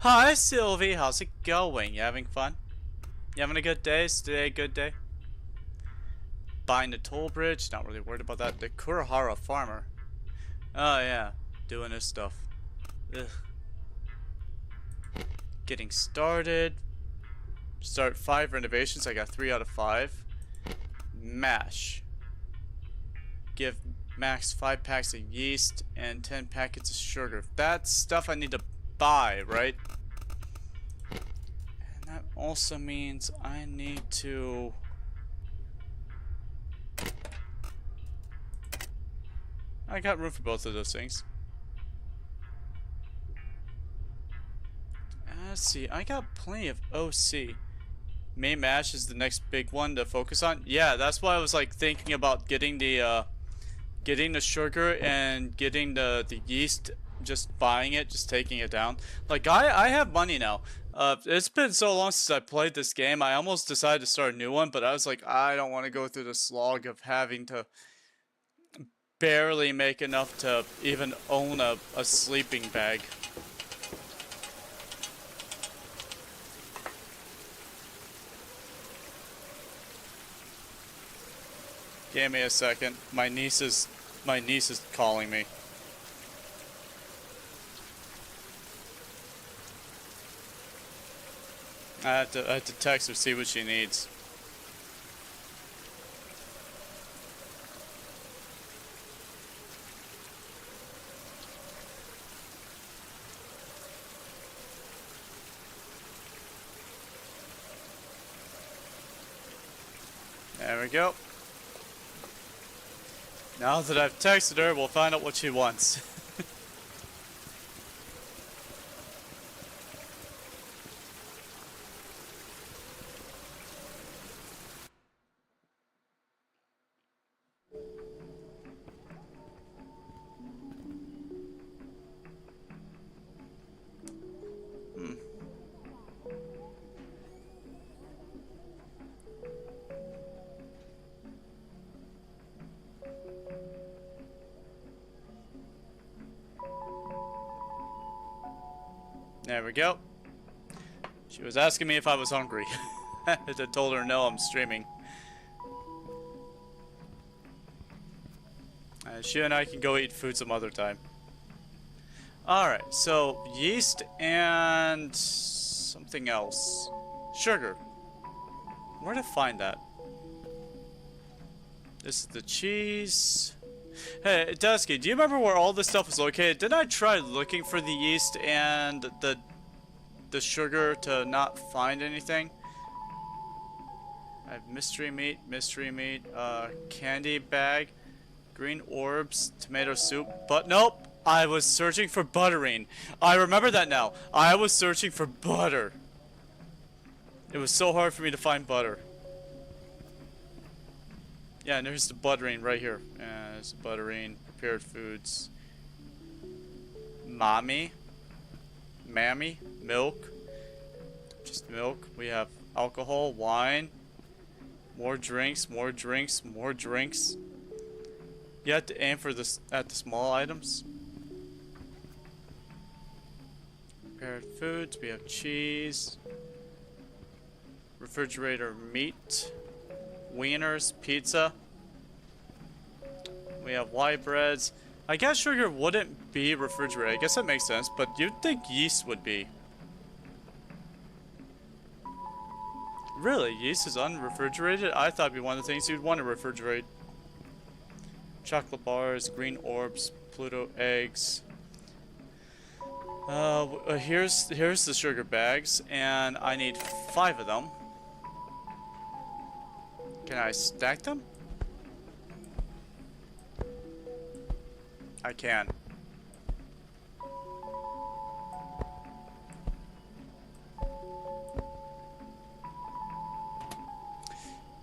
Hi, Sylvie. How's it going? You having fun? You having a good day? Is today a good day? Buying the toll bridge. Not really worried about that. The Kurahara farmer. Oh, yeah. Doing his stuff. Ugh. Getting started. Start 5 renovations. I got 3 out of 5. Mash. Give Max 5 packs of yeast and 10 packets of sugar. That's stuff I need to buy, right? And that also means I need to... I got room for both of those things. Let's see, I got plenty of OC. Main mash is the next big one to focus on. Yeah, that's why I was like thinking about getting the sugar and getting the yeast, just buying it, just taking it down. Like I have money now. It's been so long since I played this game. I almost decided to start a new one, but I was like, I don't want to go through the slog of having to barely make enough to even own a sleeping bag. Give me a second. My niece is calling me. I have to text her, see what she needs. There we go. Now that I've texted her, we'll find out what she wants. There we go. She was asking me if I was hungry. I told her no, I'm streaming. She and I can go eat food some other time. Alright, so yeast and something else. Sugar. Where to find that? This is the cheese. Hey, Dusky, do you remember where all this stuff was located? Didn't I try looking for the yeast and the sugar to not find anything? I have mystery meat, candy bag, green orbs, tomato soup, but nope! I was searching for buttering. I remember that now. I was searching for butter. It was so hard for me to find butter. Yeah, and there's the buttering right here. There's the buttering, prepared foods. Mammy, milk. Just milk. We have alcohol, wine. More drinks. You have to aim for this at the small items. Prepared foods. We have cheese. Refrigerator meat. Wieners, pizza. We have white breads. I guess sugar wouldn't be refrigerated. I guess that makes sense, but you'd think yeast would be. Really? Yeast is unrefrigerated? I thought it'd be one of the things you'd want to refrigerate. Chocolate bars, green orbs, Pluto eggs. Here's the sugar bags, and I need 5 of them. Can I stack them? I can.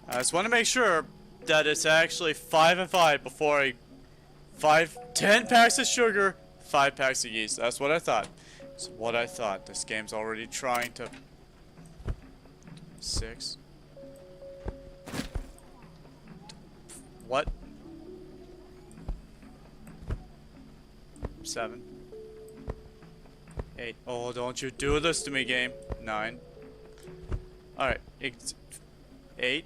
I just want to make sure that it's actually 5 and 5 before I 10 packs of sugar, 5 packs of yeast. That's what I thought. That's what I thought. This game's already trying to 6. What? 7. 8. Oh, don't you do this to me, game. 9. Alright. 8.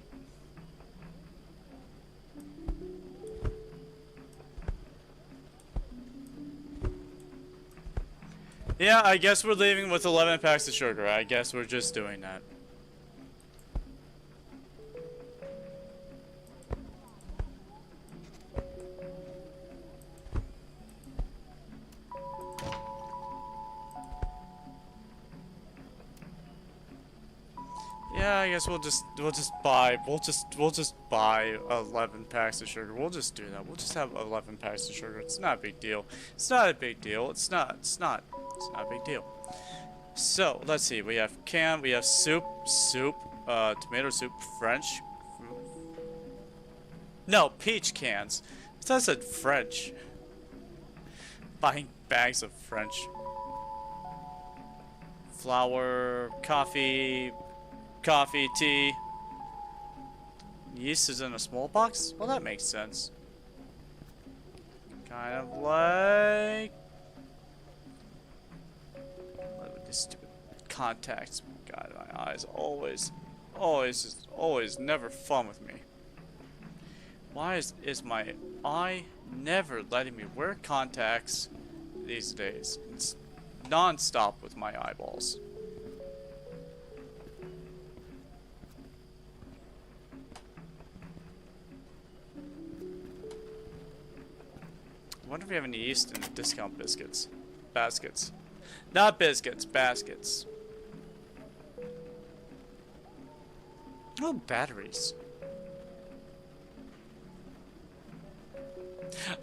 Yeah, I guess we're leaving with 11 packs of sugar. I guess we're just doing that. Yeah, I guess we'll just buy 11 packs of sugar. We'll just do that. We'll just have 11 packs of sugar. It's not a big deal. It's not a big deal. It's not a big deal. So, let's see. We have we have soup, tomato soup, French. No, peach cans. That said French. Buying bags of French. Flour, coffee, tea. Yeast is in a small box? Well, that makes sense. Kind of like... What with these stupid contacts? God, my eyes always never fun with me. Why is my eye never letting me wear contacts these days? It's non-stop with my eyeballs. I wonder if we have any yeast in discount biscuits. Baskets. Not biscuits, baskets. Oh, batteries.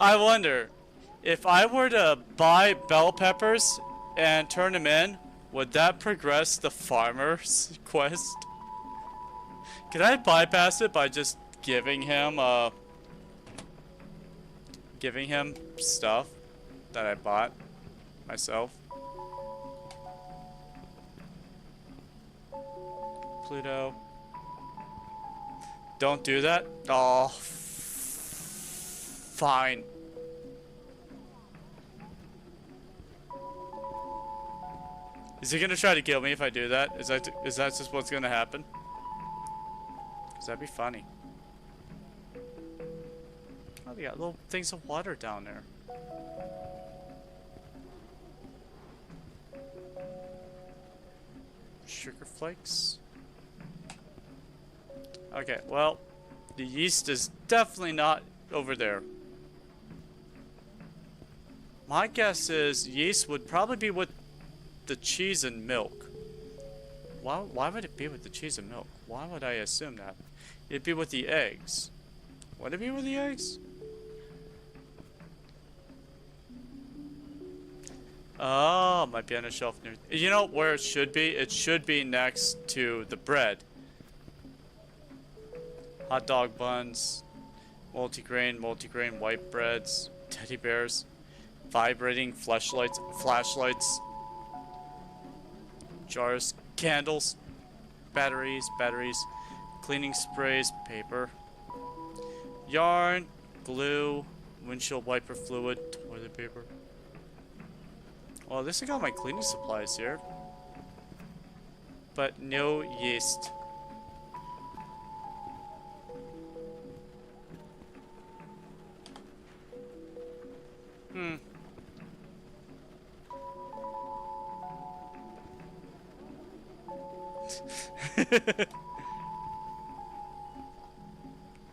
I wonder, if I were to buy bell peppers and turn them in, would that progress the farmer's quest? Could I bypass it by just giving him stuff that I bought myself? Pluto. Don't do that? Oh, fine. Is he gonna try to kill me if I do that? Is that just what's gonna happen? 'Cause that'd be funny. Oh, they got little things of water down there. Sugar flakes. Okay, well, the yeast is definitely not over there. My guess is yeast would probably be with the cheese and milk. Why would it be with the cheese and milk? Why would I assume that? It'd be with the eggs. Would it be with the eggs? Oh, might be on a shelf near. You know where it should be? It should be next to the bread. Hot dog buns, multigrain white breads, teddy bears, vibrating flashlights, jars, candles, batteries, cleaning sprays, paper, yarn, glue, windshield wiper fluid, toilet paper. Well, at least I got my cleaning supplies here. But no yeast.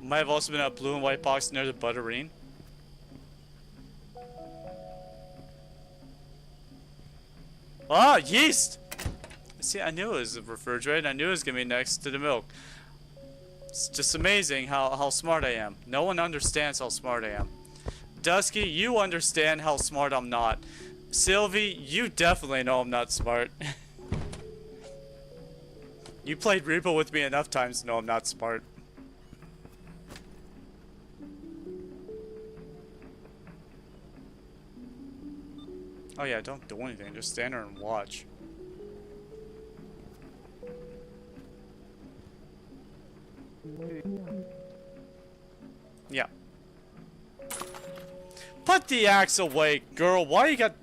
Might have also been a blue and white box near the butterine. Ah, yeast! See, I knew it was a refrigerator. I knew it was gonna be next to the milk. It's just amazing how smart I am. No one understands how smart I am. Dusky, you understand how smart I'm not. Sylvie, you definitely know I'm not smart. You played Repo with me enough times to know I'm not smart. Oh yeah, don't do anything. Just stand there and watch. Yeah. Put the axe away, girl. Why you got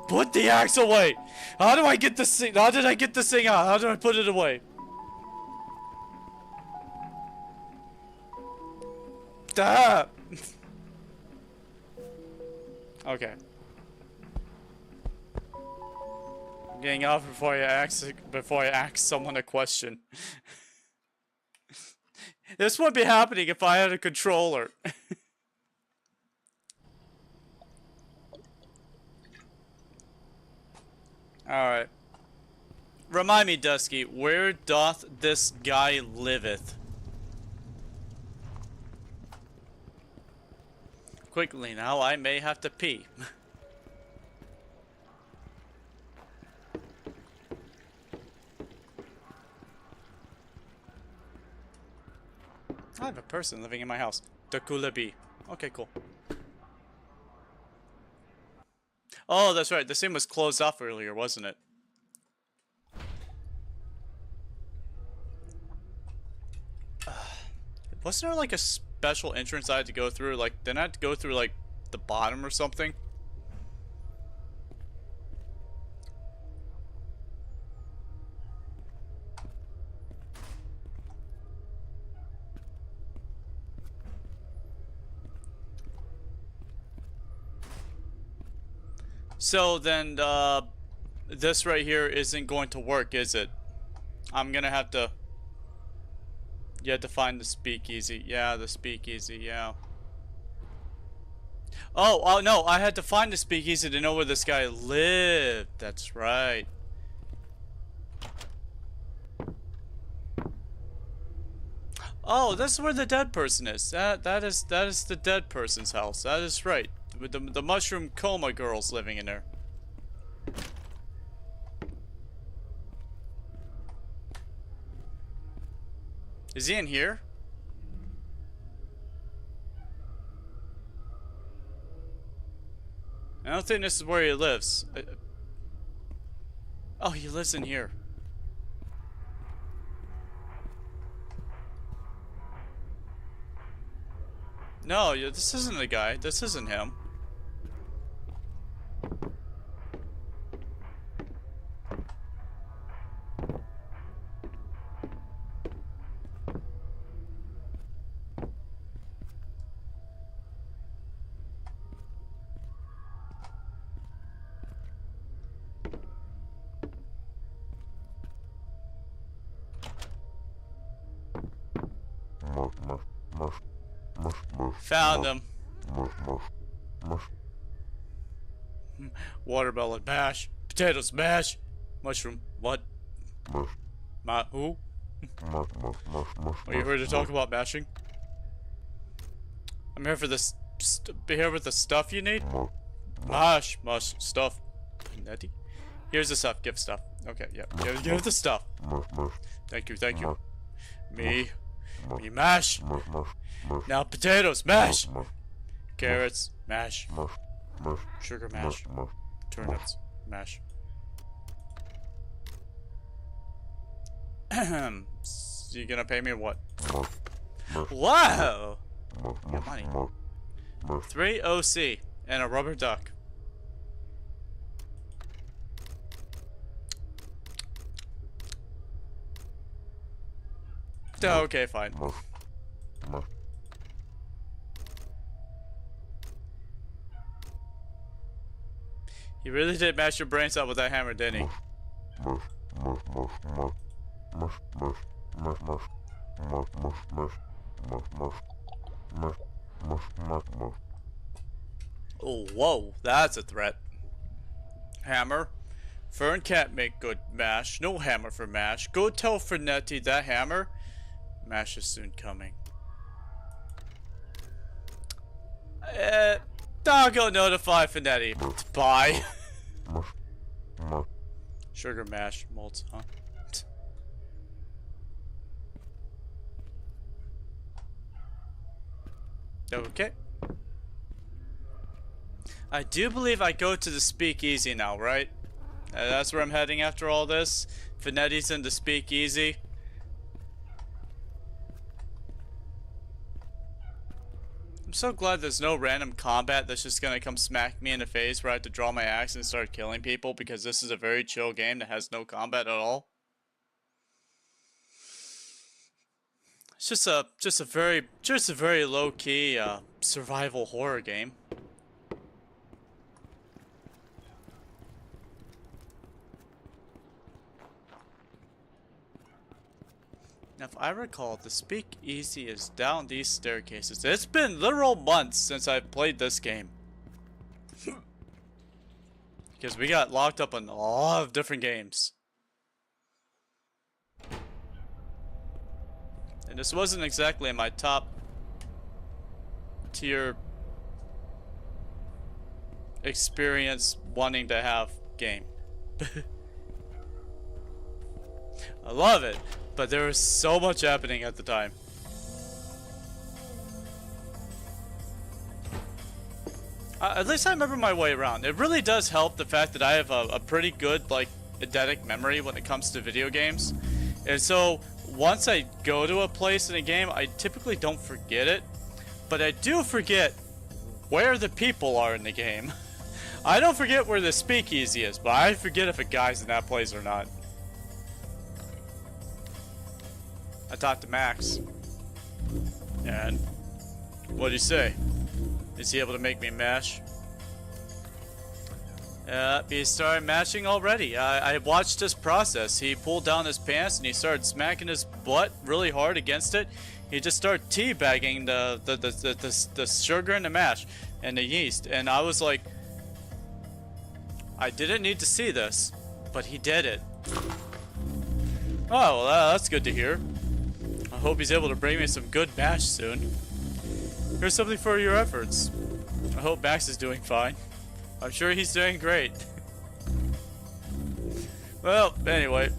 Put the axe away! How do I get this thing? How did I get this thing out? How do I put it away? Ah! Okay. I'm getting off before I ask someone a question. This wouldn't be happening if I had a controller. Alright. Remind me, Dusky, where doth this guy liveth? Quickly now, I may have to pee. I have a person living in my house. Takulabi. Okay, cool. Oh, that's right. This thing was closed off earlier, wasn't it? Wasn't there like a special entrance I had to go through? Like, didn't I have to go through like the bottom or something? So then, this right here isn't going to work, is it? I'm gonna have to... You have to find the speakeasy. Yeah, the speakeasy, yeah. Oh, no, I had to find the speakeasy to know where this guy lived. That's right. Oh, that's where the dead person is. That is the dead person's house. That is right. With the mushroom coma girl's living in there. Is he in here? I don't think this is where he lives. Oh, he lives in here. No, this isn't the guy. This isn't him. Found him. Watermelon mash. Potatoes mash. Mushroom. What? Who? Are you here to talk about mashing? I'm here for this. Be here with the stuff you need. Mush stuff. Netty. Here's the stuff. Give stuff. Okay, yeah. Give the stuff. Thank you. Me mash. Now potatoes mash. Carrots mash. Sugar mash. Turnips mash. You gonna pay me what? Wow! Got money. 3 OC and a rubber duck. Okay, fine. He really did mash your brains out with that hammer, didn't he? Oh, whoa, that's a threat. Hammer. Fern can't make good mash. No hammer for mash. Go tell Fernetti that hammer. Mash is soon coming. I'll go notify Fernetti. Bye. Sugar mash molds, huh? Okay. I do believe I go to the speakeasy now, right? That's where I'm heading after all this. Finetti's in the speakeasy. I'm so glad there's no random combat that's just gonna come smack me in the face where I have to draw my axe and start killing people, because this is a very chill game that has no combat at all. It's just a very low key survival horror game. Now, if I recall, the speakeasy is down these staircases. It's been literal months since I've played this game. Because we got locked up in a lot of different games. And this wasn't exactly in my top tier experience wanting to have game. I love it, but there was so much happening at the time. At least I remember my way around. It really does help the fact that I have a pretty good, like, eidetic memory when it comes to video games. And so, once I go to a place in a game, I typically don't forget it. But I do forget where the people are in the game. I don't forget where the speakeasy is, but I forget if a guy's in that place or not. I talked to Max. And what'd he say? Is he able to make me mash? He started mashing already. I watched his process. He pulled down his pants and he started smacking his butt really hard against it. He just started teabagging the sugar and the mash and the yeast. And I was like, I didn't need to see this, but he did it. Oh, well, that's good to hear. I hope he's able to bring me some good mash soon. Here's something for your efforts. I hope Max is doing fine. I'm sure he's doing great. Well, anyway,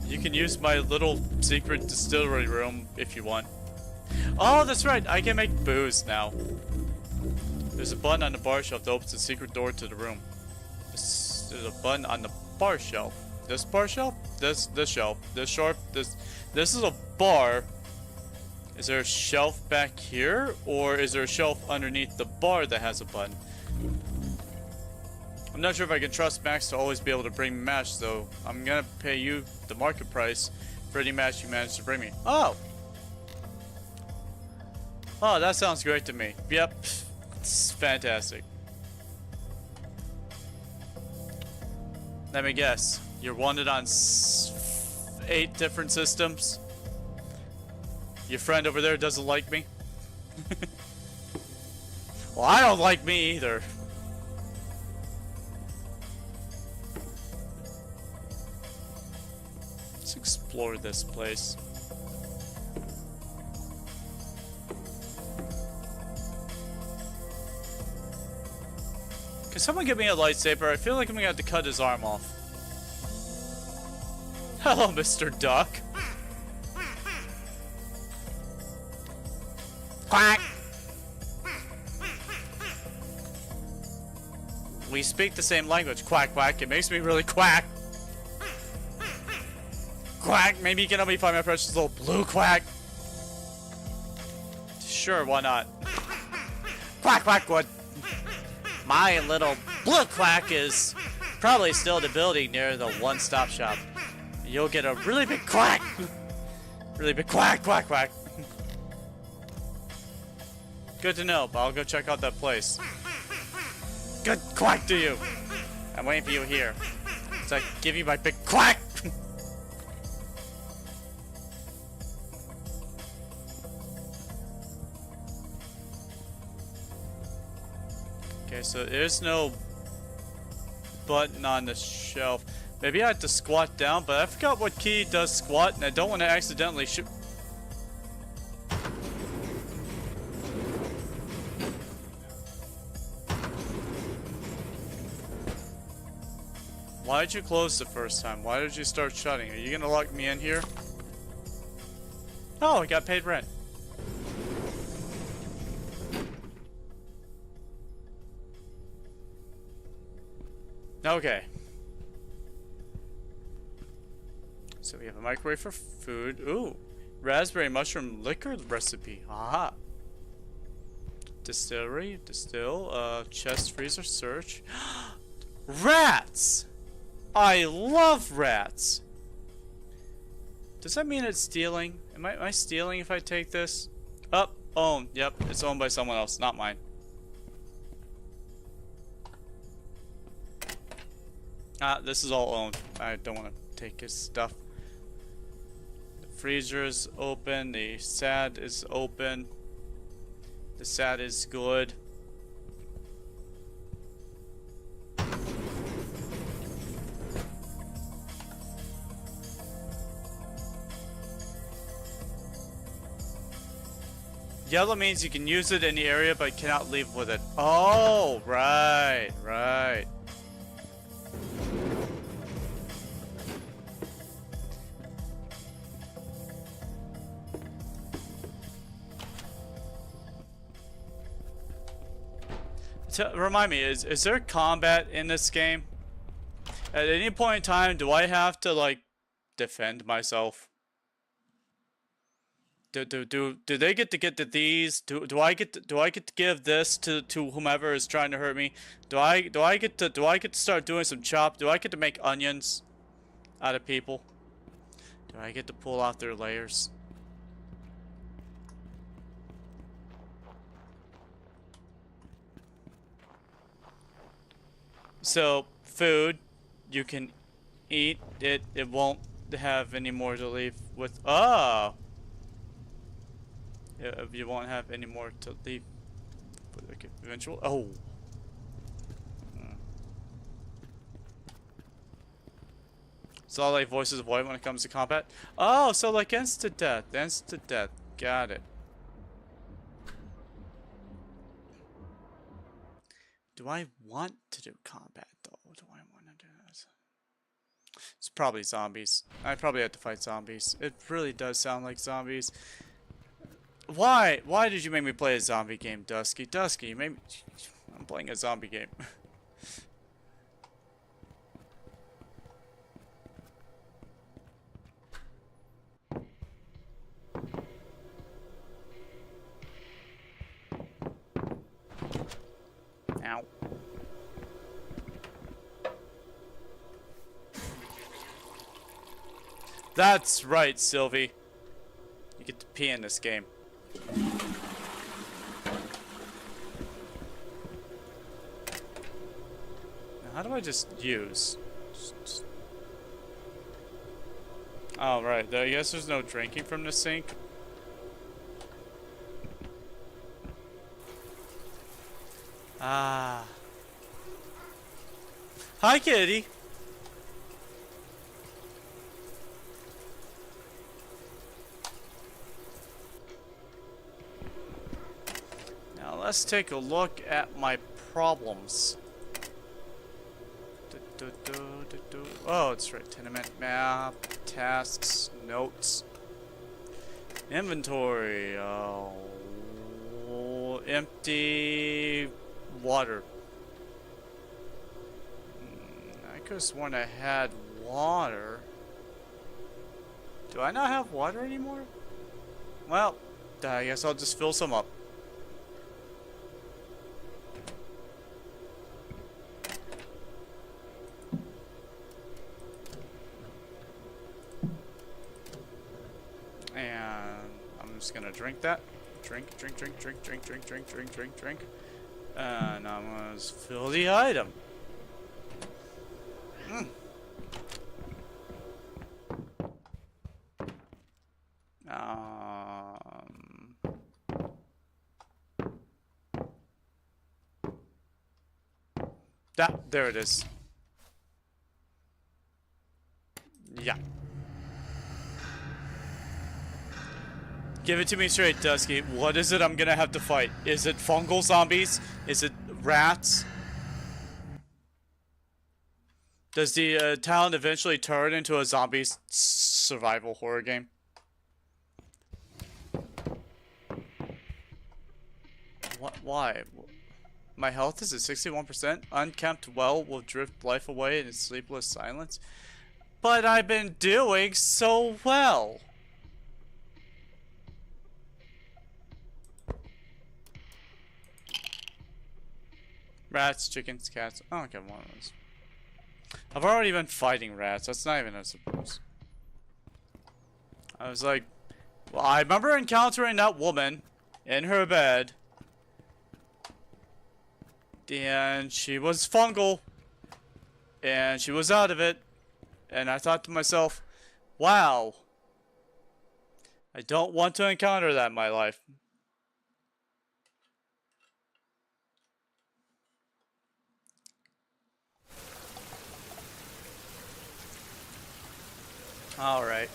you can use my little secret distillery room if you want. Oh, that's right, I can make booze now. There's a button on the bar shelf that opens the secret door to the room. There's a button on the bar shelf. This bar shelf? This shelf. This shelf. This is a bar. Is there a shelf back here? Or is there a shelf underneath the bar that has a button? I'm not sure if I can trust Max to always be able to bring me mash, so I'm gonna pay you the market price for any mash you manage to bring me. Oh! Oh, that sounds great to me. Yep. It's fantastic. Let me guess. You're wanted on 8 different systems? Your friend over there doesn't like me? Well, I don't like me either. Let's explore this place. Can someone give me a lightsaber? I feel like I'm gonna have to cut his arm off. Hello, Mr. Duck. Quack! We speak the same language. Quack, quack. It makes me really quack. Quack! Maybe you can help me find my precious little blue quack. Sure, why not? Quack, quack, good. My little blue quack is probably still in the building near the one-stop shop. You'll get a really big quack. Really big quack, quack, quack. Good to know, but I'll go check out that place. Good quack to you. I'm waiting for you here. So I can give you my big quack. Okay, so there's no button on the shelf. Maybe I have to squat down, but I forgot what key does squat, and I don't want to accidentally shoot. Why did you close the first time? Why did you start shutting? Are you gonna lock me in here? Oh, I got paid rent. Okay. So we have a microwave for food. Ooh. Raspberry mushroom liquor recipe. Aha. Distillery, distill, chest freezer, search. Rats! I love rats! Does that mean it's stealing? Am I stealing if I take this? Oh, owned. Yep, it's owned by someone else, not mine. Ah, this is all owned. I don't want to take his stuff. The freezer is open. The sad is open. The sad is good. Yellow means you can use it in the area but cannot leave with it. Oh, right, right. Remind me, is there combat in this game? At any point in time, do I have to, like, defend myself? Do they get to these? Do I get to give this to whomever is trying to hurt me? Do I get to start doing some chop? Do I get to make onions out of people? Do I get to pull out their layers? So, food, you can eat it. It won't have any more to leave with. Oh! You won't have any more to leave. Okay, eventual. Oh! It's all like voices of void when it comes to combat. Oh, so like instant death. Instant death. Got it. Do I want to do combat though? Do I want to do this? It's probably zombies. I probably have to fight zombies. It really does sound like zombies. Why? Why did you make me play a zombie game, Dusky? Dusky, you made me... I'm playing a zombie game. Ow. That's right, Sylvie. You get to pee in this game. Now, how do I just use? Oh, right. I guess there's no drinking from the sink. Ah. Hi, kitty. Now let's take a look at my problems. Oh, it's right. Tenement map, tasks, notes, inventory. Oh, empty water. I could have sworn I had water. Do I not have water anymore? Well, I guess I'll just fill some up. And I'm just gonna drink that. Drink. And I'm gonna just fill the item. There it is. Yeah. Give it to me straight, Dusky. What is it I'm gonna have to fight? Is it fungal zombies? Is it rats? Does the town eventually turn into a zombie survival horror game? What? Why? My health is at 61%. Unkempt well will drift life away in sleepless silence. But I've been doing so well. Rats, chickens, cats. Oh, okay, one of those. I've already been fighting rats. That's not even a surprise. I was like, well, I remember encountering that woman in her bed. And she was fungal. And she was out of it. And I thought to myself, wow. I don't want to encounter that in my life. Alright.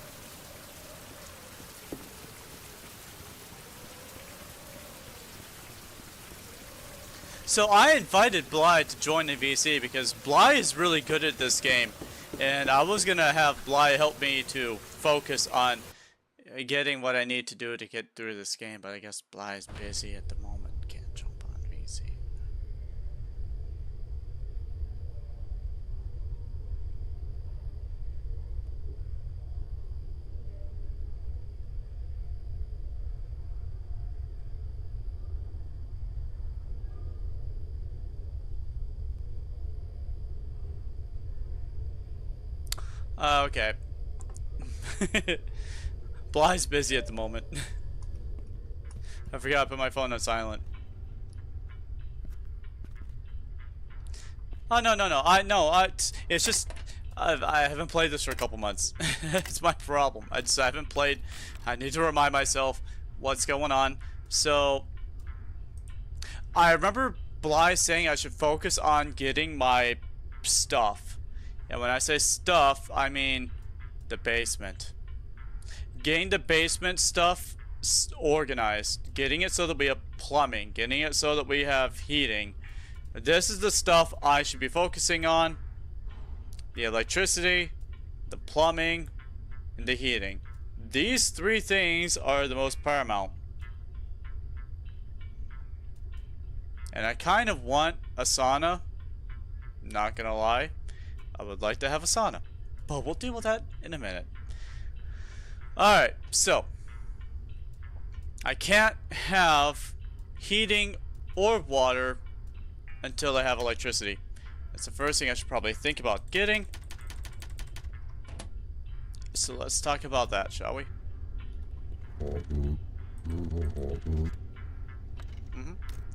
So I invited Bly to join the VC because Bly is really good at this game. And I was going to have Bly help me to focus on getting what I need to do to get through this game. But I guess Bly is busy at the moment. Can't jump on VC. Okay. Bly's busy at the moment. I forgot to put my phone on silent. Oh, no. It's just I haven't played this for a couple months. It's my problem. I haven't played. I need to remind myself what's going on. So I remember Bly saying I should focus on getting my stuff. And when I say stuff, I mean the basement. Getting the basement stuff organized. Getting it so that we have plumbing. Getting it so that we have heating. This is the stuff I should be focusing on. The electricity, the plumbing, and the heating. These three things are the most paramount. And I kind of want a sauna. Not gonna lie. I would like to have a sauna. But we'll deal with that in a minute. Alright, so. I can't have heating or water until I have electricity. That's the first thing I should probably think about getting. So let's talk about that, shall we?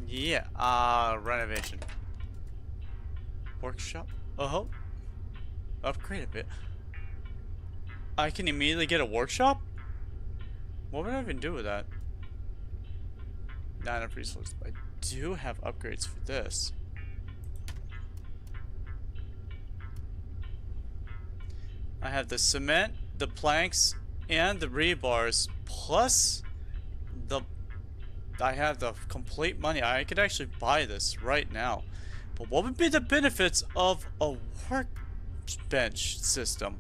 Yeah, renovation. Workshop? Oh, upgrade a bit. I can immediately get a workshop? What would I even do with that? Not enough resources, but I do have upgrades for this. I have the cement, the planks, and the rebars, plus I have the complete money. I could actually buy this right now. But what would be the benefits of a workbench system?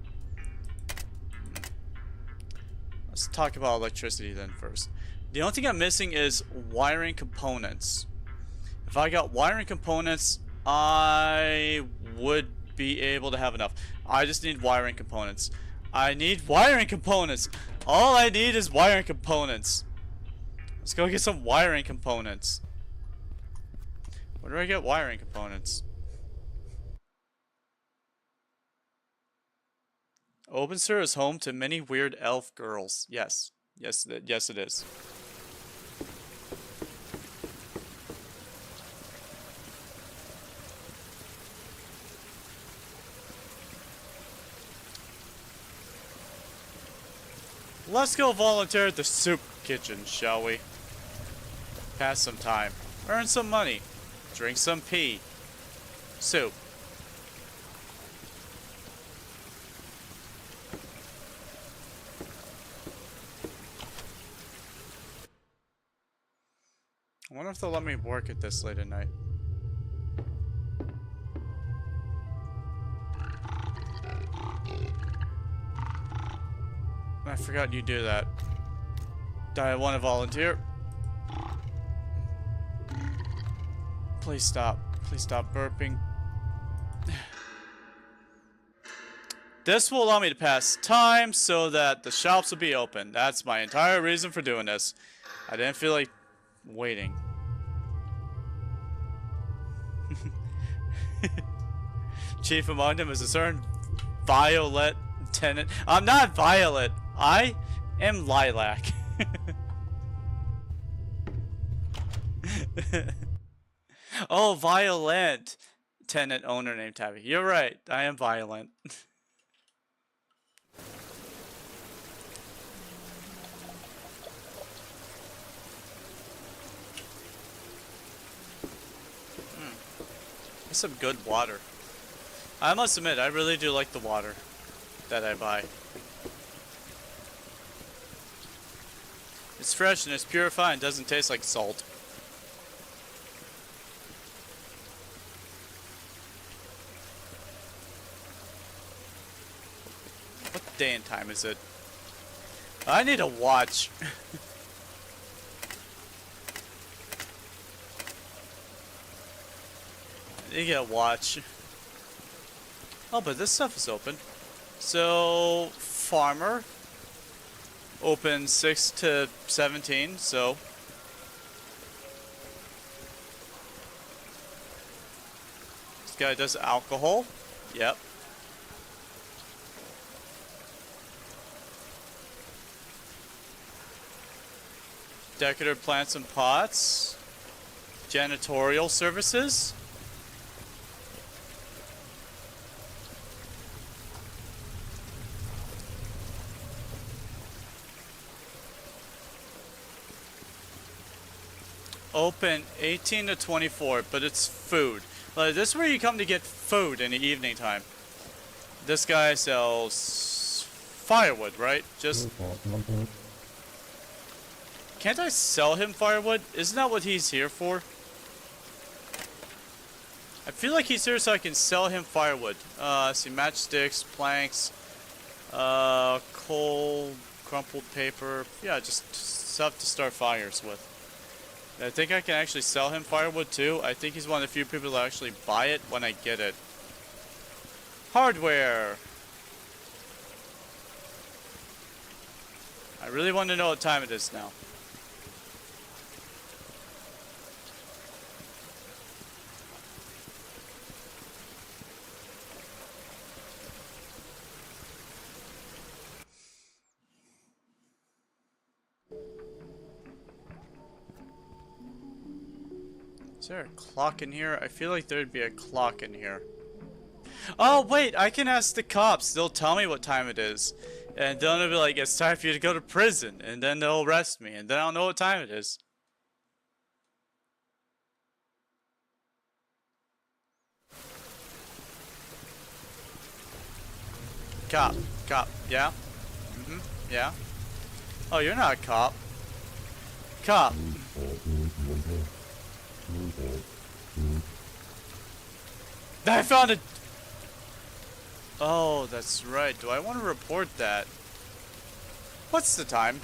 Let's talk about electricity then first. The only thing I'm missing is wiring components. If I got wiring components, I would be able to have enough. I just need wiring components. I need wiring components. All I need is wiring components. Let's go get some wiring components. Where do I get wiring components? Obenseuer is home to many weird elf girls. Yes. Yes, it is. Let's go volunteer at the soup kitchen, shall we? Pass some time. Earn some money. Drink some pee. Soup. I wonder if they'll let me work at this late at night. I forgot you do that. I want to volunteer. Please stop. Please stop burping. This will allow me to pass time so that the shops will be open. That's my entire reason for doing this. I didn't feel like waiting. Chief among them is a certain violet tenant. I'm not violet. I am lilac. Oh, violent tenant owner named Tabby. You're right. I am violent. That's some good water. I must admit, I really do like the water that I buy. It's fresh and it's purified and doesn't taste like salt. What day and time is it? I need a watch. I need to get a watch. Oh, but this stuff is open. So, farmer. Open 6 to 17, so. This guy does alcohol. Yep. Decorative plants and pots. Janitorial services. Open 18 to 24, but it's food. Like, this is where you come to get food in the evening time. This guy sells firewood, right? Just... Can't I sell him firewood? Isn't that what he's here for? I feel like he's here so I can sell him firewood. Let's see, matchsticks, planks, coal, crumpled paper. Yeah, just stuff to start fires with. I think I can actually sell him firewood too. I think he's one of the few people that actually buy it when I get it. Hardware! I really want to know what time it is now. Is there a clock in here? I feel like there'd be a clock in here. Oh, wait, I can ask the cops. They'll tell me what time it is. And then they'll be like, it's time for you to go to prison. And then they'll arrest me. And then I'll know what time it is. Cop. Cop. Yeah? Mm-hmm. Yeah? Oh, you're not a cop. Cop. I found it! Oh, that's right. Do I want to report that? What's the time?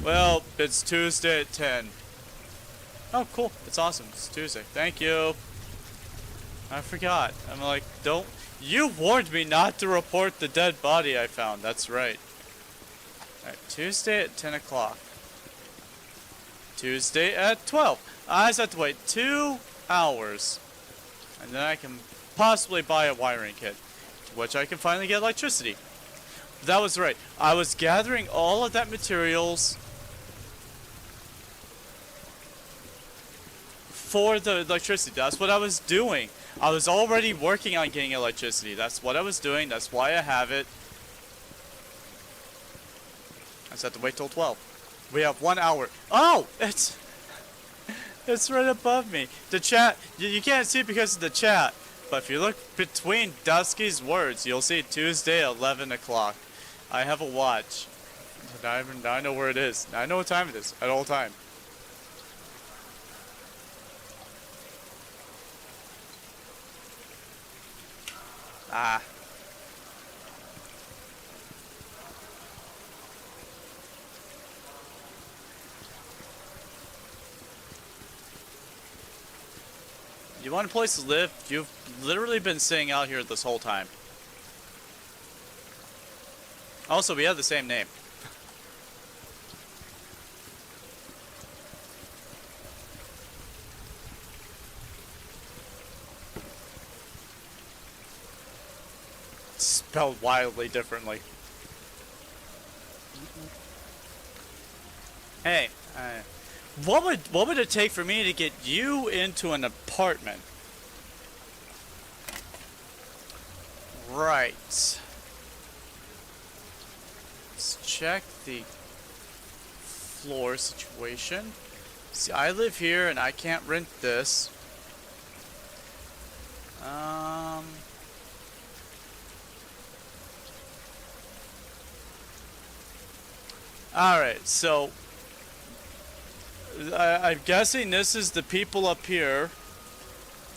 Well, it's Tuesday at 10. Oh, cool. It's awesome. It's Tuesday. Thank you. I forgot. I'm like, don't... You warned me not to report the dead body I found. That's right. Alright, Tuesday at 10 o'clock. Tuesday at 12. I just have to wait 2 hours. And then I can possibly buy a wiring kit, to which I can finally get electricity. That was right. I was gathering all of that materials for the electricity. That's what I was doing. I was already working on getting electricity. That's what I was doing. That's why I have it. I just have to wait till 12. We have 1 hour. Oh! It's right above me. The chat, you can't see it because of the chat. But if you look between Dusky's words, you'll see Tuesday at 11 o'clock. I have a watch. Now I know where it is. Now I know what time it is at all time. Ah. You want a place to live? You've literally been sitting out here this whole time. Also, we have the same name. spelled wildly differently. Hey, what would it take for me to get you into an apartment? Right. Let's check the floor situation. See, I live here and I can't rent this. Alright, so I'm guessing this is the people up here.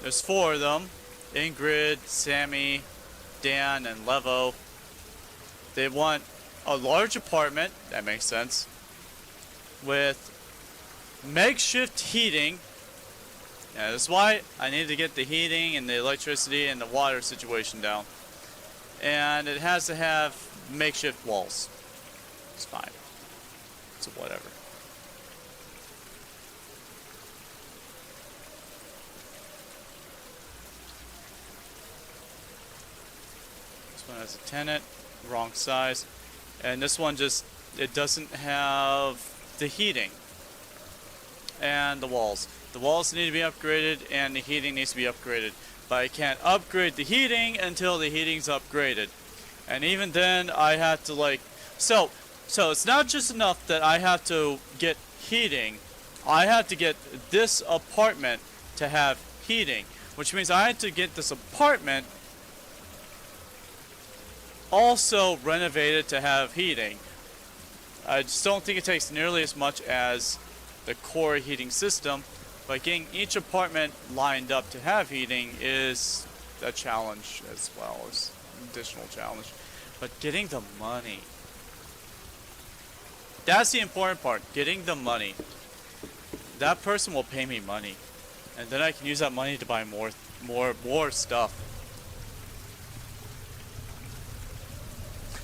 There's 4 of them. Ingrid, Sammy, Dan, and Levo. They want a large apartment, that makes sense, with makeshift heating. Yeah, that's why I need to get the heating and the electricity and the water situation down. And it has to have makeshift walls. It's fine. So whatever. This one has a tenant, wrong size. And this one just, it doesn't have the heating and the walls. The walls need to be upgraded and the heating needs to be upgraded. But I can't upgrade the heating until the heating's upgraded. And even then I have to like, so it's not just enough that I have to get heating. I have to get this apartment to have heating, which means I have to get this apartment also renovated to have heating. I just don't think it takes nearly as much as the core heating system, but getting each apartment lined up to have heating is a challenge as well, as an additional challenge. But getting the money, that's the important part, getting the money. That person will pay me money, and then I can use that money to buy more stuff.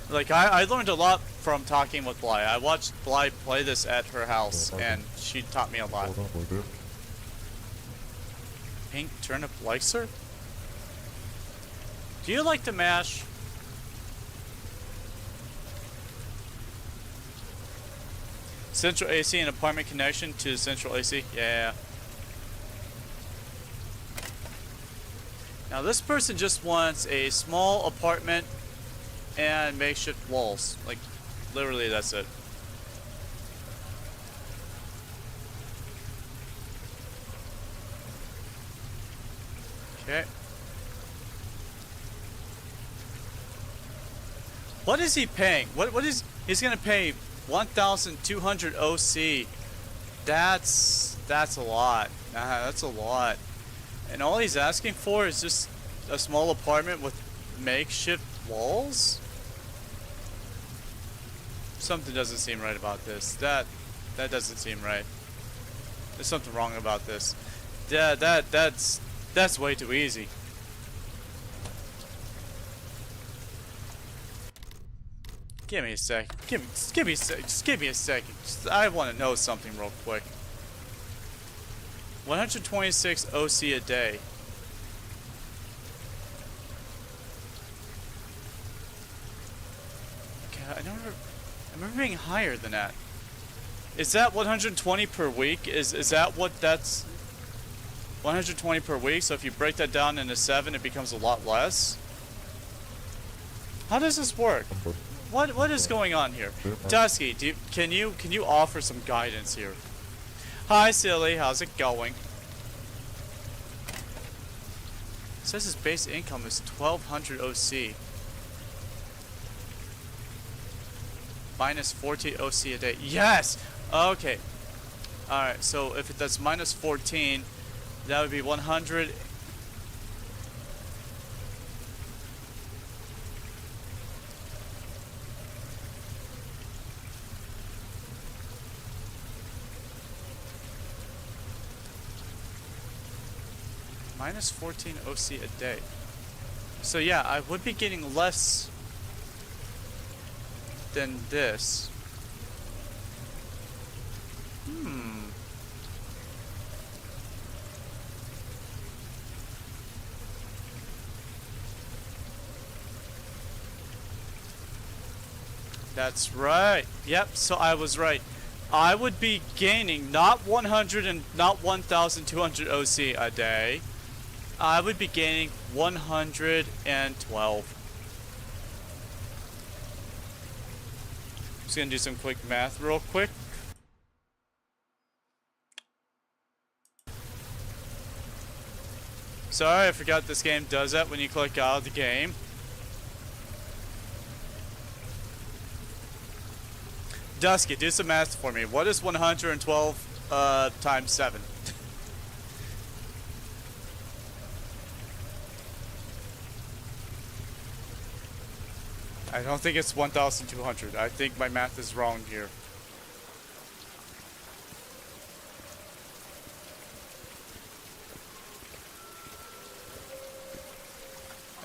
Like, I learned a lot from talking with Bly. I watched Bly play this at her house, and she taught me a lot. Pink turnip likes her? Do you like to mash? Central AC and apartment connection to central AC? Yeah. Now this person just wants a small apartment and makeshift walls. Like, literally that's it. Okay. What is he paying? What is he's gonna pay 1,200 OC? That's a lot. That's a lot. And all he's asking for is just a small apartment with makeshift walls? Something doesn't seem right about this. That doesn't seem right. There's something wrong about this. Yeah, that's way too easy. Give me a sec. Give me a sec. Just give me a second. I want to know something real quick. 126 OC a day. Okay, I remember being higher than that. Is that 120 per week? Is that what that's 120 per week? So if you break that down into 7, it becomes a lot less. How does this work? What is going on here? Dusky, can you offer some guidance here? Hi, Silly. How's it going? It says his base income is 1,200 OC. Minus 40 OC a day. Yes! Okay. Alright, so if that's minus 14, that would be 100. Minus 14 OC a day. So yeah, I would be getting less than this. That's right. Yep, so I was right. I would be gaining not 100 and not 1,200 OC a day. I would be gaining 112. Just gonna do some quick math real quick. Sorry, I forgot this game does that when you click out of the game. Dusky, do some math for me. What is 112 times 7? I don't think it's 1,200. I think my math is wrong here.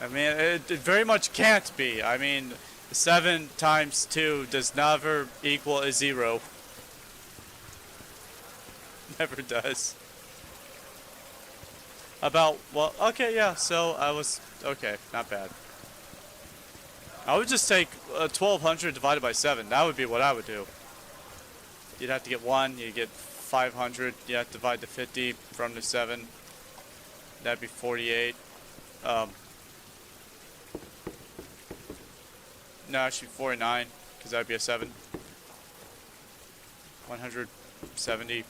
I mean, it very much can't be. I mean, 7 times 2 does never equal a 0. Never does. About, well, okay, yeah, so I was, okay, not bad. I would just take 1,200 divided by 7. That would be what I would do. You'd have to get 1, you get 500, you have to divide the 50 from the 7. That'd be 48. No, actually 49, because that'd be a 7. 170.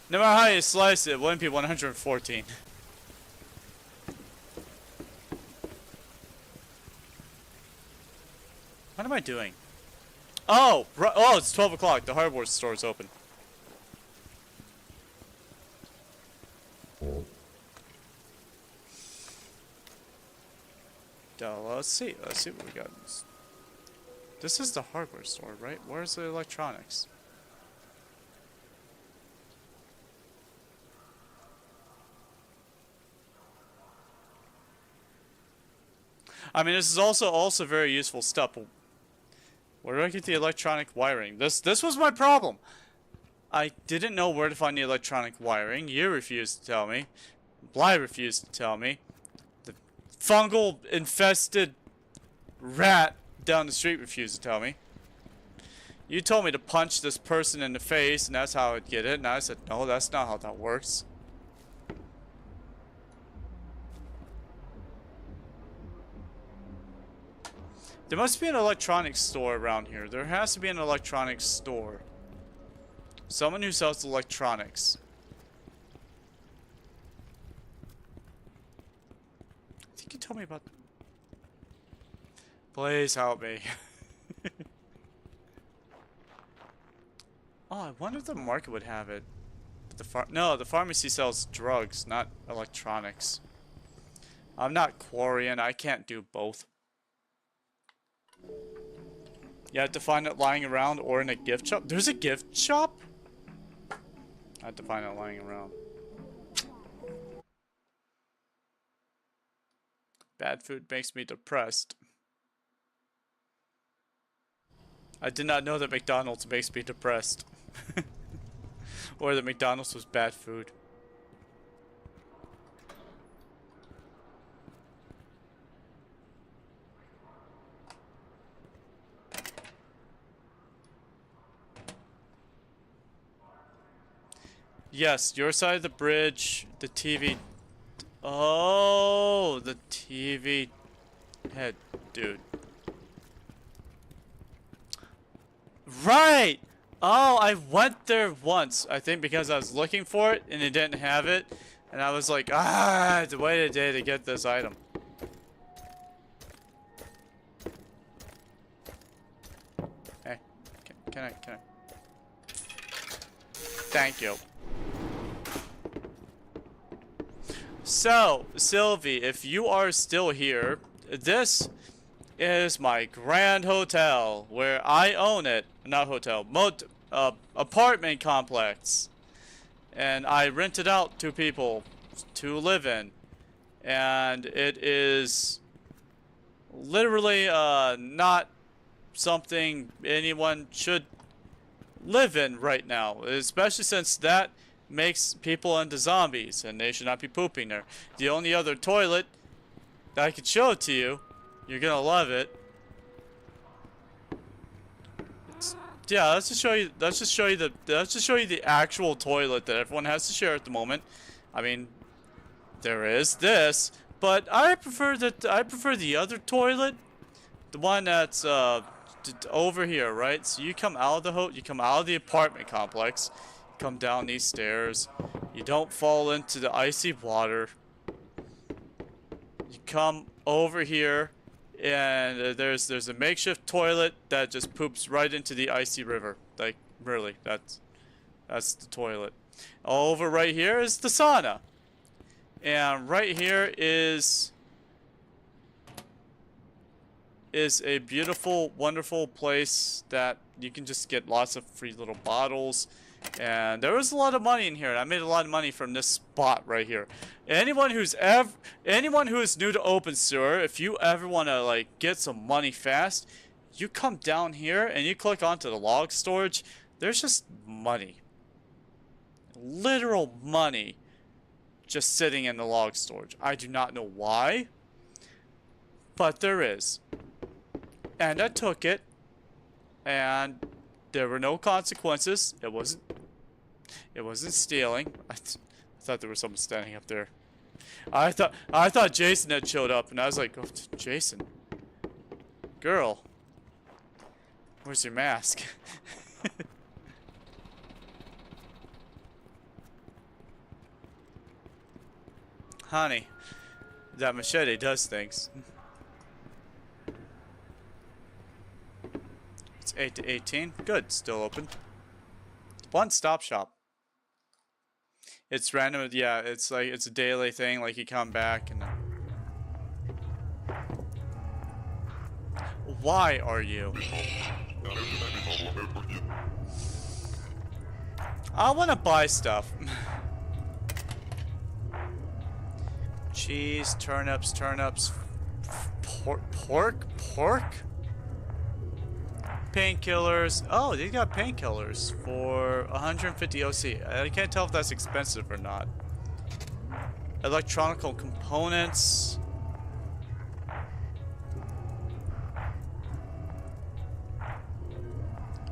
No matter how you slice it, it wouldn't be 114. What am I doing? Oh, oh, it's 12 o'clock. The hardware store is open. Let's see what we got. This is the hardware store, right? Where's the electronics? I mean, this is also very useful stuff. Where do I get the electronic wiring? This was my problem. I didn't know where to find the electronic wiring. You refused to tell me. Bly refused to tell me. The fungal infested rat down the street refused to tell me. You told me to punch this person in the face and that's how I'd get it. And I said, no, that's not how that works. There must be an electronics store around here. There has to be an electronics store. Someone who sells electronics. I think you told me about... Please help me. Oh, I wonder if the market would have it. But no, the pharmacy sells drugs, not electronics. I'm not Quarian. I can't do both. You have to find it lying around or in a gift shop. There's a gift shop? I have to find it lying around. Bad food makes me depressed. I did not know that McDonald's makes me depressed. Or that McDonald's was bad food. Yes, your side of the bridge, the TV. Oh, the TV head, dude. Right! Oh, I went there once, I think because I was looking for it and it didn't have it. And I was like, I had to wait a day to get this item. Hey, can I? Thank you. So, Sylvie, if you are still here, this is my grand hotel where I own it. Not hotel, apartment complex. And I rent it out to people to live in. And it is literally not something anyone should live in right now, especially since that makes people into zombies and they should not be pooping there. The only other toilet I can show it to you. You're gonna love it. Yeah, let's just show you. Let's just show you the actual toilet that everyone has to share at the moment. I mean, there is this, but I prefer the other toilet, the one that's over here, right? So you come out of the apartment complex, come down these stairs. You don't fall into the icy water. You come over here, and there's a makeshift toilet that just poops right into the icy river. Like, really, that's the toilet. Over right here is the sauna. And right here is a beautiful, wonderful place that you can just get lots of free little bottles. And there was a lot of money in here. I made a lot of money from this spot right here. Anyone who is new to Obenseuer, if you ever want to like get some money fast, you come down here and you click onto the log storage. There's just money. Literal money just sitting in the log storage. I do not know why, but there is. And I took it, and there were no consequences. It wasn't stealing. I thought there was someone standing up there. I thought Jason had showed up, and I was like, oh, Jason, girl, where's your mask? Honey, that machete does things. It's 8 to 18. Good, still open. One-stop shop. It's random, yeah, it's like, it's a daily thing, like you come back and... Why are you? I want to buy stuff. Cheese, turnips, pork? Painkillers. Oh, they got painkillers for 150 OC. I can't tell if that's expensive or not. Electronical components.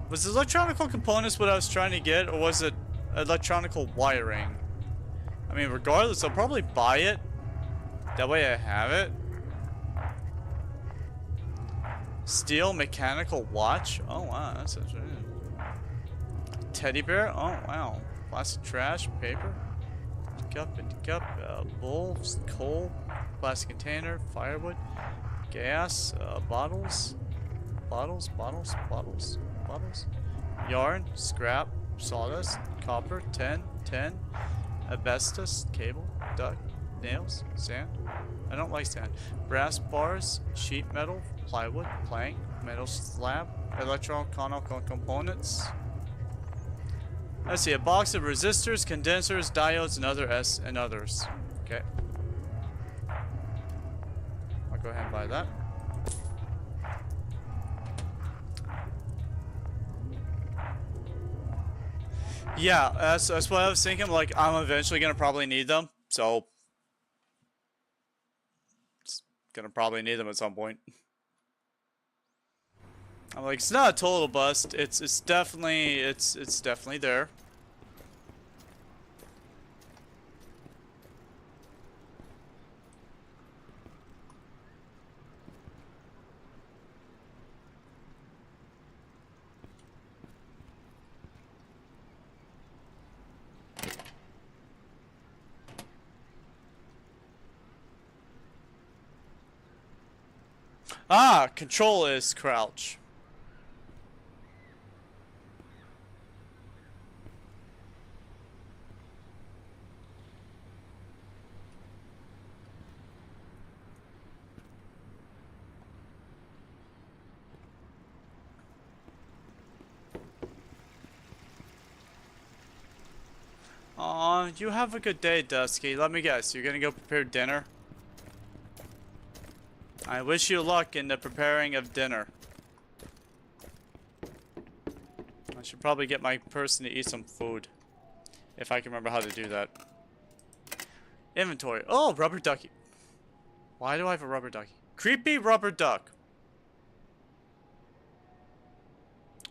Was electronical components what I was trying to get, or was it electronical wiring? I mean, regardless, I'll probably buy it. That way I have it. Steel mechanical watch. Oh wow, that's a teddy bear. Oh wow, plastic trash, paper, cup, bowl, coal, plastic container, firewood, gas, bottles, yarn, scrap, sawdust, copper, tin, asbestos, cable, duct, nails, sand. I don't like sand. Brass bars, sheet metal, plywood, plank, metal slab, electronic components. Let's see, a box of resistors, condensers, diodes, and others. Okay. I'll go ahead and buy that. Yeah, that's what I was thinking. Like, I'm eventually gonna probably need them, so gonna probably need them at some point. I'm like, it's not a total bust. It's definitely there. Ah, control is crouch. Aw, you have a good day, Dusky. Let me guess, you're gonna go prepare dinner? I wish you luck in the preparing of dinner. I should probably get my person to eat some food. If I can remember how to do that. Inventory. Oh, rubber ducky. Why do I have a rubber ducky? Creepy rubber duck.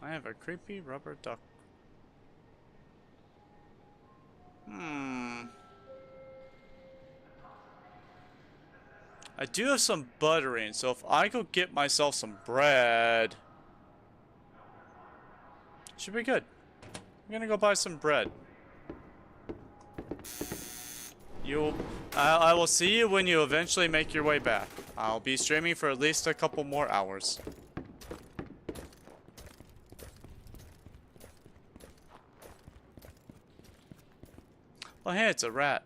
I have a creepy rubber duck. I do have some buttering, so if I go get myself some bread, should be good. I'm gonna go buy some bread. I will see you when you eventually make your way back. I'll be streaming for at least a couple more hours. Oh, hey, it's a rat.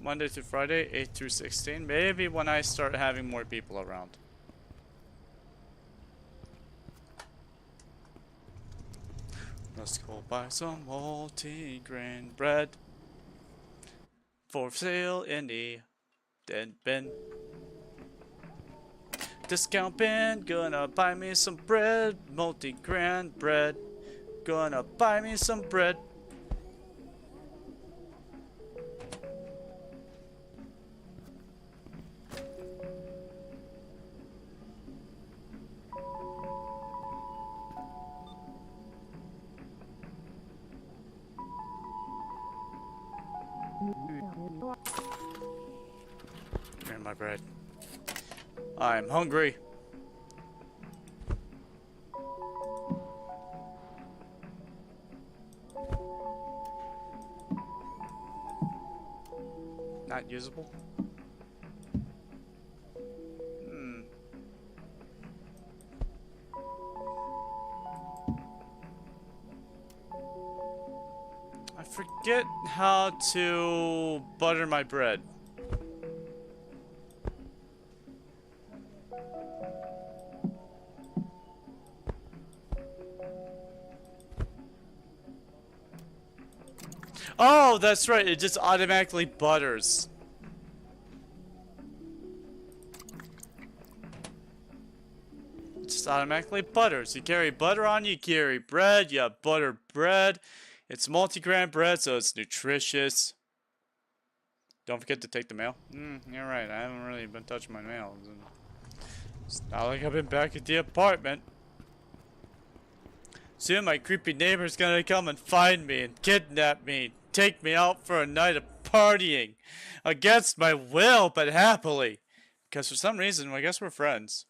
Monday through Friday, 8 through 16. Maybe when I start having more people around. Let's go buy some multi-grain bread for sale in the dead bin. Discount bin, gonna buy me some bread, multi-grain bread. Gonna buy me some bread. Here's my bread. I'm hungry. Not usable. I forget how to butter my bread. Oh, that's right. It just automatically butters. It just automatically butters. You carry butter on, you carry bread, you have butter bread. It's multi-grain bread, so it's nutritious. Don't forget to take the mail. You're right. I haven't really been touching my mail. It's not like I've been back at the apartment. Soon my creepy neighbor's gonna come and find me and kidnap me. Take me out for a night of partying. Against my will, but happily. Because for some reason, I guess we're friends.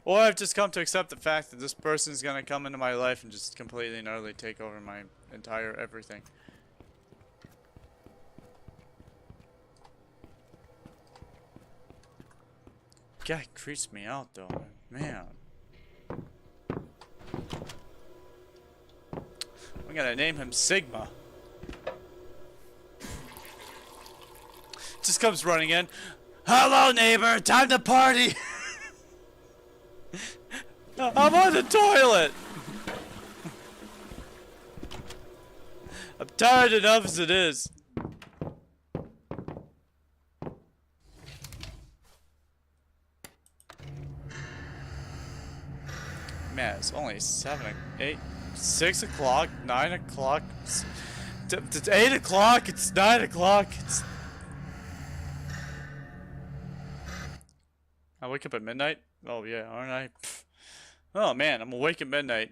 Or I've just come to accept the fact that this person's gonna come into my life and just completely and utterly take over my entire everything. Guy creeps me out though, man. I'm gonna name him Sigma. Just comes running in. Hello, neighbor. Time to party. I'm on the toilet. I'm tired enough as it is. Man, it's only 7, 8, 6 o'clock, 9 o'clock. It's 8 o'clock. It's 9 o'clock. I wake up at midnight? Oh yeah, aren't I? Pfft. Oh man, I'm awake at midnight.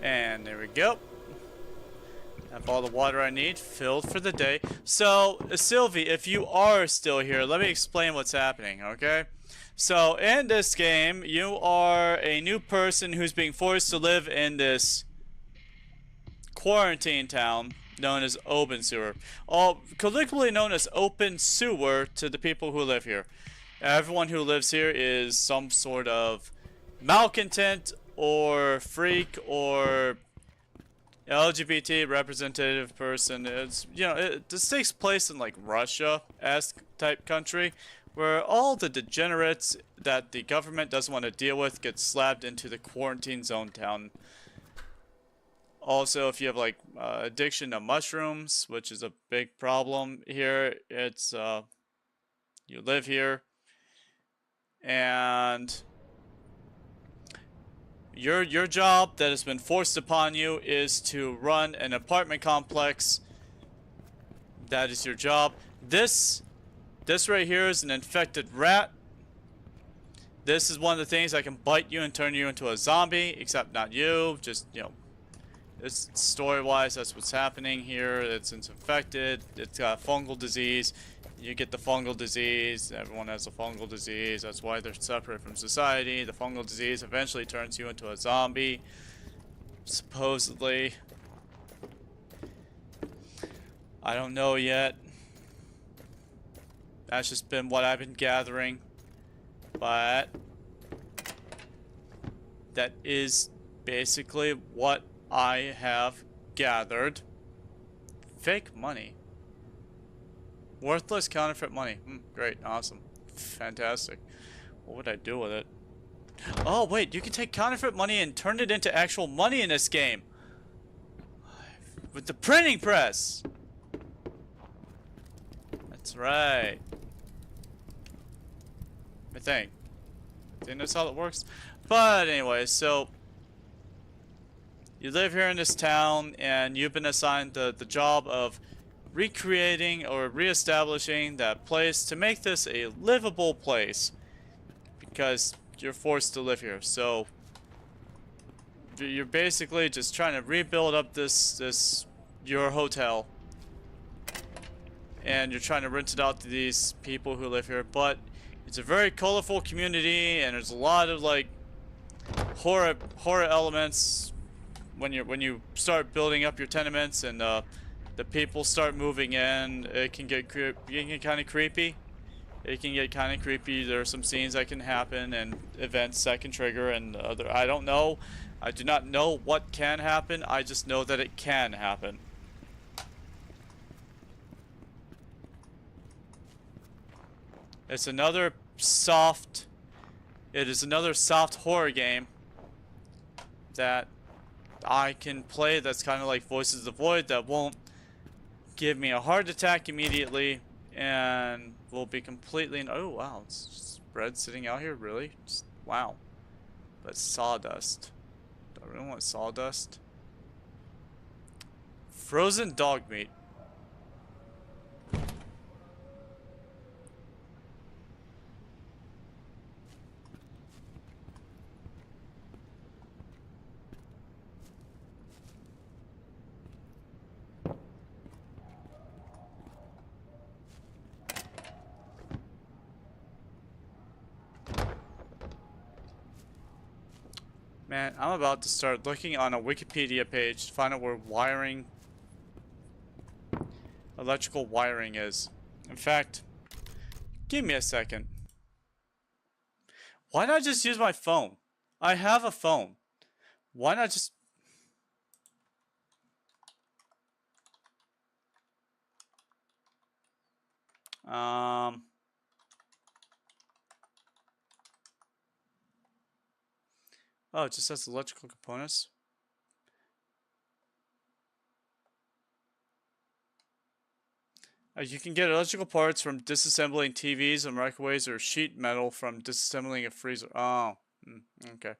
And there we go. Have all the water I need filled for the day. So, Sylvie, if you are still here, let me explain what's happening, okay? So, in this game, you are a new person who's being forced to live in this quarantine town known as Obenseuer. Colloquially known as Open Sewer to the people who live here. Everyone who lives here is some sort of malcontent or freak or LGBT representative person. It's, you know, this takes place in like Russia-esque type country, where all the degenerates that the government doesn't want to deal with get slapped into the quarantine zone town. Also, if you have like addiction to mushrooms, which is a big problem here, it's you live here and your job that has been forced upon you is to run an apartment complex. That is your job. This right here is an infected rat. This is one of the things that can bite you and turn you into a zombie, except not you, just, you know, it's story-wise, that's what's happening here. It's infected, it's got fungal disease. You get the fungal disease, everyone has a fungal disease, that's why they're separate from society. The fungal disease eventually turns you into a zombie, supposedly. I don't know yet. That's just been what I've been gathering. But that is basically what I have gathered. Fake money. Worthless counterfeit money. Great, awesome, fantastic. What would I do with it? Oh wait, you can take counterfeit money and turn it into actual money in this game. With the printing press. That's right. I think that's how it works. But anyway, so you live here in this town and you've been assigned the job of recreating or reestablishing that place to make this a livable place because you're forced to live here. So you're basically just trying to rebuild up your hotel, and you're trying to rent it out to these people who live here. But it's a very colorful community, and there's a lot of like horror elements when you start building up your tenements and the people start moving in. It can get kind of creepy. It can get kind of creepy. There are some scenes that can happen and events that can trigger, and other. I don't know. I do not know what can happen. I just know that it can happen. It's another soft. It is another soft horror game that I can play. That's kind of like Voices of the Void. That won't give me a heart attack immediately, and will be completely. Oh wow, it's just bread sitting out here, really? Just, wow. But sawdust. Do I really want sawdust? Frozen dog meat. Man, I'm about to start looking on a Wikipedia page to find out where electrical wiring is. In fact, give me a second. Why not just use my phone? I have a phone. Why not just... Oh, it just has electrical components. You can get electrical parts from disassembling TVs and microwaves, or sheet metal from disassembling a freezer. Oh, okay.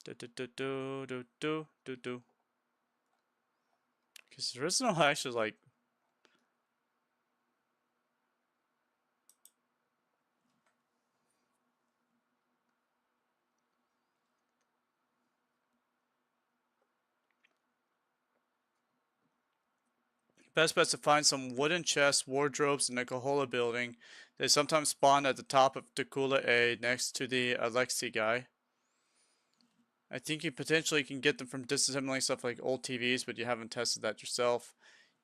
Because there is no actually like... Best bet's to find some wooden chests, wardrobes in the Kohola building. They sometimes spawn at the top of Takula A next to the Alexi guy. I think you potentially can get them from disassembling stuff like old TVs, but you haven't tested that yourself.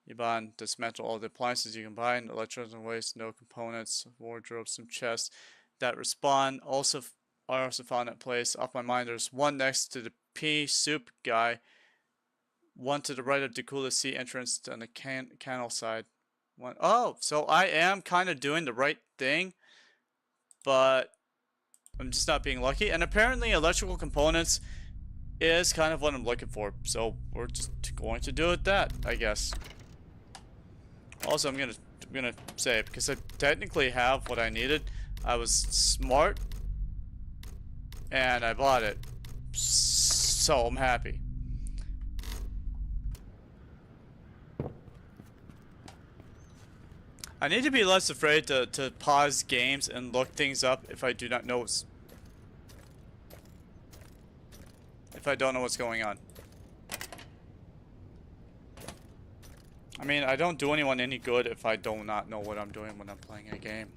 You buy and dismantle all the appliances you can buy, and electronic waste, no components, wardrobes, some chests that respawn. Also, I also found that place off my mind. There's one next to the pea soup guy. One to the right of the coolest sea entrance on the canal side. One. Oh, so I am kind of doing the right thing, but I'm just not being lucky. And apparently electrical components is kind of what I'm looking for. So we're just going to do it that, I guess. Also, I'm gonna say, because I technically have what I needed, I was smart and I bought it. So I'm happy. I need to be less afraid to pause games and look things up if I do not know if I don't know what's going on. I mean, I don't do anyone any good if I do not know what I'm doing when I'm playing a game.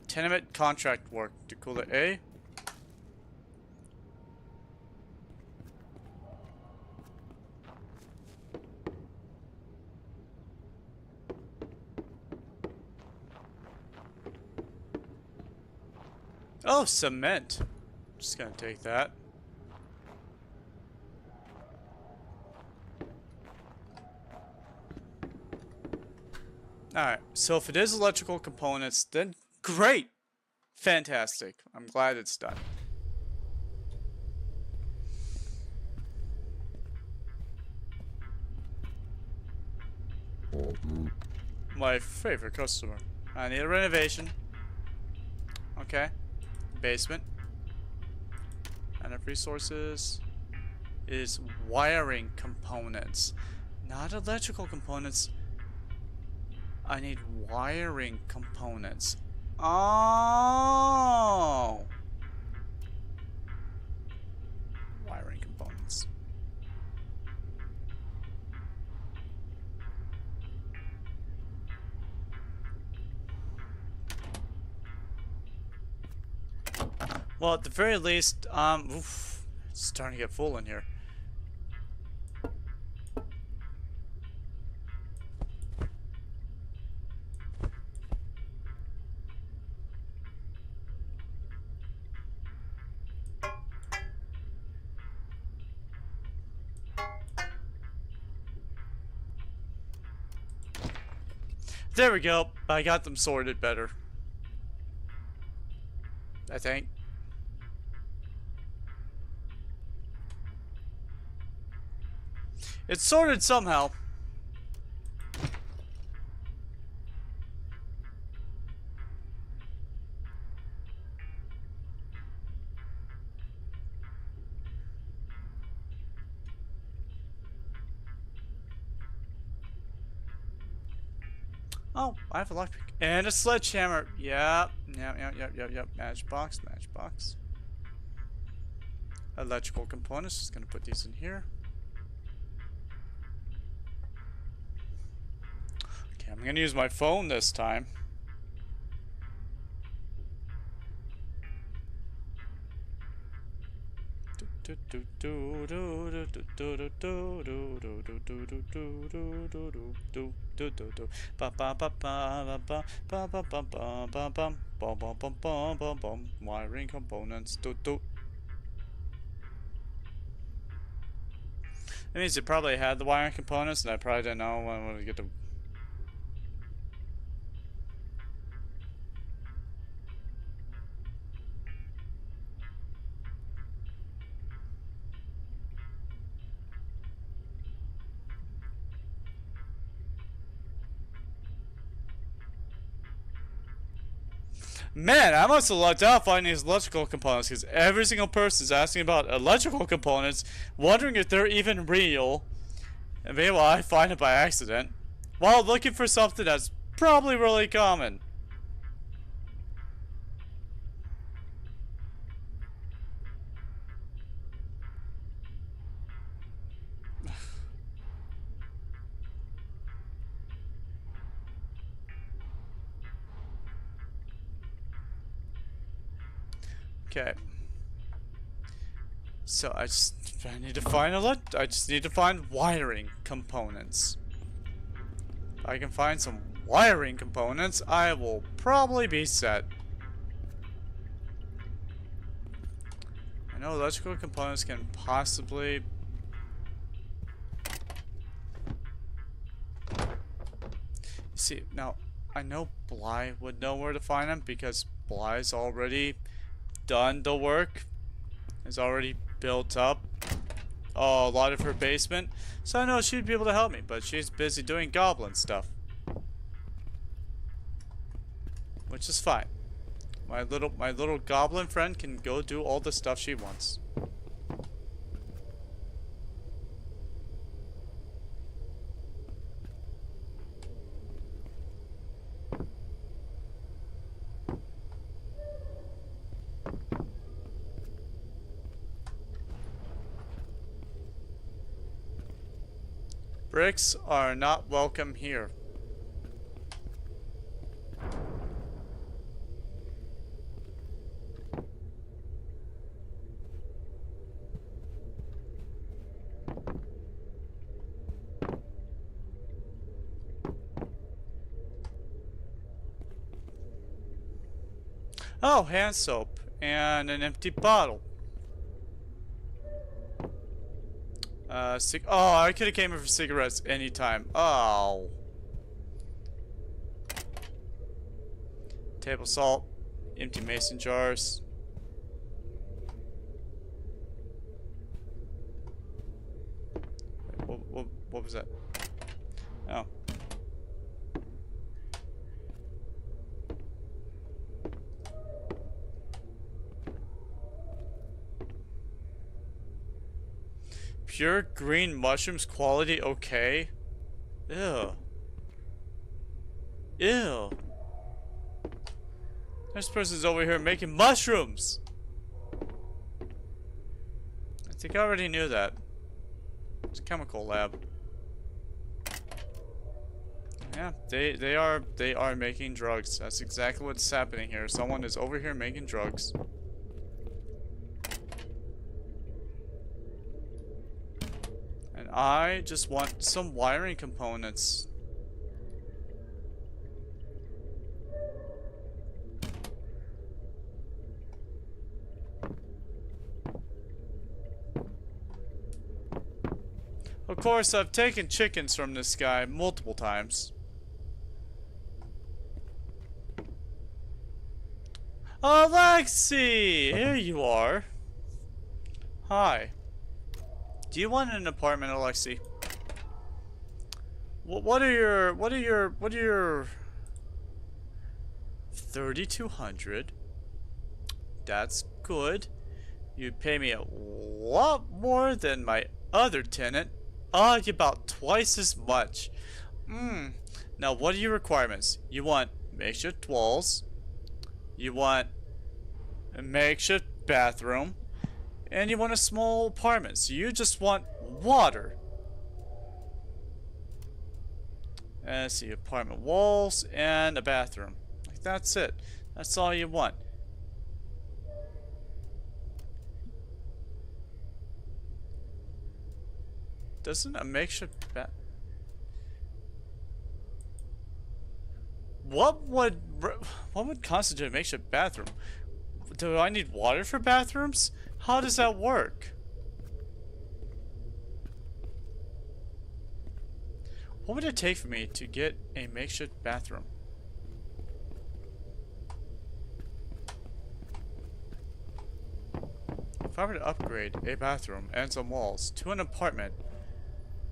Tenement contract work. To cool it A. Oh, cement. Just gonna take that. Alright, so if it is electrical components, then great! Fantastic. I'm glad it's done. My favorite customer. I need a renovation. Okay. Basement. And of resources is wiring components. Not electrical components. I need wiring components. Oh! Wiring components. Well, at the very least, oof, it's starting to get full in here. There we go. I got them sorted better. I think. It's sorted somehow. Oh, I have electric. And a sledgehammer. Yep. Yep. Matchbox. Electrical components. Just gonna put these in here. Okay, I'm gonna use my phone this time. Wiring components. That means it probably had the wiring components, and I probably didn't know when I would get the. Man, I must have lucked out finding these electrical components, because every single person is asking about electrical components, wondering if they're even real. And maybe I find it by accident, while looking for something that's probably really common. Okay. So I just need to find wiring components. If I can find some wiring components, I will probably be set. I know electrical components can possibly... See, now, I know Bly would know where to find them because Bly's already done the work. Has already built up a lot of her basement. So I know she'd be able to help me, but she's busy doing goblin stuff. Which is fine. My little goblin friend can go do all the stuff she wants. Bricks are not welcome here. Oh, hand soap and an empty bottle. Oh, I could have came in for cigarettes anytime. Oh. Table salt, empty mason jars. Wait, what was that? Oh. Pure green mushrooms quality okay? Ew. Ew. This person's over here making mushrooms! I think I already knew that. It's a chemical lab. Yeah, they are making drugs. That's exactly what's happening here. Someone is over here making drugs. I just want some wiring components. Of course, I've taken chickens from this guy multiple times. Alexi! Here you are. Hi. Do you want an apartment, Alexi? What are your 3,200? That's good. You pay me a lot more than my other tenant. About twice as much. Now what are your requirements? You want makeshift walls. You want a makeshift bathroom. And you want a small apartment, so you just want water. Let's see, apartment walls and a bathroom. Like, that's it. That's all you want. Doesn't a makeshift What would constitute a makeshift bathroom? Do I need water for bathrooms? How does that work? What would it take for me to get a makeshift bathroom? If I were to upgrade a bathroom and some walls to an apartment,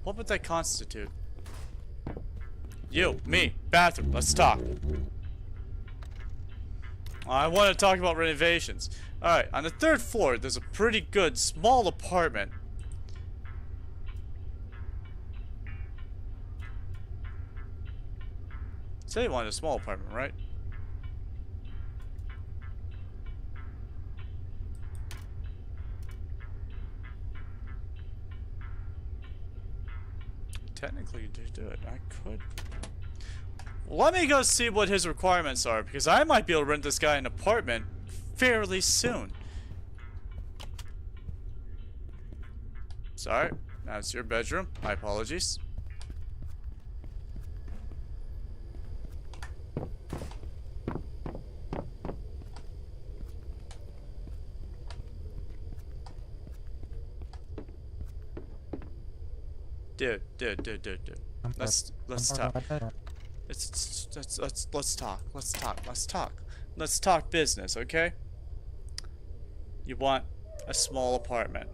what would that constitute? You, me, bathroom, let's talk. I want to talk about renovations. Alright, on the 3rd floor, there's a pretty good small apartment. Say you wanted a small apartment, right? Technically, you do it. I could. Let me go see what his requirements are, because I might be able to rent this guy an apartment fairly soon. Sorry, that's your bedroom. My apologies. Dude. Let's talk. Let's talk. Let's talk business, okay? You want a small apartment.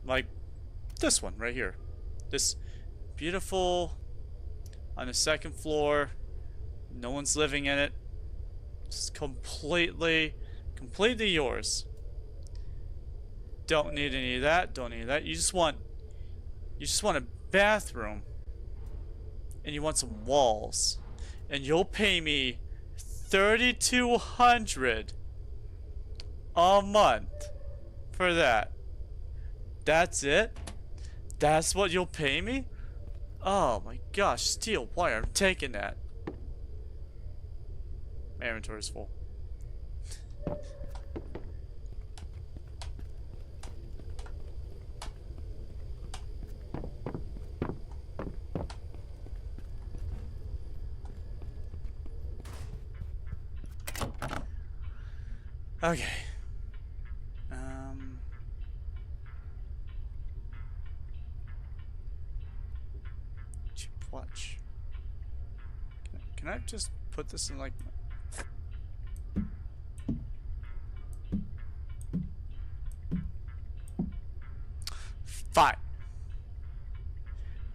Like this one right here. This beautiful on the second floor. No one's living in it. It's completely yours. Don't need any of that. Don't need that. You just want a bathroom. And you want some walls. And you'll pay me $3,200 a month for that. That's it? That's what you'll pay me? Oh my gosh, steel wire. I'm taking that. My inventory's full. Okay. Cheap watch. Can I just put this in like... Fine.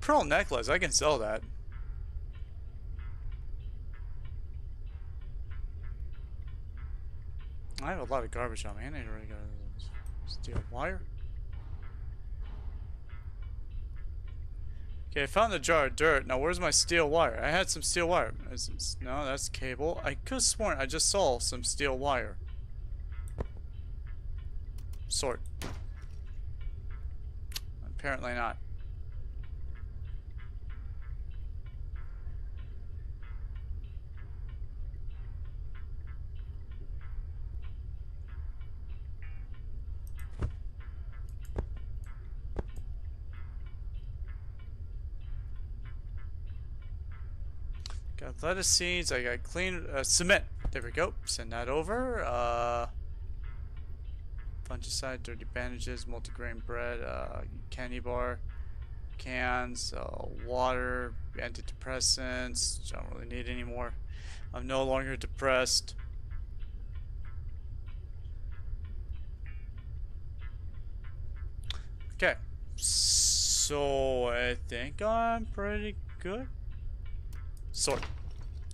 Pearl necklace, I can sell that. I have a lot of garbage on me. I need to really go steel wire. Okay, I found the jar of dirt. Now, where's my steel wire? I had some steel wire. No, that's cable. I could have sworn I just saw some steel wire. Sword. Apparently not. Got lettuce seeds. I got clean cement. There we go. Send that over. Fungicide, dirty bandages, multigrain bread, candy bar, cans, water, antidepressants. Don't really need any more. I'm no longer depressed. Okay. So I think I'm pretty good. Sword.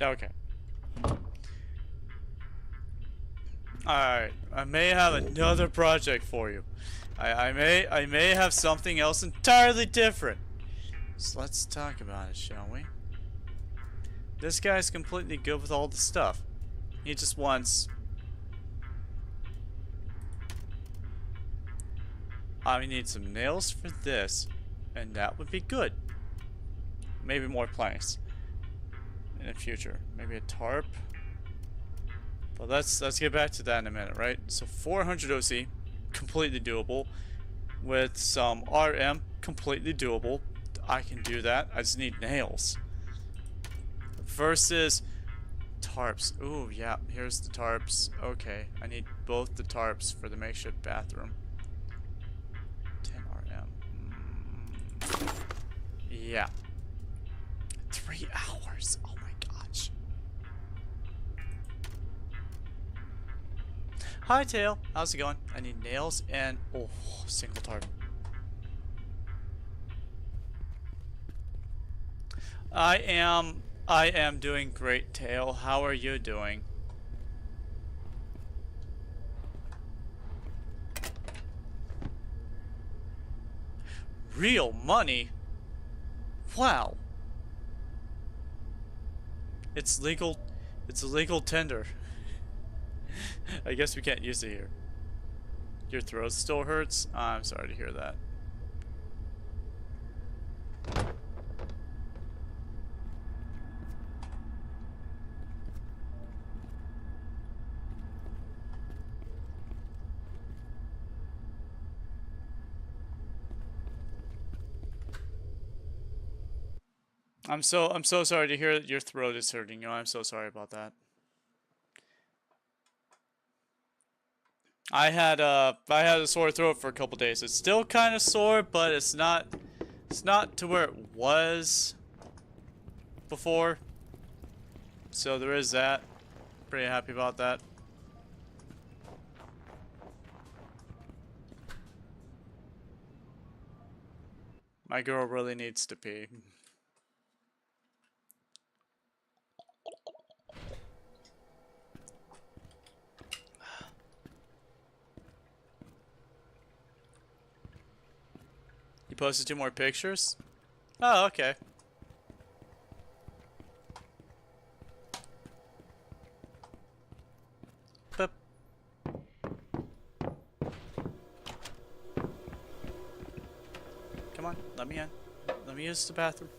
Okay. Alright. I may have another project for you. I may have something else entirely different. So let's talk about it, shall we? This guy's completely good with all the stuff. He just wants... I need some nails for this. And that would be good. Maybe more planks. In the future. Maybe a tarp. But let's get back to that in a minute, right? So 400 OC, completely doable. With some RM, completely doable. I can do that. I just need nails. Versus tarps. Ooh, yeah, here's the tarps. Okay, I need both the tarps for the makeshift bathroom. 10 RM. Yeah. 3 hours. Oh my gosh. Hi, Tail. How's it going? I need nails and... oh, single tarp. I am doing great, Tail. How are you doing? Real money? Wow. It's legal. It's a legal tender. I guess we can't use it here. Your throat still hurts? I'm sorry to hear that. I'm so sorry to hear that your throat is hurting you. I'm so sorry about that. I had a sore throat for a couple days. It's still kind of sore, but it's not to where it was before. So there is that. Pretty happy about that. My girl really needs to pee. You posted 2 more pictures? Oh, okay. Boop. Come on, let me in. Let me use the bathroom.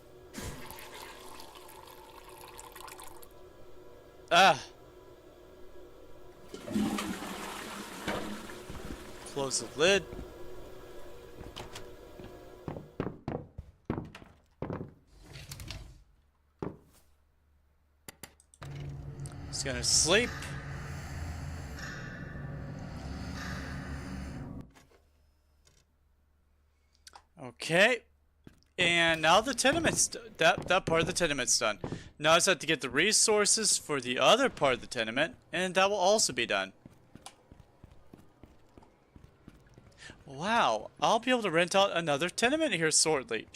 Ah! Close the lid. He's gonna sleep. Okay. And now the tenement's that part of the tenement's done. Now I just have to get the resources for the other part of the tenement, and that will also be done. Wow, I'll be able to rent out another tenement here shortly.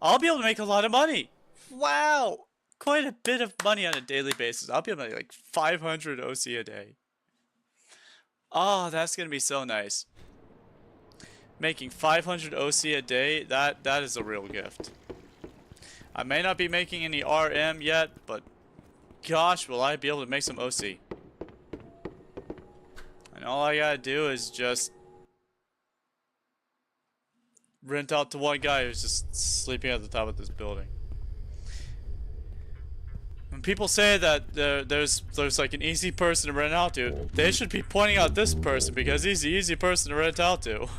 I'll be able to make a lot of money. Wow, quite a bit of money on a daily basis. I'll be able to make like 500 OC a day. Oh, that's gonna be so nice. Making 500 OC a day, that is a real gift. I may not be making any RM yet, but gosh, will I be able to make some OC. And all I gotta do is just rent out to one guy who's just sleeping at the top of this building. When people say that there's like an easy person to rent out to, they should be pointing out this person because he's the easy person to rent out to.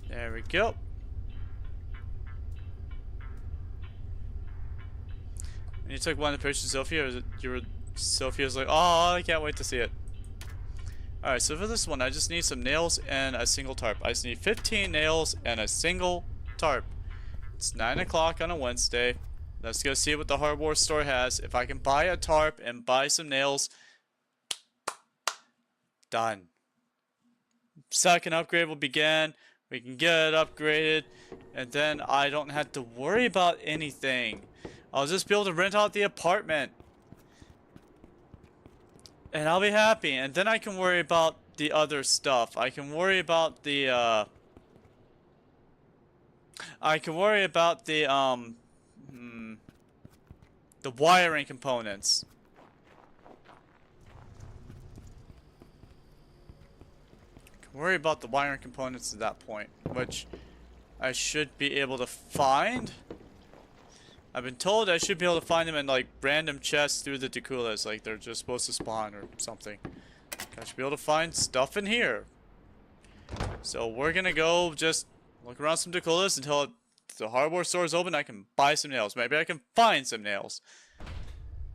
There we go. And you took one of the pictures of Sophia, or is it Sophia was like, oh, I can't wait to see it. Alright, so for this one, I just need some nails and a single tarp. I just need 15 nails and a single tarp. It's 9 o'clock on a Wednesday. Let's go see what the hardware store has. If I can buy a tarp and buy some nails, done. Second upgrade will begin. We can get it upgraded, and then I don't have to worry about anything. I'll just be able to rent out the apartment. And I'll be happy, and then I can worry about the other stuff. I can worry about the, the wiring components. Worry about the wiring components at that point, which I should be able to find. I've been told I should be able to find them in like random chests through the Dakulas, like they're just supposed to spawn or something. I should be able to find stuff in here. So we're gonna go just look around some Dakulas until the hardware store is open. I can buy some nails. Maybe I can find some nails.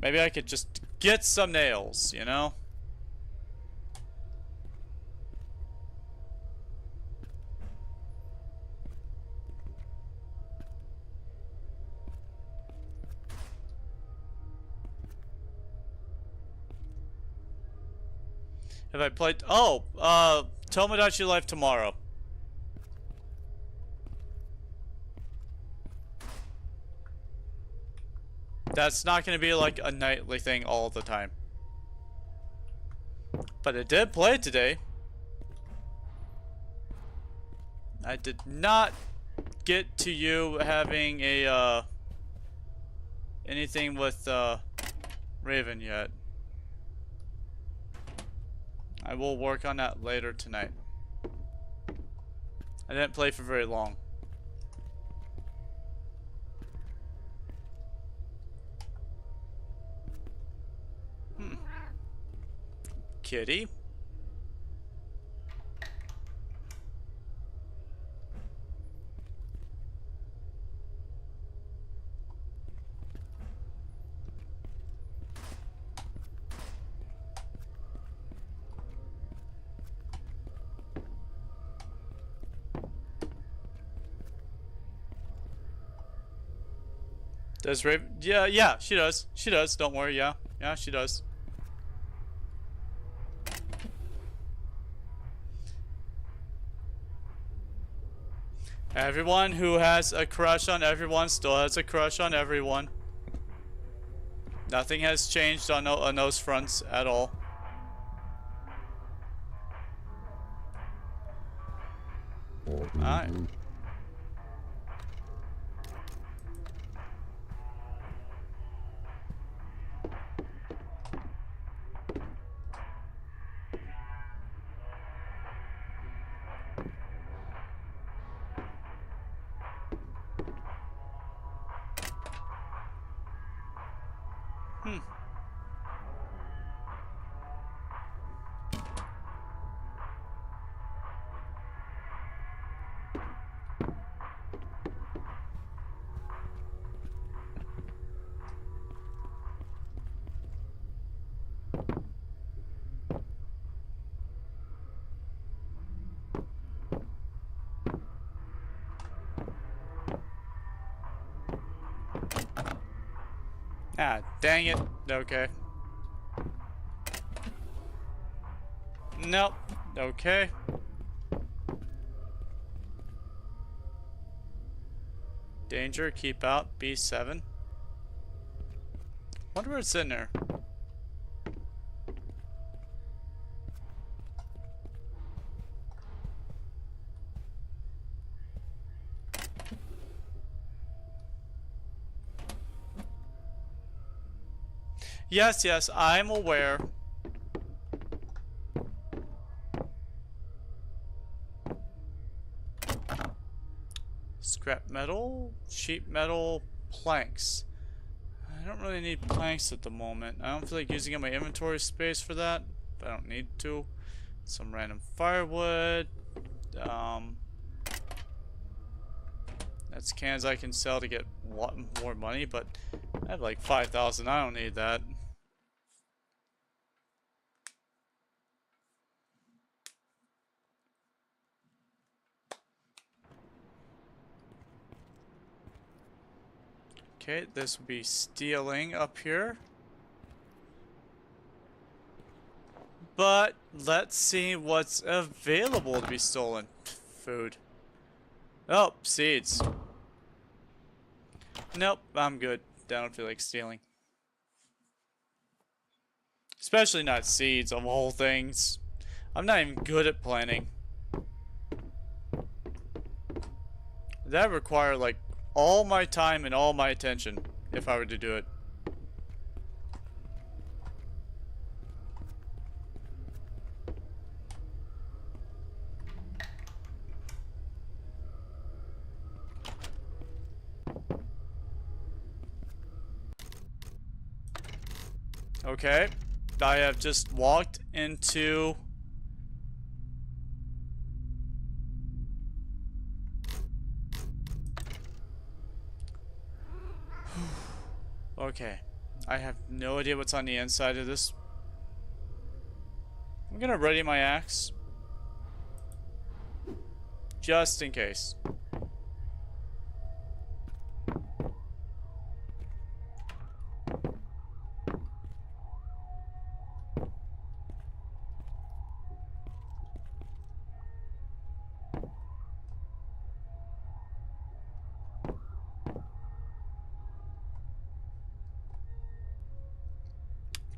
Maybe I could just get some nails, you know? Have I played? Oh, Tomodachi Life tomorrow. That's not going to be like a nightly thing all the time. But I did play it today. I did not get to you having a, anything with, Raven yet. I will work on that later tonight. I didn't play for very long. Kitty. Does Raven? Yeah, yeah, she does. She does. Don't worry. Yeah, yeah, she does. Everyone who has a crush on everyone still has a crush on everyone. Nothing has changed on those fronts at all. Alright. Ah, dang it. Okay. Nope. Okay. Danger, keep out. B7. Wonder what's in there. Yes, yes, I'm aware. Scrap metal, sheet metal, planks. I don't really need planks at the moment. I don't feel like using up my inventory space for that, but I don't need to. Some random firewood. That's cans I can sell to get a lot more money, but I have like 5,000. I don't need that. Okay, this will be stealing up here. But let's see what's available to be stolen. Food. Oh, seeds. Nope, I'm good. I don't feel like stealing. Especially not seeds of all things. I'm not even good at planning. That would require like all my time and all my attention if I were to do it. Okay, I have just walked into... Okay, I have no idea what's on the inside of this. I'm gonna ready my axe. Just in case.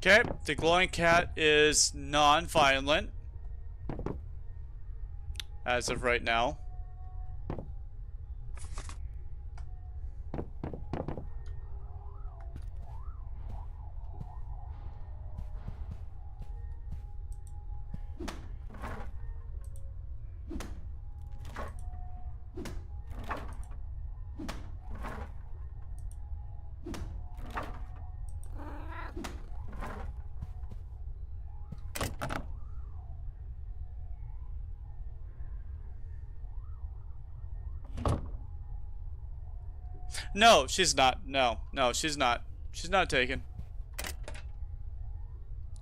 Okay, the glowing cat is non-violent as of right now. No, she's not. No, no, she's not. She's not taken.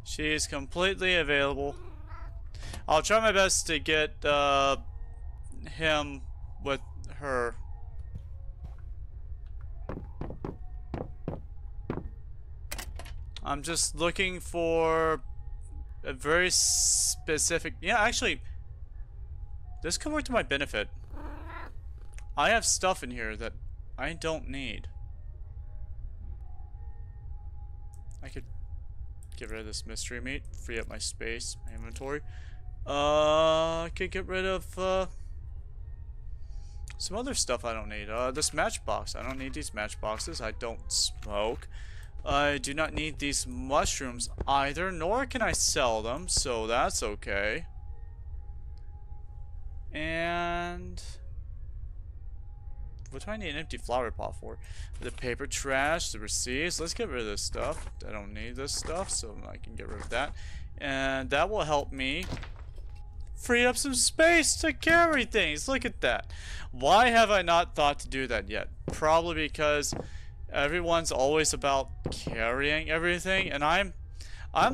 She's completely available. I'll try my best to get him with her. I'm just looking for a very specific... Yeah, actually, this could work to my benefit. I have stuff in here that I don't need. I could get rid of this mystery meat, free up my space, my inventory. I could get rid of some other stuff I don't need. This matchbox. I don't need these matchboxes. I don't smoke. I do not need these mushrooms either, nor can I sell them, so that's okay. And what do I need an empty flower pot for? The paper trash, the receipts. Let's get rid of this stuff. I don't need this stuff, so I can get rid of that. And that will help me free up some space to carry things. Look at that. Why have I not thought to do that yet? Probably because everyone's always about carrying everything, and I'm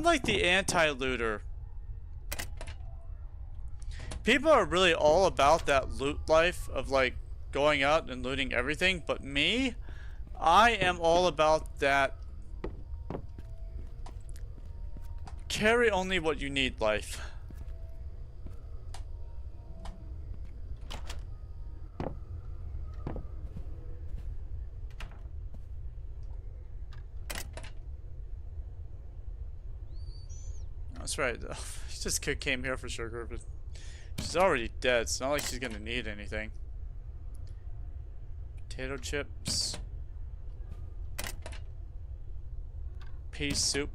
like the anti-looter. People are really all about that loot life of like going out and looting everything, but me, I am all about that carry only what you need life. That's right. She just came here for sugar, but she's already dead. It's not like she's gonna need anything. Potato chips. Pea soup.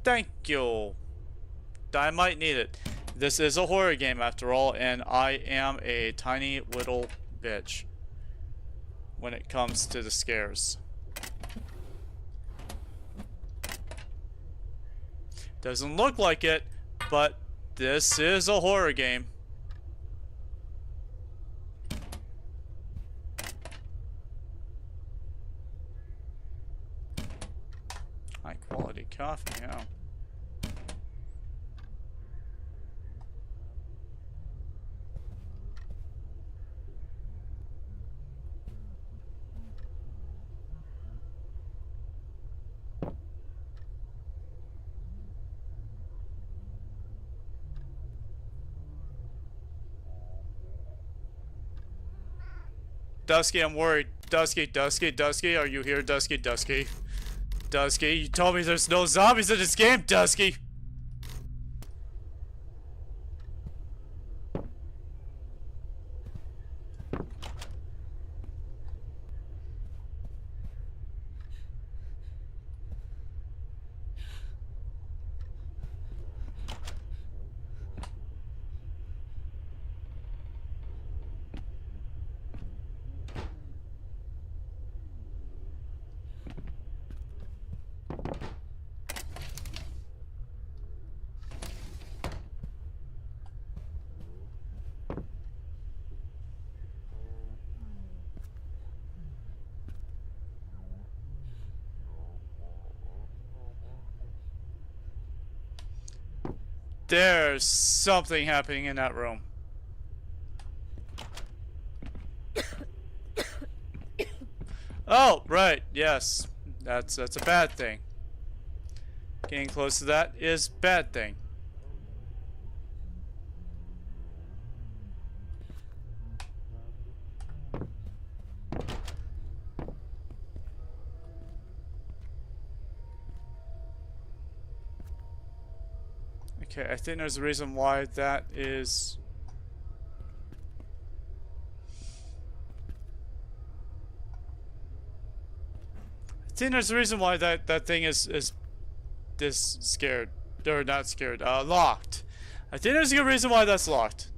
Thank you. I might need it. This is a horror game after all, and I am a tiny little bitch when it comes to the scares. Doesn't look like it, but this is a horror game. High quality coffee, yeah. Dusky, I'm worried. Dusky, are you here, Dusky? Dusky, you told me there's no zombies in this game, Dusky! There's something happening in that room. Oh, right, yes. That's a bad thing. Getting close to that is bad thing. Okay, I think there's a reason why that is. I think there's a reason why that thing is this scared, or not scared, locked. I think there's a good reason why that's locked.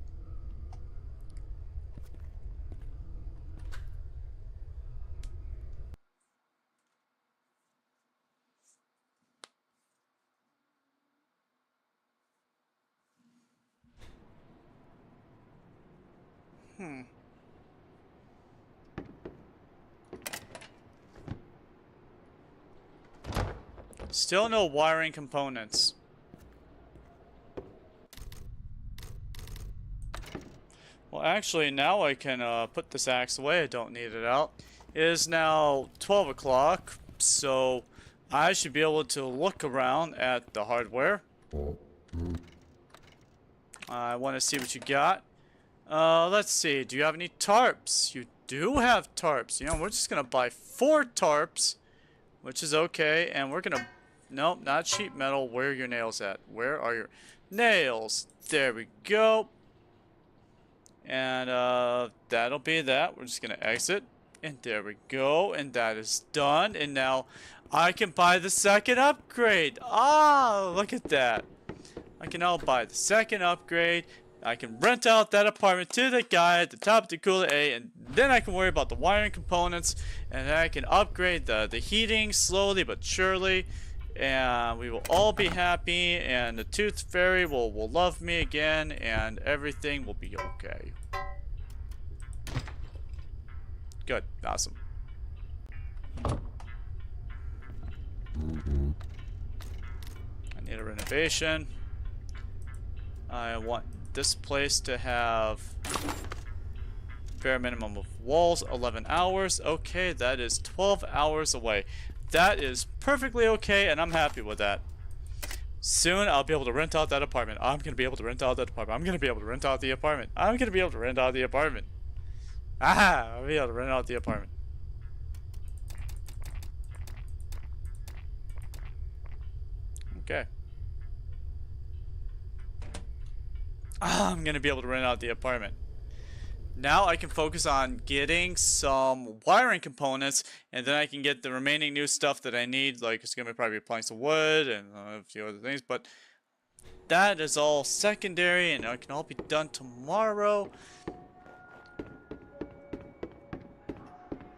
Still no wiring components. Well, actually, now I can put this axe away. I don't need it out. It is now 12 o'clock, so I should be able to look around at the hardware. I want to see what you got. Let's see. Do you have any tarps? You do have tarps. You know, we're just gonna buy 4 tarps, which is okay, and we're gonna... Nope, not sheet metal. Where are your nails at? Where are your nails? There we go. And, that'll be that. We're just gonna exit. And there we go. And that is done. And now I can buy the second upgrade. Ah, look at that. I can now buy the second upgrade. I can rent out that apartment to the guy at the top of the Cooler A, and then I can worry about the wiring components, and then I can upgrade the heating slowly but surely, and we will all be happy, and the Tooth Fairy will love me again, and everything will be okay. Good. Awesome. I need a renovation. I want this place to have bare minimum of walls, 11 hours. Okay, that is 12 hours away. That is perfectly okay, and I'm happy with that. Soon, I'll be able to rent out that apartment. I'm going to be able to rent out that apartment. I'm going to be able to rent out the apartment. I'm going to be able to rent out the apartment. Ah, I'll be able to rent out the apartment. Okay. I'm going to be able to rent out the apartment. Now I can focus on getting some wiring components, and then I can get the remaining new stuff that I need, like it's going to probably be planks of wood and a few other things, but that is all secondary, and it can all be done tomorrow.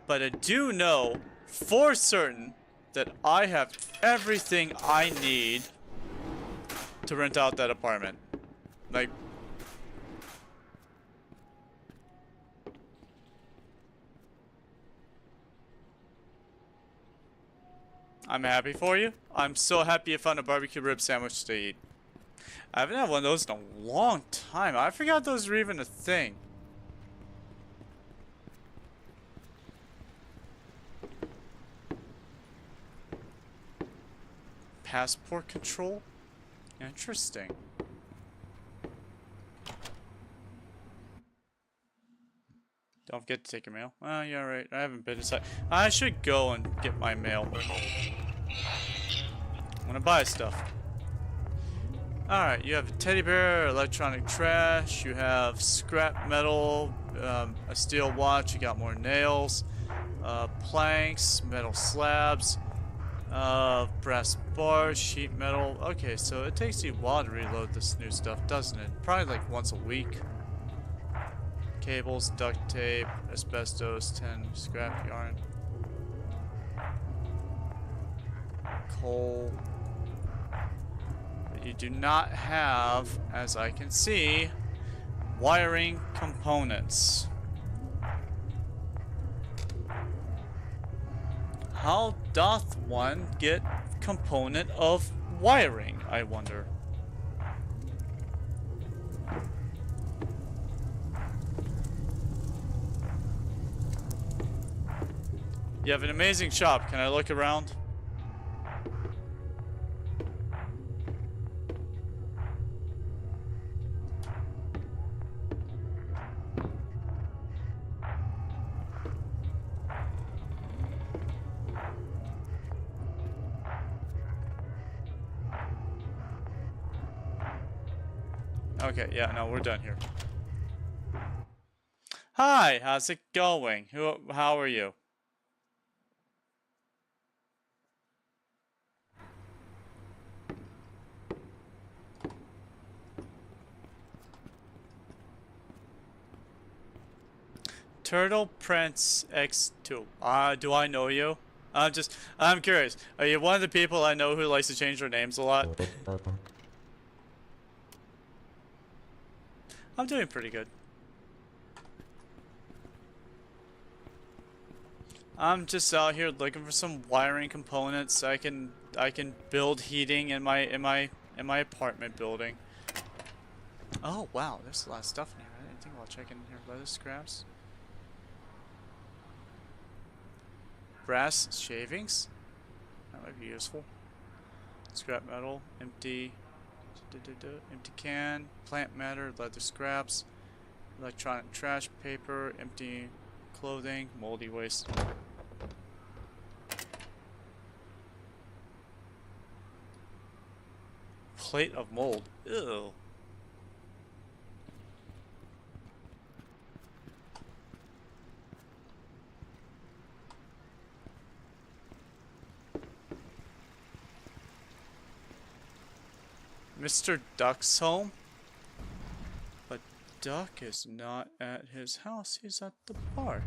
But I do know for certain that I have everything I need to rent out that apartment. Like, I'm happy for you. I'm so happy you found a barbecue rib sandwich to eat. I haven't had one of those in a long time. I forgot those were even a thing. Passport control? Interesting. Don't forget to take your mail. Oh, yeah, right. I haven't been inside. I should go and get my mail. I'm gonna buy stuff. Alright, you have a teddy bear, electronic trash, you have scrap metal, a steel watch, you got more nails, planks, metal slabs, brass bars, sheet metal. Okay, so it takes you a while to reload this new stuff, doesn't it? Probably like once a week. Cables, duct tape, asbestos, tin, scrap yarn, coal. But you do not have, as I can see, wiring components. How doth one get component of wiring, I wonder? You have an amazing shop. Can I look around? Okay, yeah, no, we're done here. Hi, how's it going? How are you? Turtle Prince X2. Do I know you? I'm curious. Are you one of the people I know who likes to change their names a lot? I'm doing pretty good. I'm just out here looking for some wiring components. I can build heating in my apartment building. Oh wow, there's a lot of stuff in here. I didn't think about checking in here. Leather scraps. Brass shavings. That might be useful. Scrap metal. Empty. Empty can. Plant matter. Leather scraps. Electronic trash paper. Empty clothing. Moldy waste. Plate of mold. Ew. Mr. Duck's home? But Duck is not at his house, he's at the bar.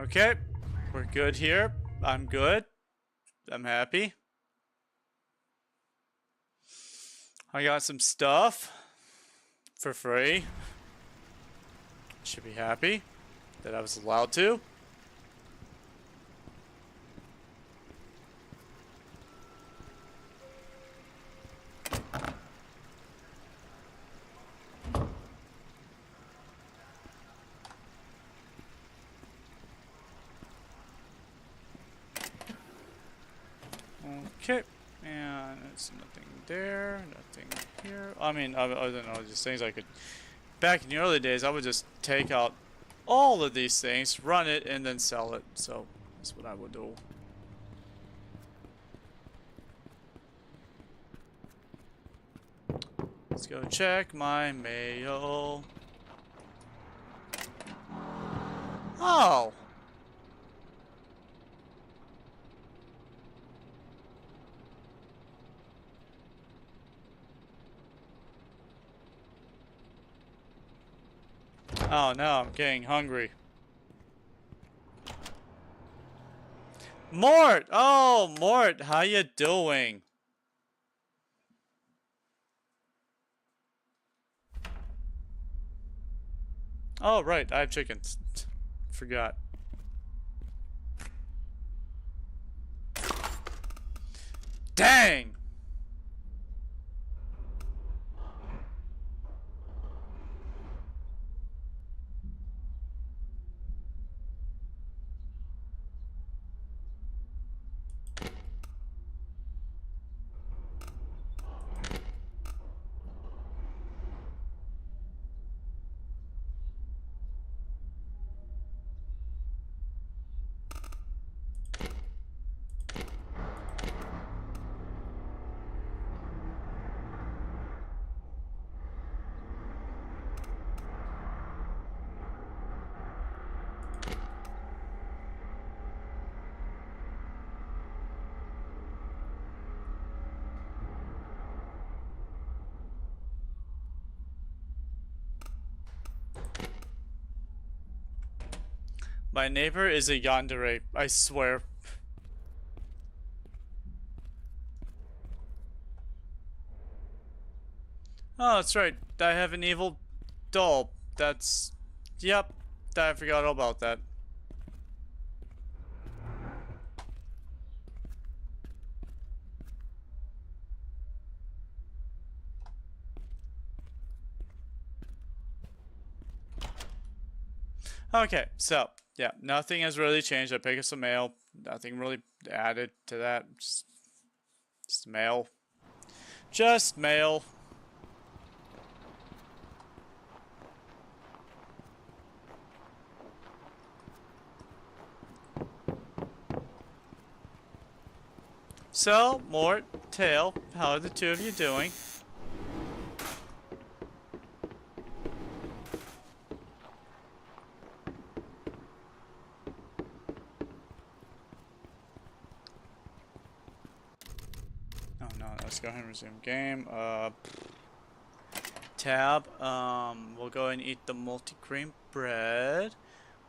Okay, we're good here. I'm good. I'm happy. I got some stuff for free. Should be happy that I was allowed to. Okay, and there's nothing there, nothing here. I mean, other than all these things I could... Back in the early days, I would just take out all of these things, run it, and then sell it. So, that's what I would do. Let's go check my mail. Oh! Oh no, I'm getting hungry. Mort! Oh, Mort, how you doing? Oh, right, I have chickens. Forgot. Dang! My neighbor is a yandere, I swear. Oh, that's right. I have an evil doll. That's... Yep. I forgot all about that. Okay, so, yeah, nothing has really changed. I pick up some mail. Nothing really added to that. Just mail. Just mail. So, Mort, Tail, how are the two of you doing? Oh no, let's go ahead and resume game. Tab, we'll go ahead and eat the multi-grain bread.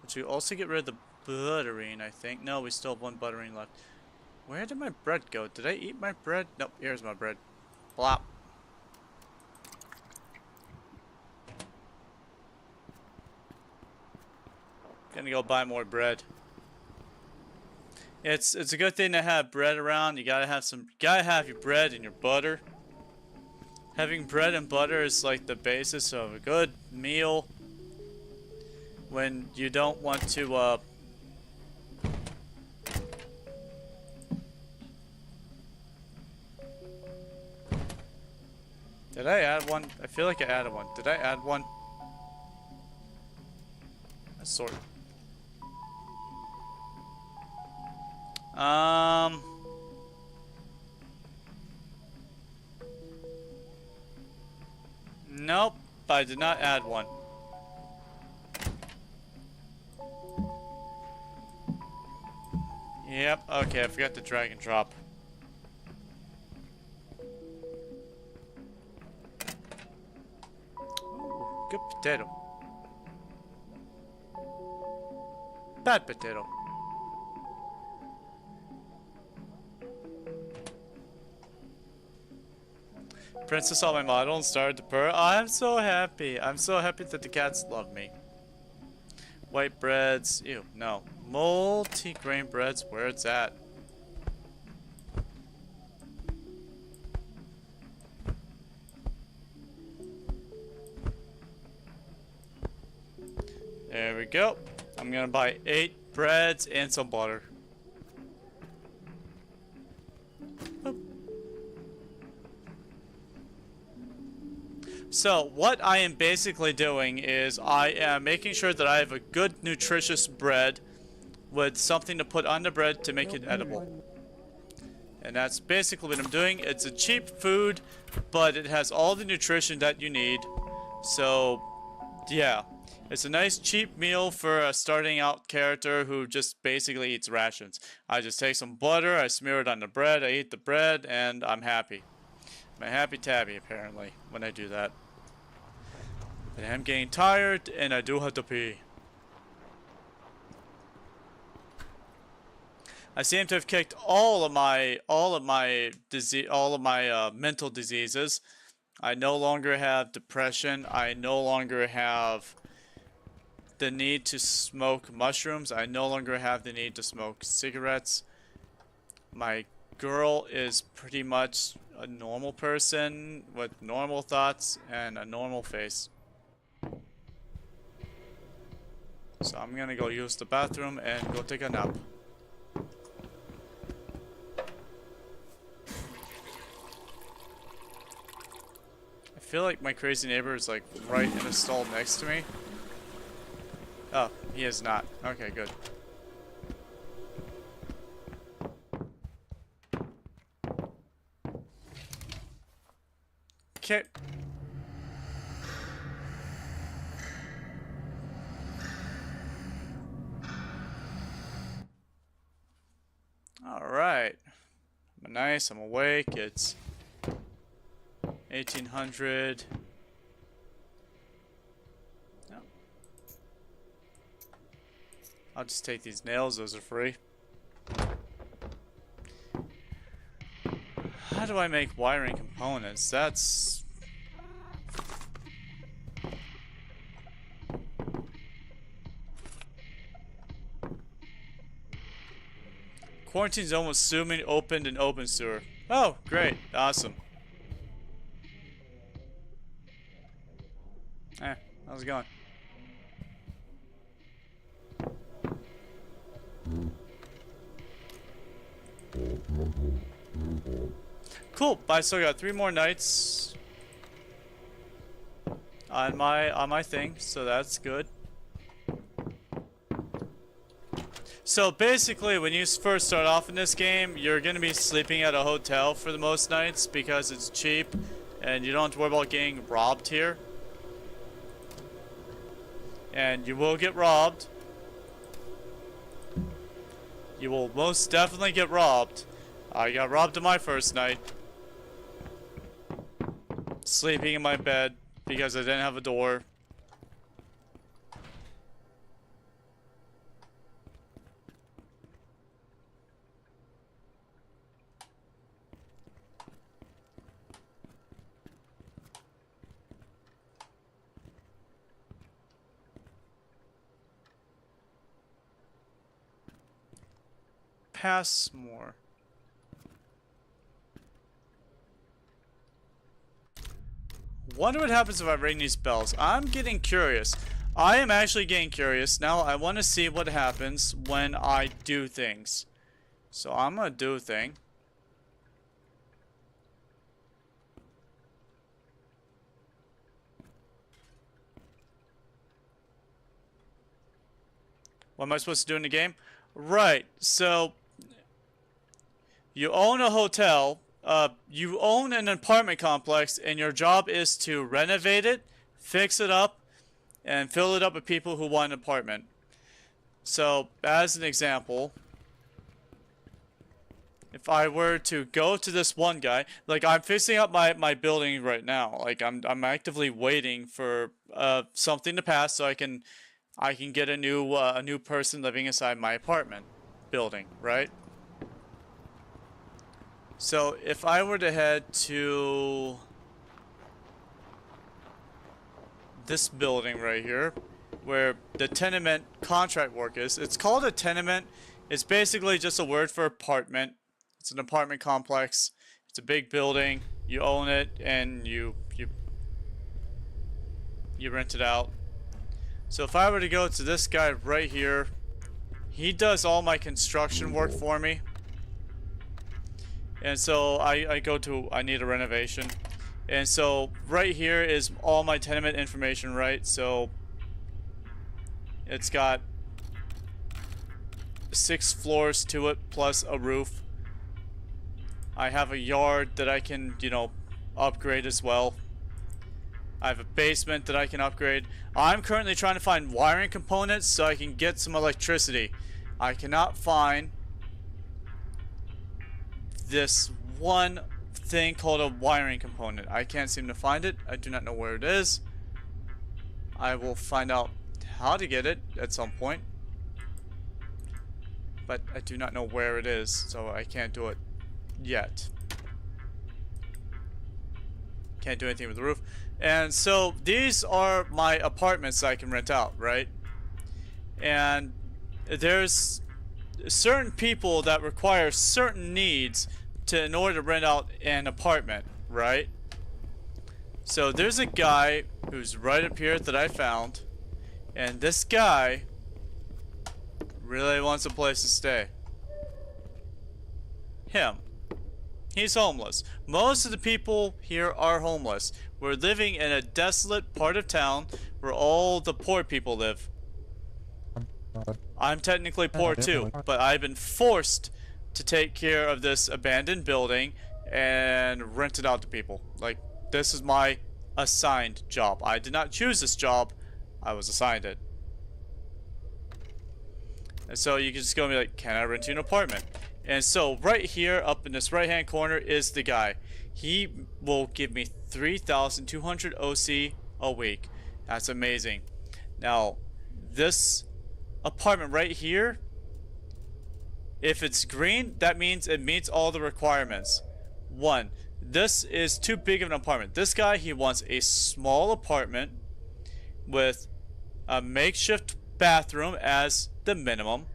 Which we also get rid of the butterine, I think. No, we still have one butterine left. Where did my bread go? Did I eat my bread? Nope, here's my bread. Blop. Gonna go buy more bread. It's a good thing to have bread around. You gotta have your bread and your butter. Having bread and butter is like the basis of a good meal. When you don't want to Did I add one? I feel like I added one. Did I add one? A sword. Nope, I did not add one. Yep, okay, I forgot the drag and drop. Ooh, good potato. Bad potato. Princess saw my model and started to purr. Oh, I'm so happy. I'm so happy that the cats love me. White breads. Ew, no. Multi-grain breads, where it's at. There we go. I'm gonna buy 8 breads and some butter. So, what I am basically doing is I am making sure that I have a good nutritious bread with something to put on the bread to make it edible. And that's basically what I'm doing. It's a cheap food, but it has all the nutrition that you need. So, yeah. It's a nice cheap meal for a starting out character who just basically eats rations. I just take some butter, I smear it on the bread, I eat the bread, and I'm happy. I'm a happy tabby, apparently, when I do that. But I'm getting tired, and I do have to pee. I seem to have kicked all of my mental diseases. I no longer have depression. I no longer have the need to smoke mushrooms. I no longer have the need to smoke cigarettes. My girl is pretty much a normal person with normal thoughts and a normal face. So I'm gonna go use the bathroom and go take a nap. I feel like my crazy neighbor is like right in the stall next to me. Oh, he is not. Okay, good. Okay. Alright. I'm nice, I'm awake, it's 1800. No. I'll just take these nails, those are free. How do I make wiring components? That's... Quarantine zone was assuming opened in Obenseuer. Oh, great. Awesome. How's it going? Cool. I still got 3 more nights on my thing, so that's good. So basically, when you first start off in this game, you're going to be sleeping at a hotel for the most nights because it's cheap and you don't have to worry about getting robbed here. And you will get robbed. You will most definitely get robbed. I got robbed on my first night. Sleeping in my bed because I didn't have a door. Pass more. Wonder what happens if I ring these bells. I'm getting curious. I am actually getting curious. Now I want to see what happens when I do things. So I'm gonna do a thing. What am I supposed to do in the game? Right, so you own a hotel, you own an apartment complex, and your job is to renovate it, fix it up, and fill it up with people who want an apartment. So, as an example, if I were to go to this one guy, like I'm fixing up my building right now, like I'm actively waiting for something to pass so I can get a new person living inside my apartment building, right? So if I were to head to this building right here, where the tenement contract work is, it's called a tenement. It's basically just a word for apartment. It's an apartment complex. It's a big building. You own it and you rent it out. So if I were to go to this guy right here, he does all my construction work for me. And so I need a renovation. And so right here is all my tenement information, right? So it's got 6 floors to it plus a roof. I have a yard that I can, upgrade as well. I have a basement that I can upgrade. I'm currently trying to find wiring components so I can get some electricity. I cannot find this one thing called a wiring component. I can't seem to find it. I do not know where it is. I will find out how to get it at some point. But I do not know where it is, so I can't do it yet. Can't do anything with the roof. And so these are my apartments I can rent out, right? And there's certain people that require certain needs in order to rent out an apartment, right? So there's a guy who's right up here that I found, and this guy really wants a place to stay. Him. He's homeless. Most of the people here are homeless. We're living in a desolate part of town where all the poor people live. I'm technically poor too, but I've been forced to take care of this abandoned building and rent it out to people. Like, this is my assigned job. I did not choose this job. I was assigned it. And so you can just go and be like, can I rent you an apartment? And so right here up in this right hand corner is the guy. He will give me 3,200 OC a week. That's amazing. Now, this apartment right here, if it's green, that means it meets all the requirements. 1, this is too big of an apartment. This guy, he wants a small apartment with a makeshift bathroom as the minimum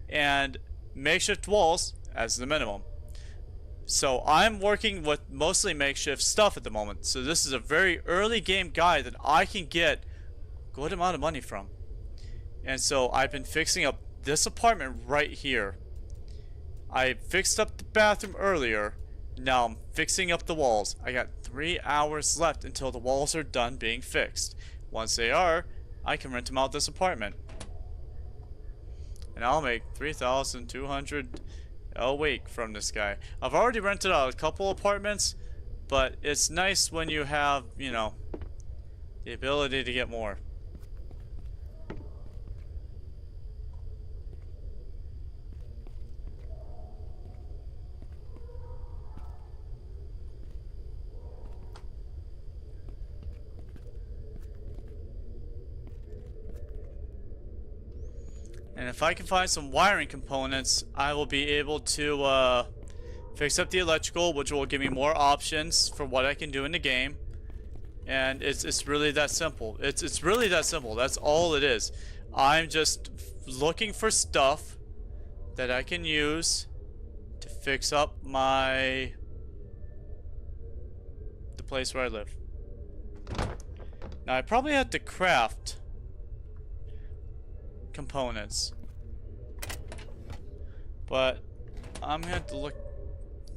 and makeshift walls as the minimum. So I'm working with mostly makeshift stuff at the moment. So this is a very early game guy that I can get a good amount of money from. And so I've been fixing up this apartment right here. I fixed up the bathroom earlier. Now I'm fixing up the walls. I got 3 hours left until the walls are done being fixed. Once they are, I can rent them out this apartment. And and I'll make 3,200 a week from this guy. I've already rented out a couple apartments, but it's nice when you have, you know, the ability to get more. And if I can find some wiring components, I will be able to fix up the electrical, which will give me more options for what I can do in the game. And it's really that simple. It's really that simple. That's all it is. I'm just looking for stuff that I can use to fix up the place where I live. Now I probably have to craft components, but I'm gonna have to look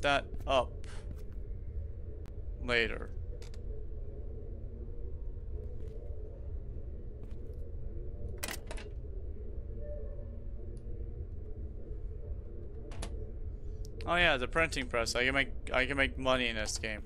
that up later. Oh yeah, the printing press. I can make money in this game.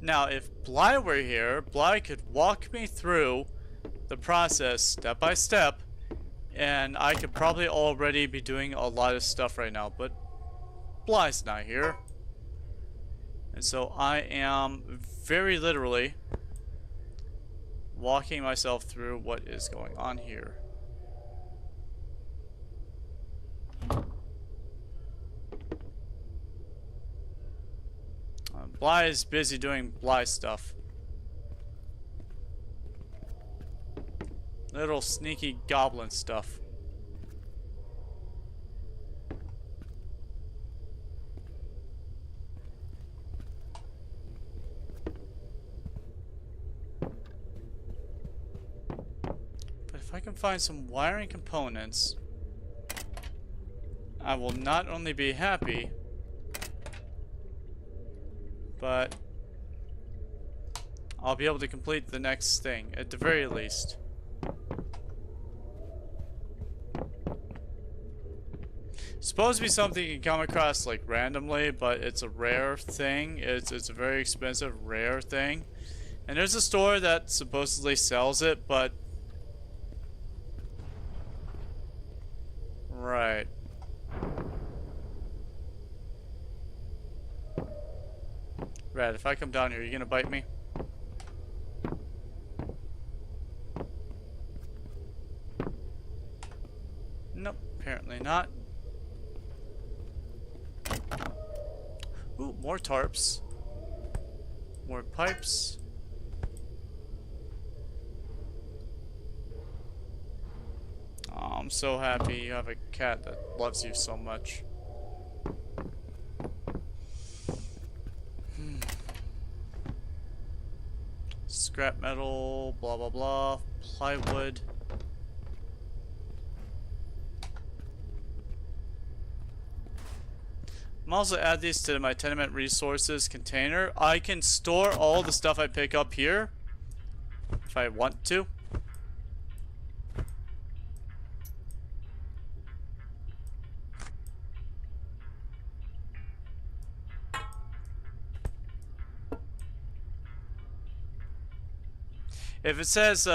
Now, if Bly were here, Bly could walk me through the process step by step, and I could probably already be doing a lot of stuff right now, but Bly's not here. And so I am very literally walking myself through what is going on here. Bly is busy doing Bly stuff. Little sneaky goblin stuff. But if I can find some wiring components, I will not only be happy, but I'll be able to complete the next thing, at the very least. It's supposed to be something you can come across like randomly, but it's a rare thing. It's a very expensive, rare thing. And there's a store that supposedly sells it, but... Right. Red, if I come down here, are you gonna bite me? Nope, apparently not. Ooh, more tarps. More pipes. Oh, I'm so happy you have a cat that loves you so much. Scrap metal, blah blah blah, plywood. I'm also add these to my tenement resources container. I can store all the stuff I pick up here if I want to. If it says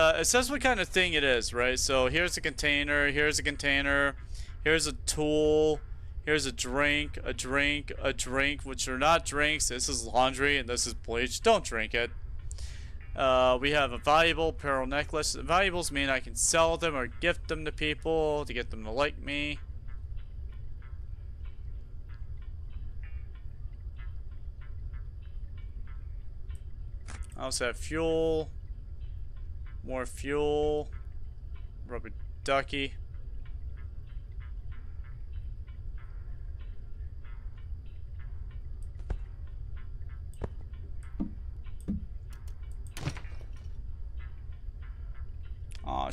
what kind of thing it is, right? So here's a container, here's a container, here's a tool, here's a drink, a drink, a drink, which are not drinks. This is laundry and this is bleach. Don't drink it. We have a valuable pearl necklace. Valuables mean I can sell them or gift them to people to get them to like me. I also have fuel. More fuel. Rubber ducky.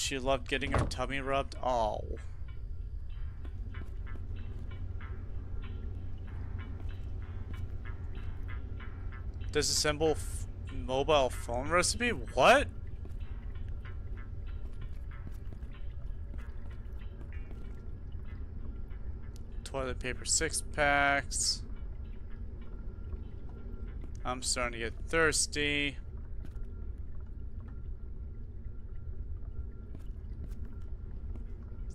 she loved getting her tummy rubbed. Oh. Disassemble mobile phone recipe? What? Toilet paper 6-packs. I'm starting to get thirsty.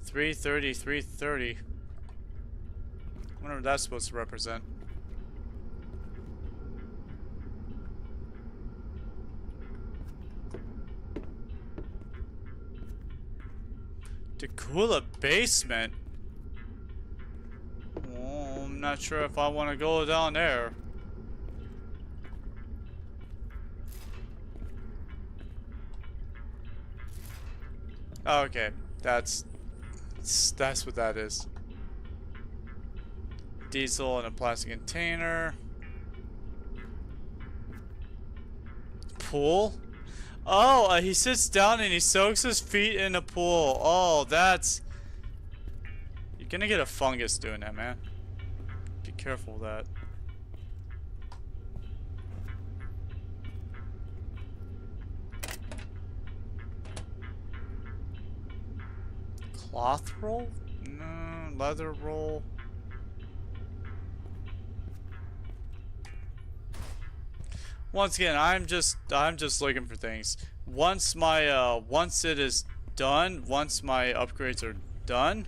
$3.30. I wonder what that's supposed to represent. To cool a basement? Oh, I'm not sure if I want to go down there. Okay, that's what that is. Diesel in a plastic container. Pool? Oh, he sits down and he soaks his feet in a pool. Oh, that's... You're gonna get a fungus doing that, man. Be careful with that. Cloth roll? No, leather roll. Once again, I'm just looking for things. Once my once it is done, once my upgrades are done,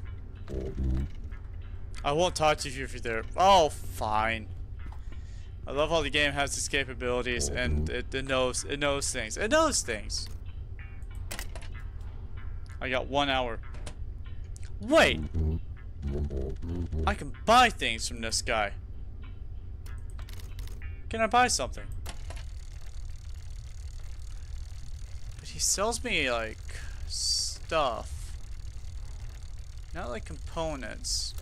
I won't talk to you if you're there. Oh, fine. I love how the game has its capabilities and it knows things. It knows things. I got 1 hour. Wait! I can buy things from this guy. Can I buy something? But he sells me like stuff. Not like components.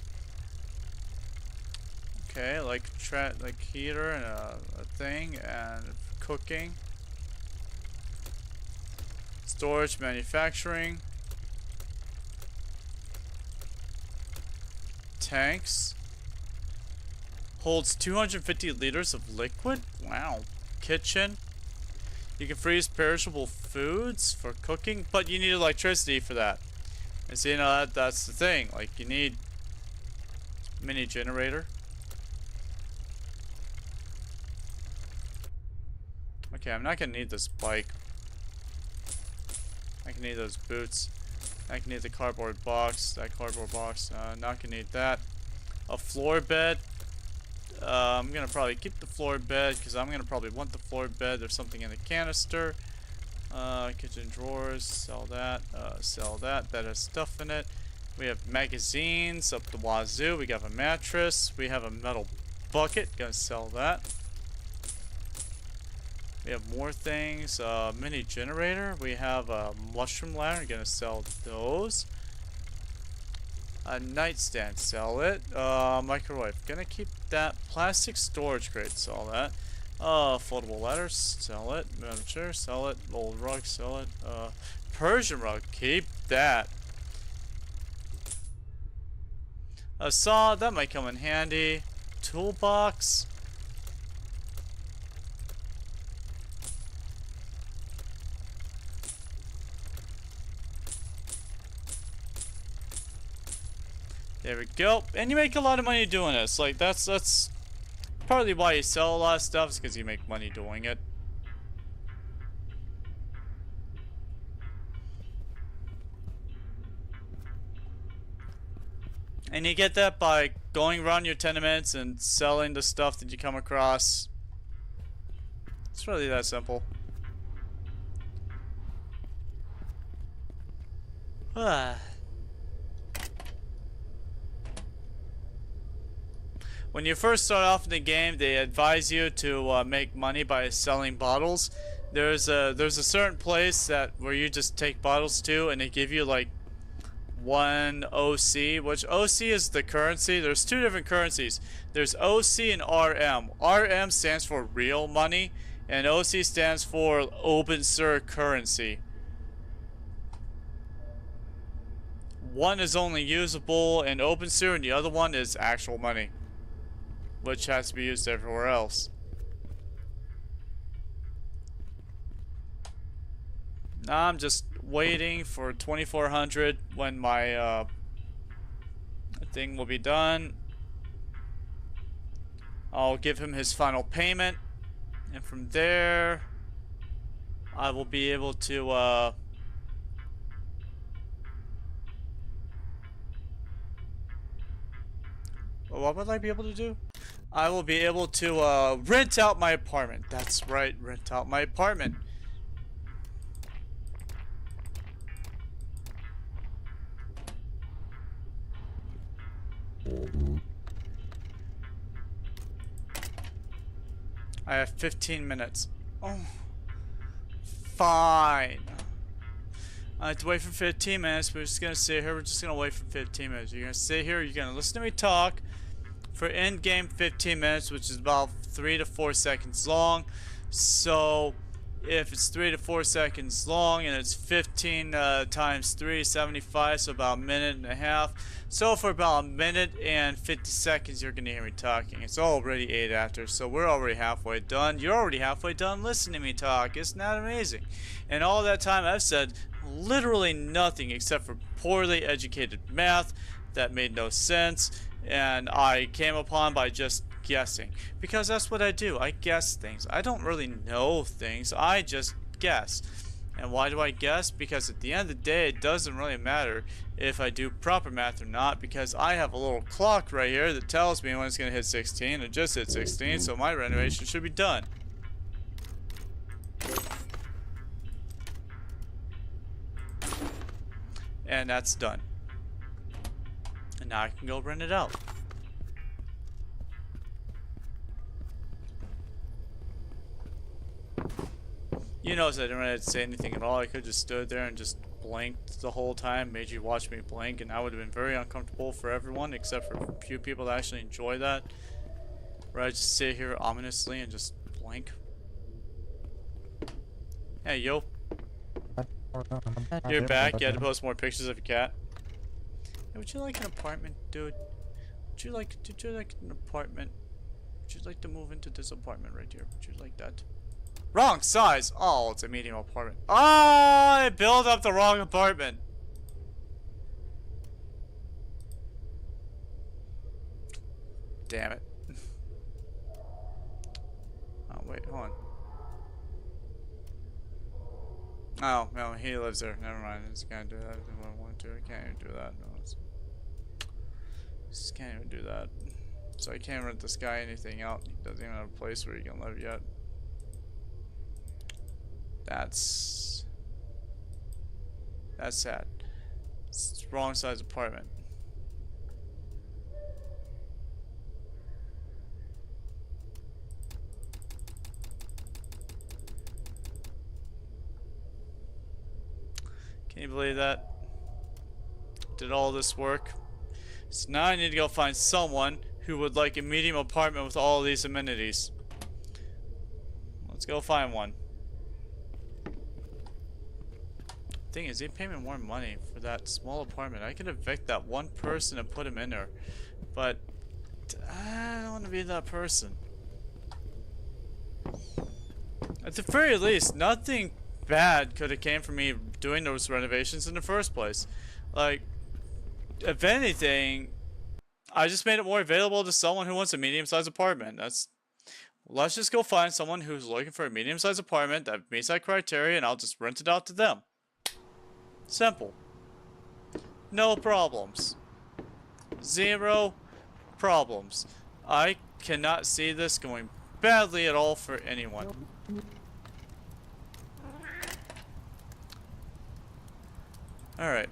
Okay, like heater and a thing and cooking. Storage, manufacturing. Tanks. Holds 250 liters of liquid? Wow. Kitchen. You can freeze perishable foods for cooking, but you need electricity for that. And so, you know, that's the thing. Like, you need mini generator. Okay, I'm not gonna need this bike. I can need those boots. I can need the cardboard box. That cardboard box. Not gonna need that. A floor bed. I'm gonna probably keep the floor bed because I'm gonna probably want the floor bed. There's something in the canister. Kitchen drawers. Sell that. Sell that. That has stuff in it. We have magazines up the wazoo. We got a mattress. We have a metal bucket. Gonna sell that. We have more things. Mini generator. We have a mushroom ladder. Gonna sell those. A nightstand. Sell it. Microwave. Gonna keep that. Plastic storage crate. Sell that. Foldable ladders. Sell it. Metal chair. Sell it. Old rug. Sell it. Persian rug. Keep that. A saw. That might come in handy. Toolbox. There we go. And you make a lot of money doing this. Like, that's partly why you sell a lot of stuff, is because you make money doing it. And you get that by going around your tenements and selling the stuff that you come across. It's really that simple. When you first start off in the game, they advise you to make money by selling bottles. There's a certain place where you just take bottles to, and they give you like 1 OC, which OC is the currency. There's two different currencies. There's OC and RM. RM stands for real money, and OC stands for Obenseuer currency. one is only usable in Obenseuer and the other one is actual money, which has to be used everywhere else. Now I'm just waiting for 2400 when my thing will be done. I'll give him his final payment, and from there I will be able to what would I be able to do? I will be able to rent out my apartment. That's right, rent out my apartment. I have 15 minutes. Oh, fine. I have to wait for 15 minutes. We're just gonna sit here. We're just gonna wait for 15 minutes. You're gonna sit here. You're gonna listen to me talk for in-game 15 minutes, which is about 3 to 4 seconds long. So if it's 3 to 4 seconds long and it's 15 times 3, 75, so about a minute and a half. So for about a minute and 50 seconds, you're gonna hear me talking. It's already 8 after, so we're already halfway done. You're already halfway done listening to me talk. Isn't that amazing? And all that time I've said literally nothing except for poorly educated math that made no sense, and I came upon by just guessing, because that's what I do. I guess things. I don't really know things. I just guess. And why do I guess? Because at the end of the day, it doesn't really matter if I do proper math or not, because I have a little clock right here that tells me when it's going to hit 16. It just hit 16, so my renovation should be done. And that's done. And now I can go rent it out. You notice I didn't really have to say anything at all. I could have just stood there and just blinked the whole time, made you watch me blink, and that would have been very uncomfortable for everyone, except for a few people that actually enjoy that. Where I just sit here ominously and just blink. Hey, yo. You're back. You had to post more pictures of your cat. Hey, would you like an apartment, dude? Would you like an apartment? Would you like to move into this apartment right here? Would you like that? Wrong size! Oh, it's a medium apartment. Oh, I built up the wrong apartment. Damn it. Oh, wait, hold on. Oh, no, he lives there. Never mind. I just can't do that. I didn't want to. I can't even do that. No, just can't even do that. So I can't rent this guy anything out. He doesn't even have a place where he can live yet. That's sad. It's the wrong size apartment. Can you believe that? Did all this work? So now I need to go find someone who would like a medium apartment with all these amenities. Let's go find one. Thing is, they pay me more money for that small apartment. I could evict that one person and put him in there, but I don't want to be that person. At the very least, nothing bad could have came from me doing those renovations in the first place. Like, if anything, I just made it more available to someone who wants a medium-sized apartment. Let's just go find someone who's looking for a medium-sized apartment that meets that criteria, and I'll just rent it out to them. Simple. No problems. Zero problems. I cannot see this going badly at all for anyone. Alright.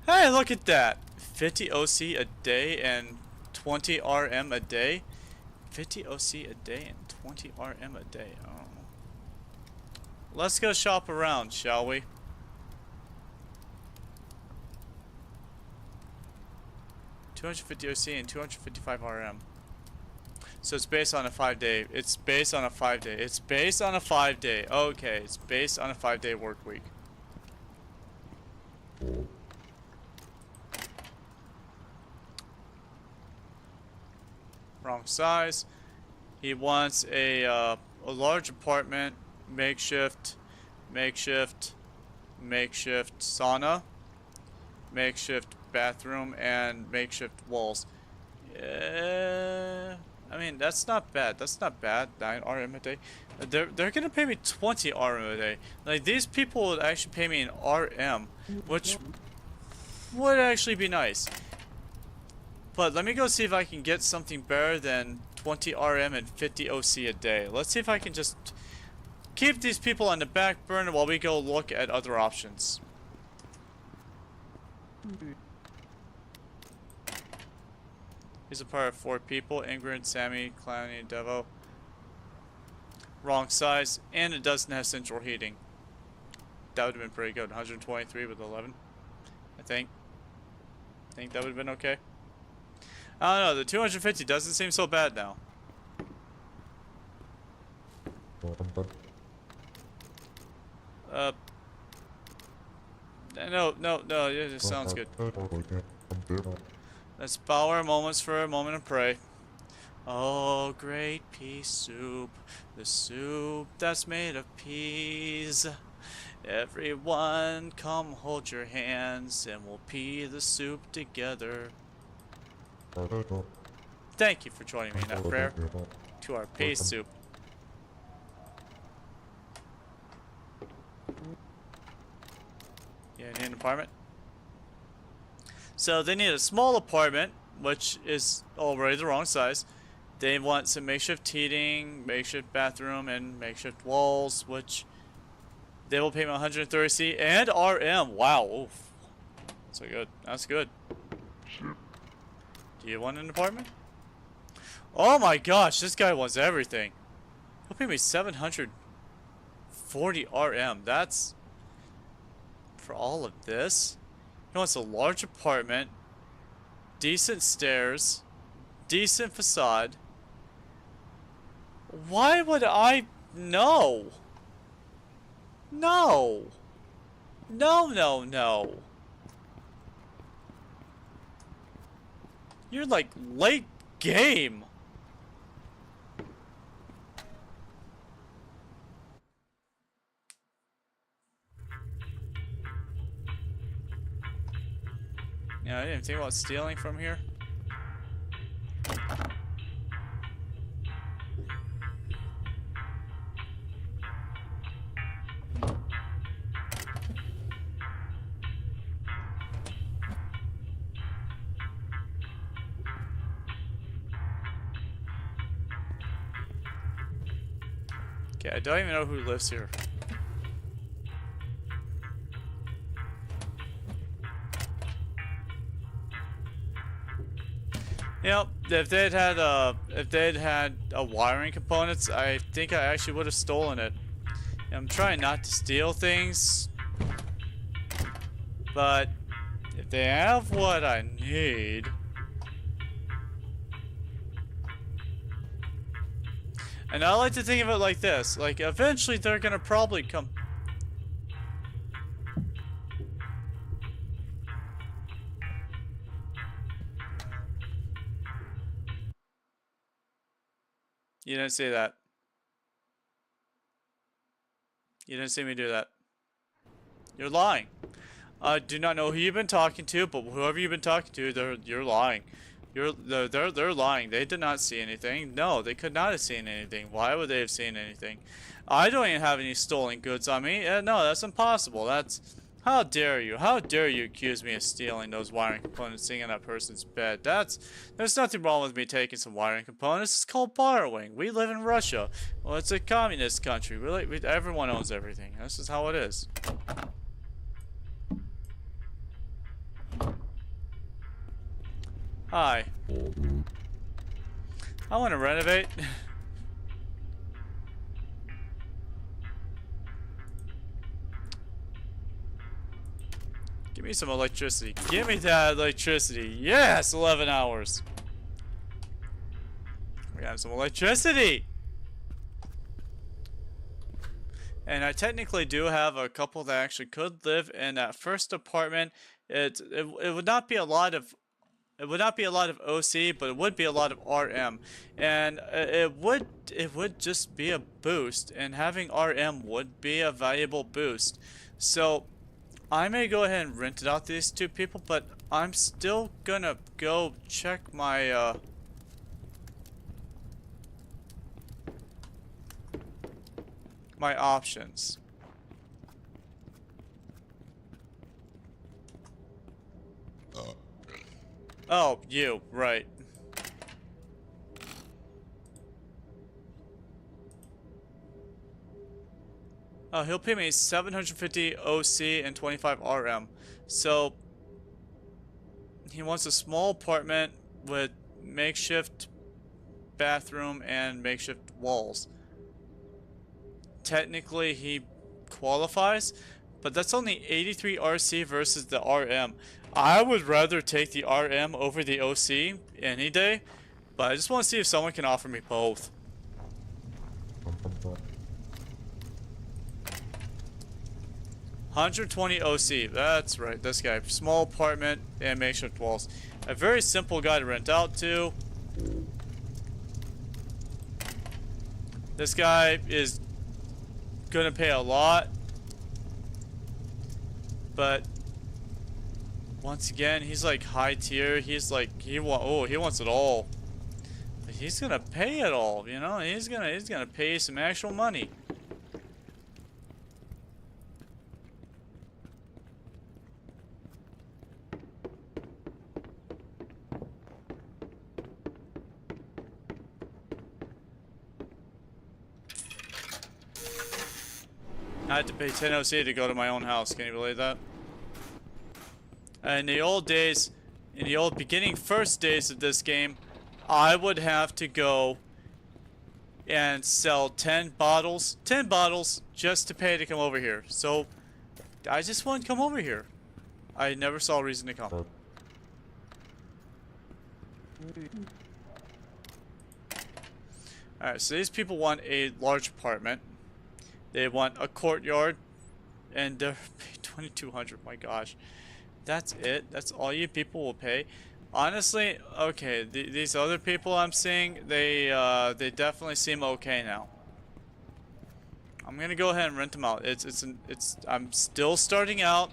Hey, look at that! 50 OC a day and 20 RM a day? 50 OC a day and 20 RM a day. Oh. Let's go shop around, shall we? $250 OC and 255 RM. So it's based on a 5-day. It's based on a 5-day. It's based on a 5-day. Okay, it's based on a 5-day work week. Wrong size. He wants a large apartment, makeshift, makeshift, makeshift sauna, makeshift bathroom, and makeshift walls. Yeah, I mean that's not bad. That's not bad. 9 RM a day. They're gonna pay me 20 RM a day. Like these people would actually pay me an RM, which would actually be nice. But let me go see if I can get something better than 20 RM and 50 OC a day. Let's see if I can just keep these people on the back burner while we go look at other options. He's a part of 4 people. Ingrid, Sammy, Clowny, Devo. Wrong size. And it doesn't have central heating. That would have been pretty good. 123 with 11. I think that would have been okay. I don't know. The 250 doesn't seem so bad now. No, it just sounds good. Let's bow our moments for a moment and pray. Oh, great pea soup, the soup that's made of peas. Everyone, come hold your hands and we'll pea the soup together. Thank you for joining me in that prayer to our pea soup. Yeah, need an apartment. So they need a small apartment, which is already the wrong size. They want some makeshift heating, makeshift bathroom, and makeshift walls, which they will pay me 130C and RM. Wow, oof. So good. That's good. Do you want an apartment? Oh my gosh, this guy wants everything. He'll pay me 740 RM. That's for all of this. He wants a large apartment, decent stairs, decent facade. Why would I? No. No. No. You're like late game. Yeah, I didn't think about stealing from here. Okay, I don't even know who lives here. You know, if they'd had wiring components, I think I actually would have stolen it. I'm trying not to steal things, but if they have what I need, and I like to think of it like this: like eventually they're gonna probably come. You didn't see that. You didn't see me do that. You're lying. I do not know who you've been talking to, but whoever you've been talking to, you're lying. They're lying. They did not see anything. No, they could not have seen anything. Why would they have seen anything? I don't even have any stolen goods on me. No, that's impossible. That's how dare you? How dare you accuse me of stealing those wiring components sitting in that person's bed? There's nothing wrong with me taking some wiring components. It's called borrowing. We live in Russia. Well, it's a communist country. Everyone owns everything. This is how it is. Hi. I want to renovate. Give me some electricity. Give me that electricity. Yes, 11 hours. We have some electricity. And I technically do have a couple that actually could live in that first apartment. It would not be a lot of OC, but it would be a lot of RM, and it would just be a boost, and having RM would be a valuable boost. So I may go ahead and rent it out to these two people, but I'm still gonna go check my options. Oh, you, right. Oh, he'll pay me 750 OC and 25 RM. So, he wants a small apartment with makeshift bathroom and makeshift walls. Technically, he qualifies, but that's only 83 RC versus the RM. I would rather take the RM over the OC any day, but I just want to see if someone can offer me both. 120 OC, that's right, this guy. Small apartment and makeshift walls. A very simple guy to rent out to. This guy is gonna pay a lot, but once again, he's like high tier. He's like he wants it all. But he's gonna pay it all, you know. He's gonna pay some actual money. I had to pay 10 OC to go to my own house. Can you believe that? In the old days, in the old beginning first days of this game, I would have to go and sell 10 bottles just to pay to come over here. So I just wouldn't come over here. I never saw a reason to come. Alright, so these people want a large apartment. They want a courtyard, and they're paying 2,200. My gosh, that's it. That's all you people will pay. Honestly, okay. These other people I'm seeing, they definitely seem okay now. I'm gonna go ahead and rent them out. I'm still starting out.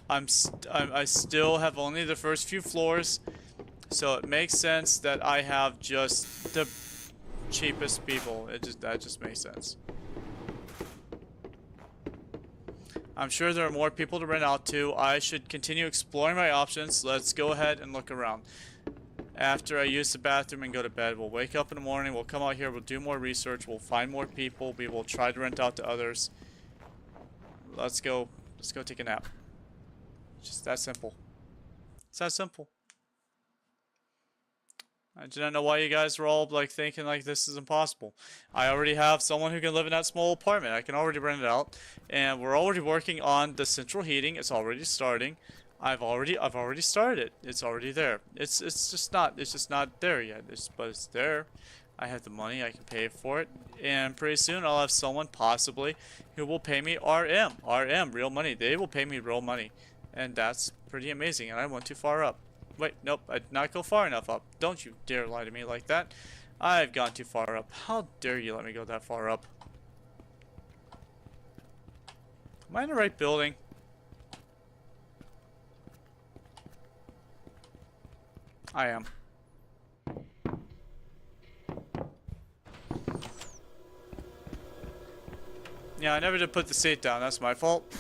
I still have only the first few floors, so it makes sense that I have just the cheapest people. That just makes sense. I'm sure there are more people to rent out to. I should continue exploring my options. Let's go ahead and look around. After I use the bathroom and go to bed, we'll wake up in the morning, we'll come out here, we'll do more research, we'll find more people, we will try to rent out to others. Let's go take a nap. Just that simple. It's that simple. I do not know why you guys were all like thinking like this is impossible. I already have someone who can live in that small apartment. I can already rent it out, and we're already working on the central heating. It's already starting. I've already started it. It's already there. It's just not there yet. But it's there. I have the money. I can pay for it, and pretty soon I'll have someone possibly who will pay me RM, real money. They will pay me real money, and that's pretty amazing. And I went too far up. Wait, nope, I did not go far enough up. Don't you dare lie to me like that. I've gone too far up. How dare you let me go that far up? Am I in the right building? I am. Yeah, I never did put the seat down. That's my fault.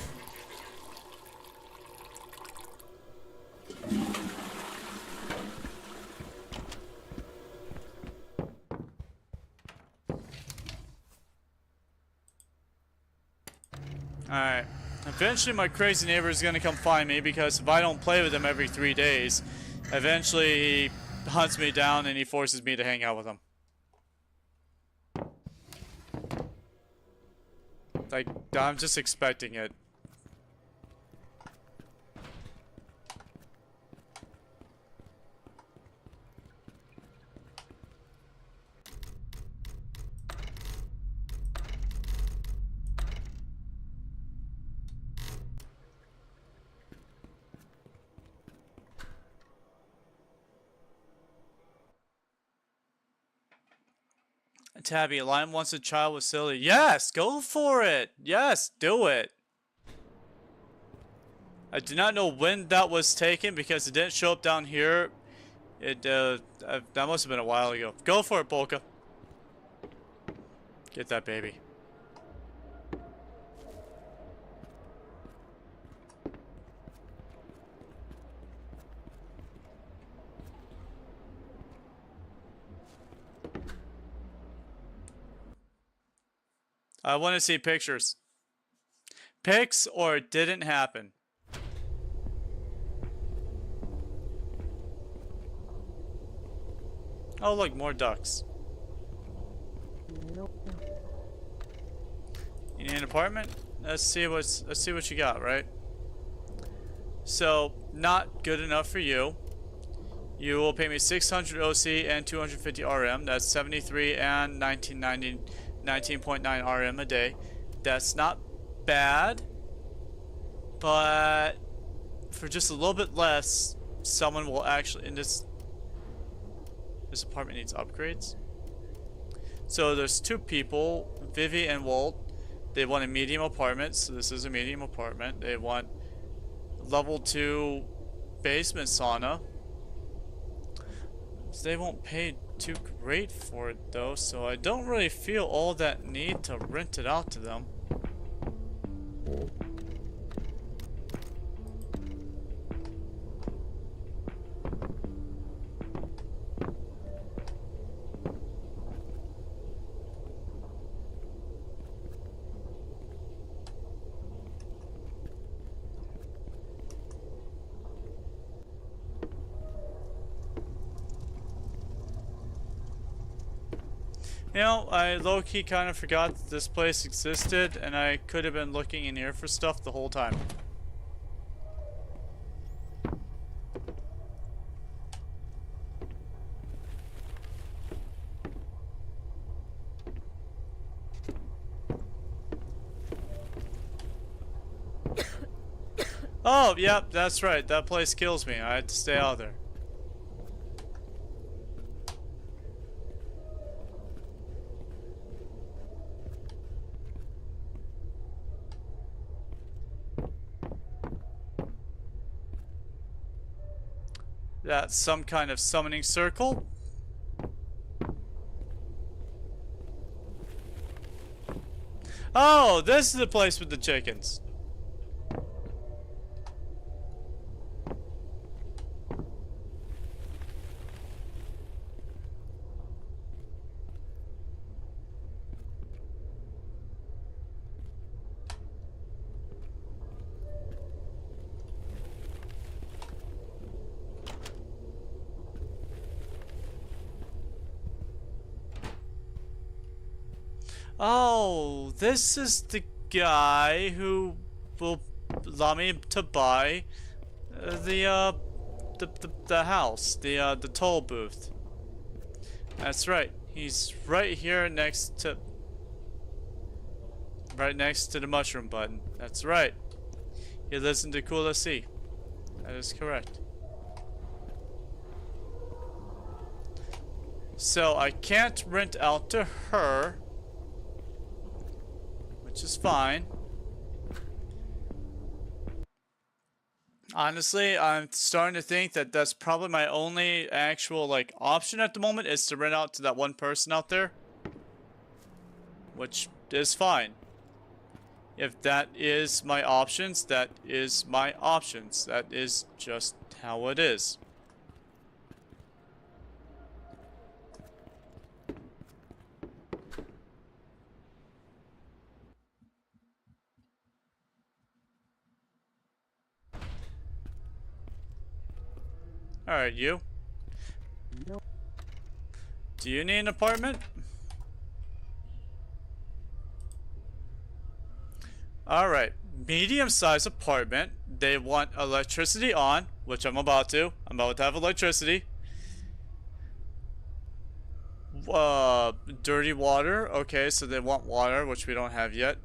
Alright. Eventually my crazy neighbor is gonna come find me, because if I don't play with him every 3 days, eventually he hunts me down and he forces me to hang out with him. Like, I'm just expecting it. Tabby, Lime wants a child with Silly. Yes, go for it. Yes, do it. I do not know when that was taken because it didn't show up down here. That must have been a while ago. Go for it, Polka. Get that baby. I want to see pictures. Pics or it didn't happen. Oh look, more ducks. You need an apartment? Let's see what you got, right? So, not good enough for you. You will pay me 600 OC and 250 RM. That's 73 and 19.9 RM a day. That's not bad, but for just a little bit less, someone will actually in this apartment needs upgrades. So there's two people, Vivi and Walt. They want a medium apartment, so this is a medium apartment. They want level 2 basement sauna. They won't pay too great for it though, so I don't really feel all that need to rent it out to them. You know, I low-key kind of forgot that this place existed, and I could have been looking in here for stuff the whole time. Oh, yep, that's right. That place kills me. I had to stay out there. That's some kind of summoning circle. Oh, this is the place with the chickens. Oh, this is the guy who will allow me to buy the house, the toll booth. That's right. He's right here next to the mushroom button. That's right. He lives in the Kula Sea. That is correct. So I can't rent out to her, which is fine. Honestly, I'm starting to think that that's probably my only actual like option at the moment is to rent out to that one person out there, which is fine. If that is my options, that is my options. That is just how it is. Alright, you. Do you need an apartment? Alright, medium-sized apartment. They want electricity on, which I'm about to. I'm about to have electricity. Dirty water. Okay, so they want water, which we don't have yet.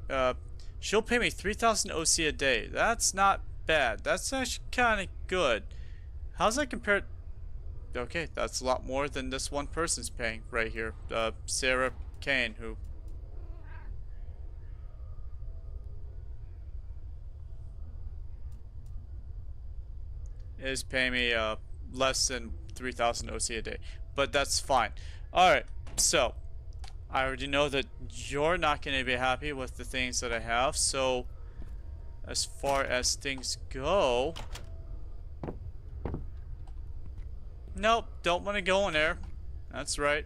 She'll pay me 3,000 OC a day. That's not bad. That's actually kind of good. How's that compared? Okay, that's a lot more than this one person's paying right here. Sarah Kane, who is paying me less than 3,000 OC a day, but that's fine. All right, so I already know that you're not going to be happy with the things that I have. So as far as things go, nope, don't want to go in there. That's right.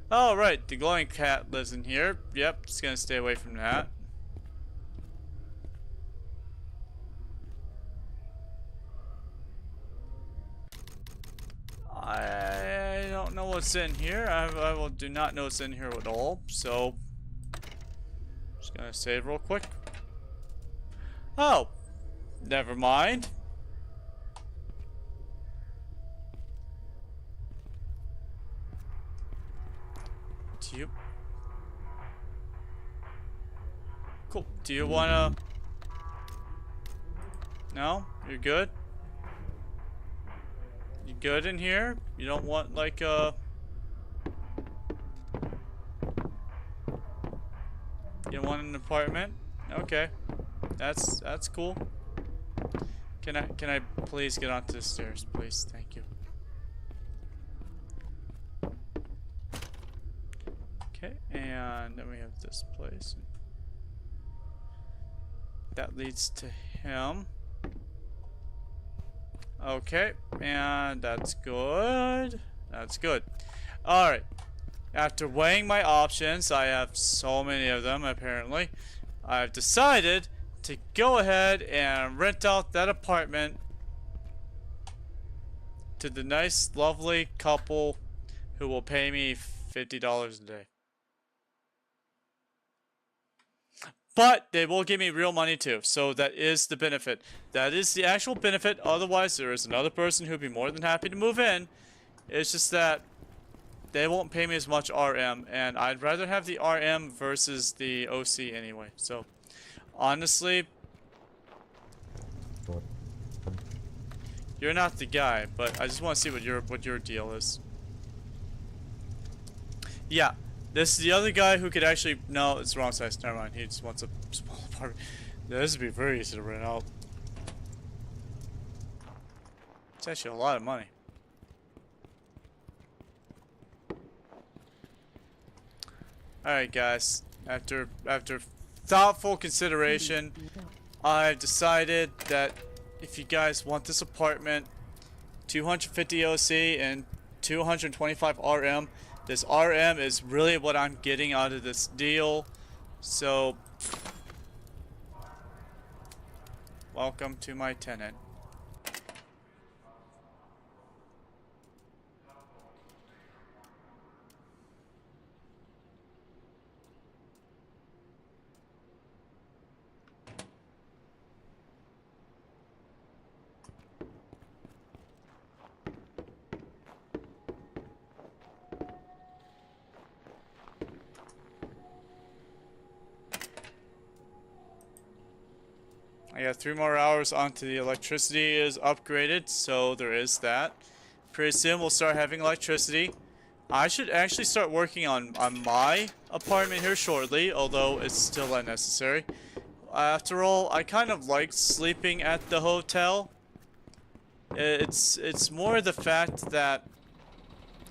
Oh, right, the glowing cat lives in here. Yep, just gonna stay away from that. I don't know what's in here. I do not know what's in here at all. So, just gonna save real quick. Oh, never mind. Do you? Cool. Do you wanna? No, you're good. You good in here? You don't want like you don't want an apartment? Okay. That's cool. Can I please get onto the stairs, please? Thank you. Okay, and then we have this place. That leads to him. Okay, and that's good. That's good. Alright. After weighing my options, I have so many of them apparently, I've decided to go ahead and rent out that apartment to the nice, lovely couple who will pay me $50 a day. But they will give me real money too, so that is the benefit. That is the actual benefit. Otherwise, there is another person who'd be more than happy to move in. It's just that they won't pay me as much RM, and I'd rather have the RM versus the OC anyway. So, honestly, you're not the guy, but I just want to see what your deal is. Yeah. This is the other guy who could actually... No, it's the wrong size. Never mind. He just wants a small apartment. This would be very easy to rent out. It's actually a lot of money. Alright, guys. After thoughtful consideration, I've decided that if you guys want this apartment, 250 OC and 225 RM... This RM is really what I'm getting out of this deal. So, welcome to my tenant. I got 3 more hours until the electricity is upgraded, so there is that. Pretty soon we'll start having electricity. I should actually start working on my apartment here shortly, although it's still unnecessary. After all, I kind of like sleeping at the hotel. It's more the fact that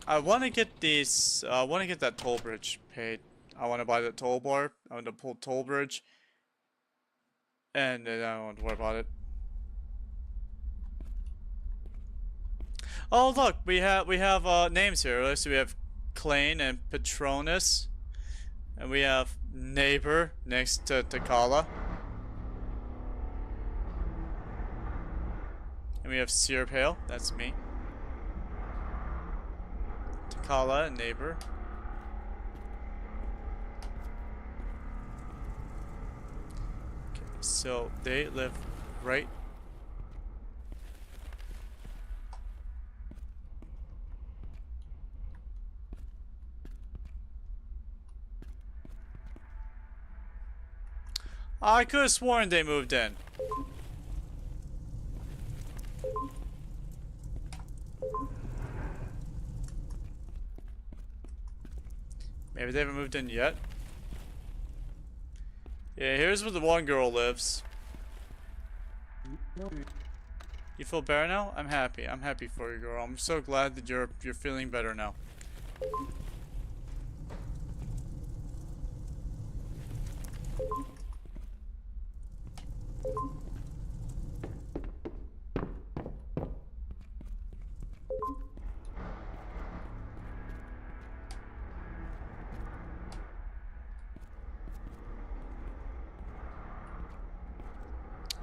I want to get these. I want to get that toll bridge paid. I want to buy that toll bar. I want to pull toll bridge. And then I don't want to worry about it. Oh look, we have names here. So we have Klein and Patronus, and we have Neighbor next to Takala, and we have Syrup Hale. That's me. Takala and Neighbor. So they live right. I could have sworn they moved in. Maybe they haven't moved in yet. Yeah, here's where the one girl lives. You feel better now? I'm happy. I'm happy for you, girl. I'm so glad that you're feeling better now.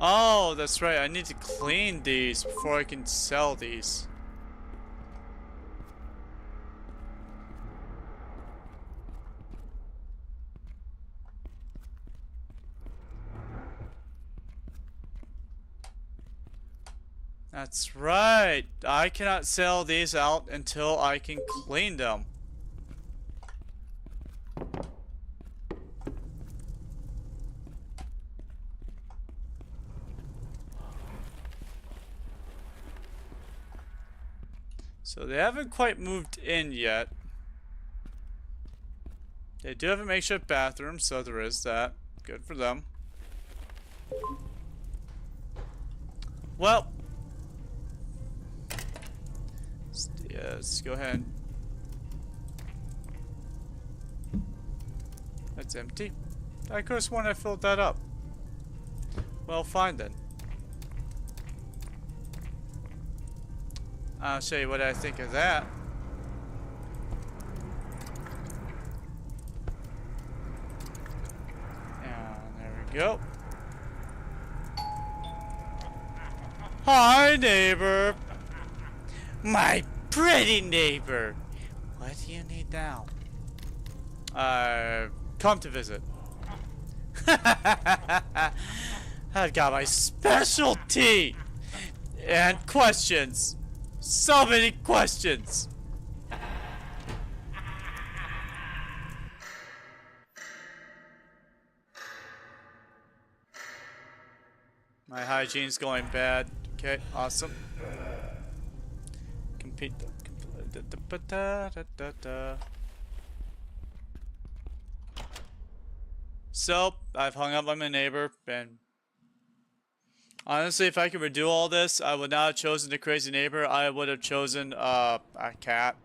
Oh, that's right. I need to clean these before I can sell these. That's right. I cannot sell these out until I can clean them. So they haven't quite moved in yet. They do have a makeshift bathroom, so there is that. Good for them. Well, let's go ahead. That's empty. I could have sworn I filled that up. Well, fine then. I'll show you what I think of that. And there we go. Hi, neighbor. My pretty neighbor. What do you need now? Come to visit. I've got my specialty and questions. So many questions. My hygiene's going bad. Okay, awesome. Compete. So, I've hung up on my neighbor, and honestly, if I could redo all this, I would not have chosen the crazy neighbor. I would have chosen a cat.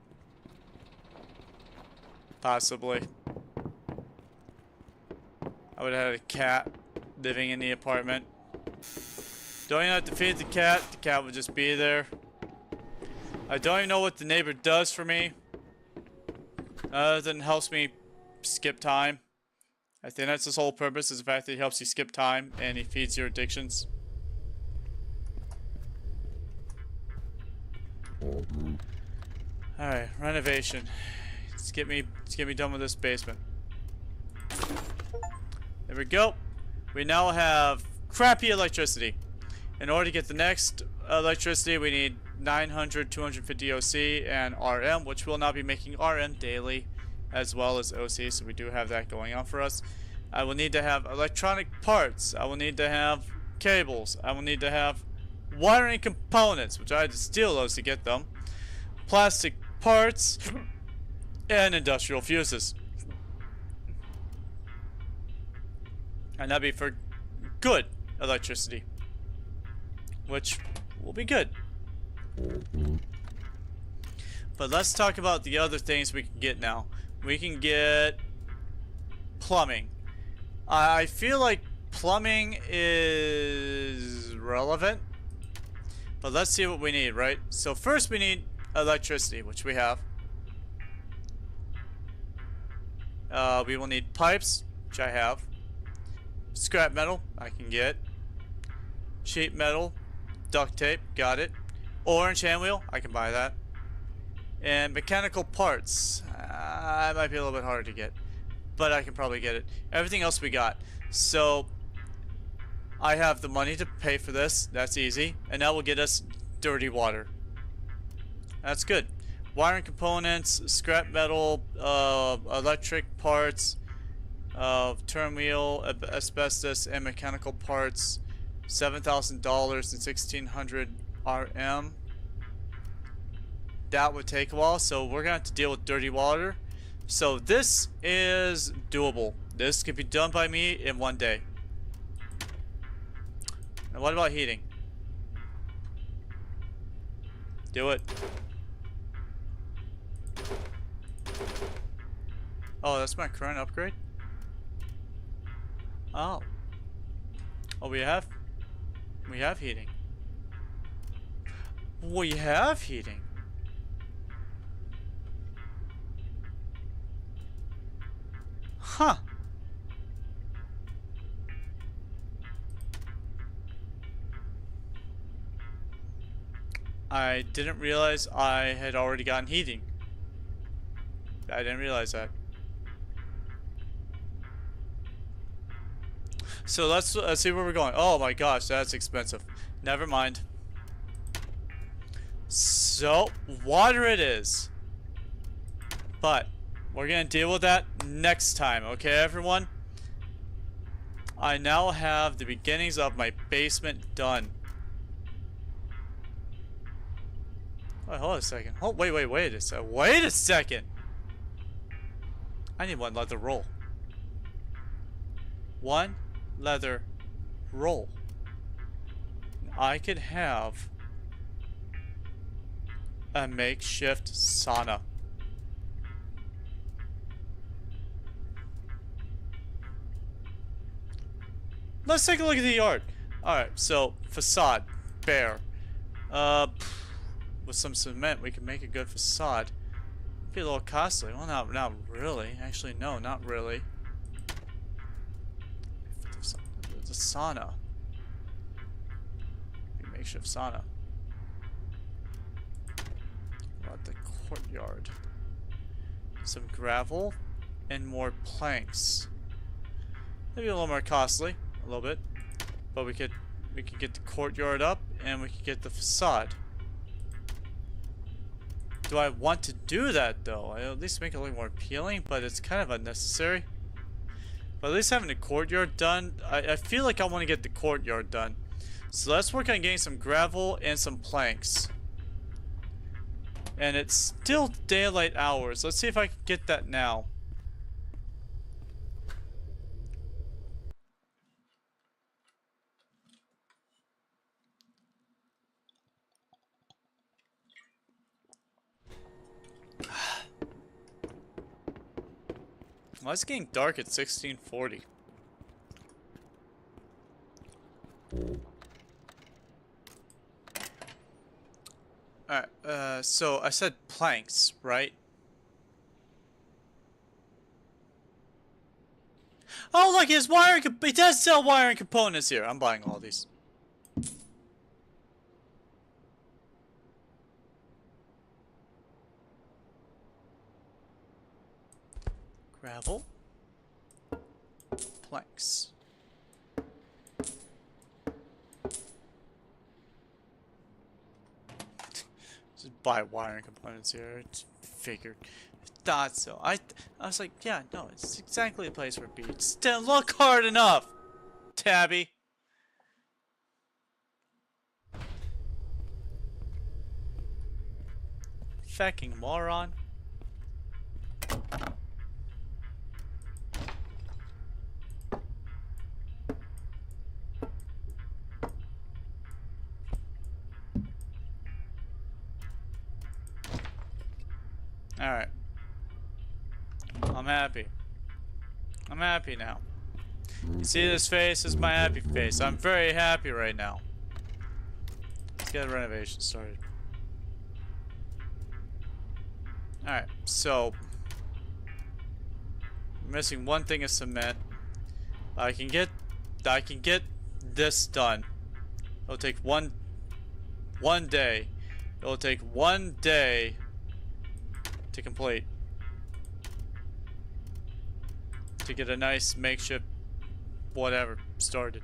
Possibly. I would have had a cat living in the apartment. Don't even have to feed the cat would just be there. I don't even know what the neighbor does for me, other than helps me skip time. I think that's his whole purpose, is the fact that he helps you skip time and he feeds your addictions. Alright, renovation. Let's get me done with this basement. There we go. We now have crappy electricity. In order to get the next electricity, we need 900, 250 OC and RM, which we'll now be making RM daily as well as OC, so we do have that going on for us. I will need to have electronic parts. I will need to have cables. I will need to have wiring components, which I had to steal those to get them. Plastic parts and industrial fuses. And that'd be for good electricity, which will be good. But let's talk about the other things we can get now. We can get plumbing. I feel like plumbing is relevant, but let's see what we need, right? So first we need electricity, which we have. We will need pipes, which I have. Scrap metal, I can get. Sheet metal, duct tape, got it. Orange handwheel, I can buy that. And mechanical parts, it might be a little bit harder to get, but I can probably get it. Everything else we got. So I have the money to pay for this. That's easy. And that will get us dirty water. That's good. Wiring components, scrap metal, electric parts, turn wheel, asbestos, and mechanical parts. $7,000 and 1,600 RM. That would take a while, so we're gonna have to deal with dirty water. So this is doable. This could be done by me in 1 day. And what about heating? Do it. Oh, that's my current upgrade? Oh. Oh, we have heating. We have heating. Huh. I didn't realize I had already gotten heating. I didn't realize that. So let's see where we're going. Oh my gosh, that's expensive. Never mind. So, water it is. But, we're gonna deal with that next time, okay everyone? I now have the beginnings of my basement done. Oh, hold on a second. Oh, wait a second. Wait a second! I need one leather roll. One leather roll. I could have a makeshift sauna. Let's take a look at the yard. Alright, so facade, bare. With some cement we can make a good facade. Be a little costly. Well, not really. Actually, no, not really. The sauna. Makeshift sauna. What the courtyard? Some gravel and more planks. Maybe a little more costly, a little bit, but we could get the courtyard up and we could get the facade. Do I want to do that though? I at least make it look more appealing, but it's kind of unnecessary. But at least having the courtyard done, I feel like I want to get the courtyard done. So let's work on getting some gravel and some planks. And it's still daylight hours. Let's see if I can get that now. Well, it's getting dark at 1640. Alright, so I said planks, right? Oh, look, his wiring. He does sell wiring components here. I'm buying all these. Gravel. Planks. Just buy wiring components here. It's figured. Thought so. I was like, yeah, no, it's exactly the place where it be. Just didn't look hard enough, Tabby. Fucking moron. Alright. I'm happy. I'm happy now. You see this face? This is my happy face. I'm very happy right now. Let's get a renovation started. Alright, so I'm missing one thing of cement. I can get this done. It'll take one day. It'll take 1 day to complete. To get a nice makeshift whatever started.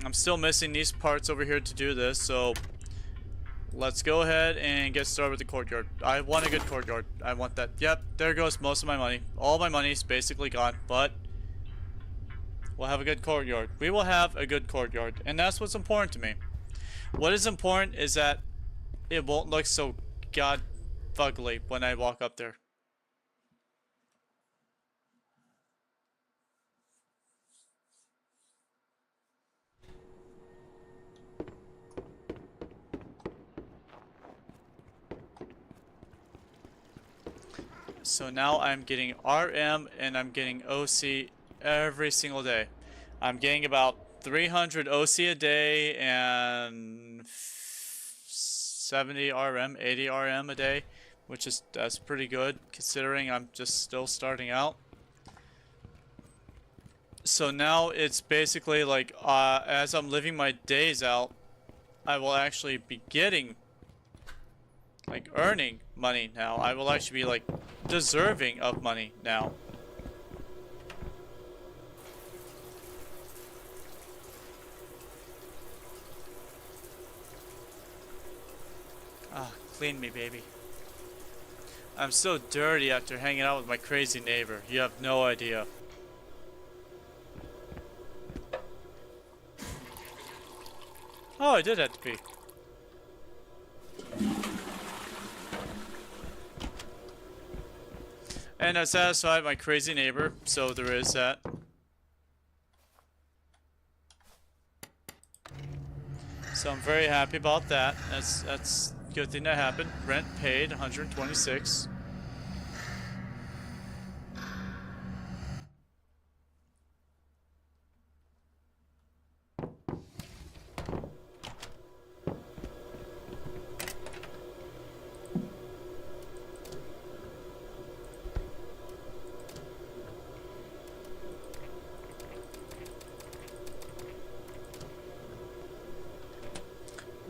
I'm still missing these parts over here to do this, so let's go ahead and get started with the courtyard. I want a good courtyard. I want that. Yep, there goes most of my money. All my money is basically gone, but we'll have a good courtyard. We will have a good courtyard, and that's what's important to me. What is important is that it won't look so god fugly when I walk up there. So now I'm getting RM and I'm getting OC every single day. I'm getting about 300 OC a day and 70 RM, 80 RM a day, which is that's pretty good considering I'm just still starting out. So now it's basically like as I'm living my days out, I will actually be getting like earning money now. I will actually be like deserving of money now. Ah, clean me, baby. I'm so dirty after hanging out with my crazy neighbor. You have no idea. Oh, I did have to pee. And I satisfied my crazy neighbor, so there is that. So I'm very happy about that. That's a good thing that happened. Rent paid, 126.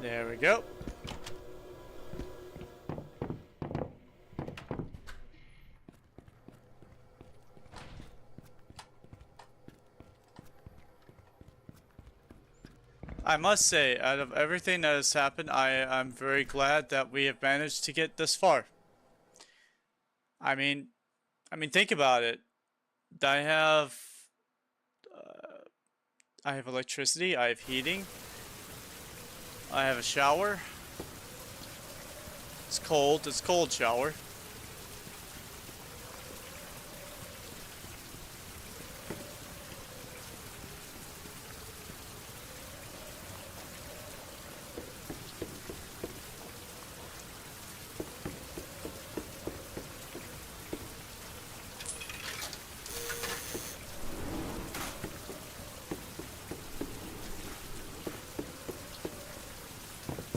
There we go. I must say, out of everything that has happened, I'm very glad that we have managed to get this far. I mean, think about it. I have, I have electricity. I have heating. I have a shower. It's cold. It's a cold shower.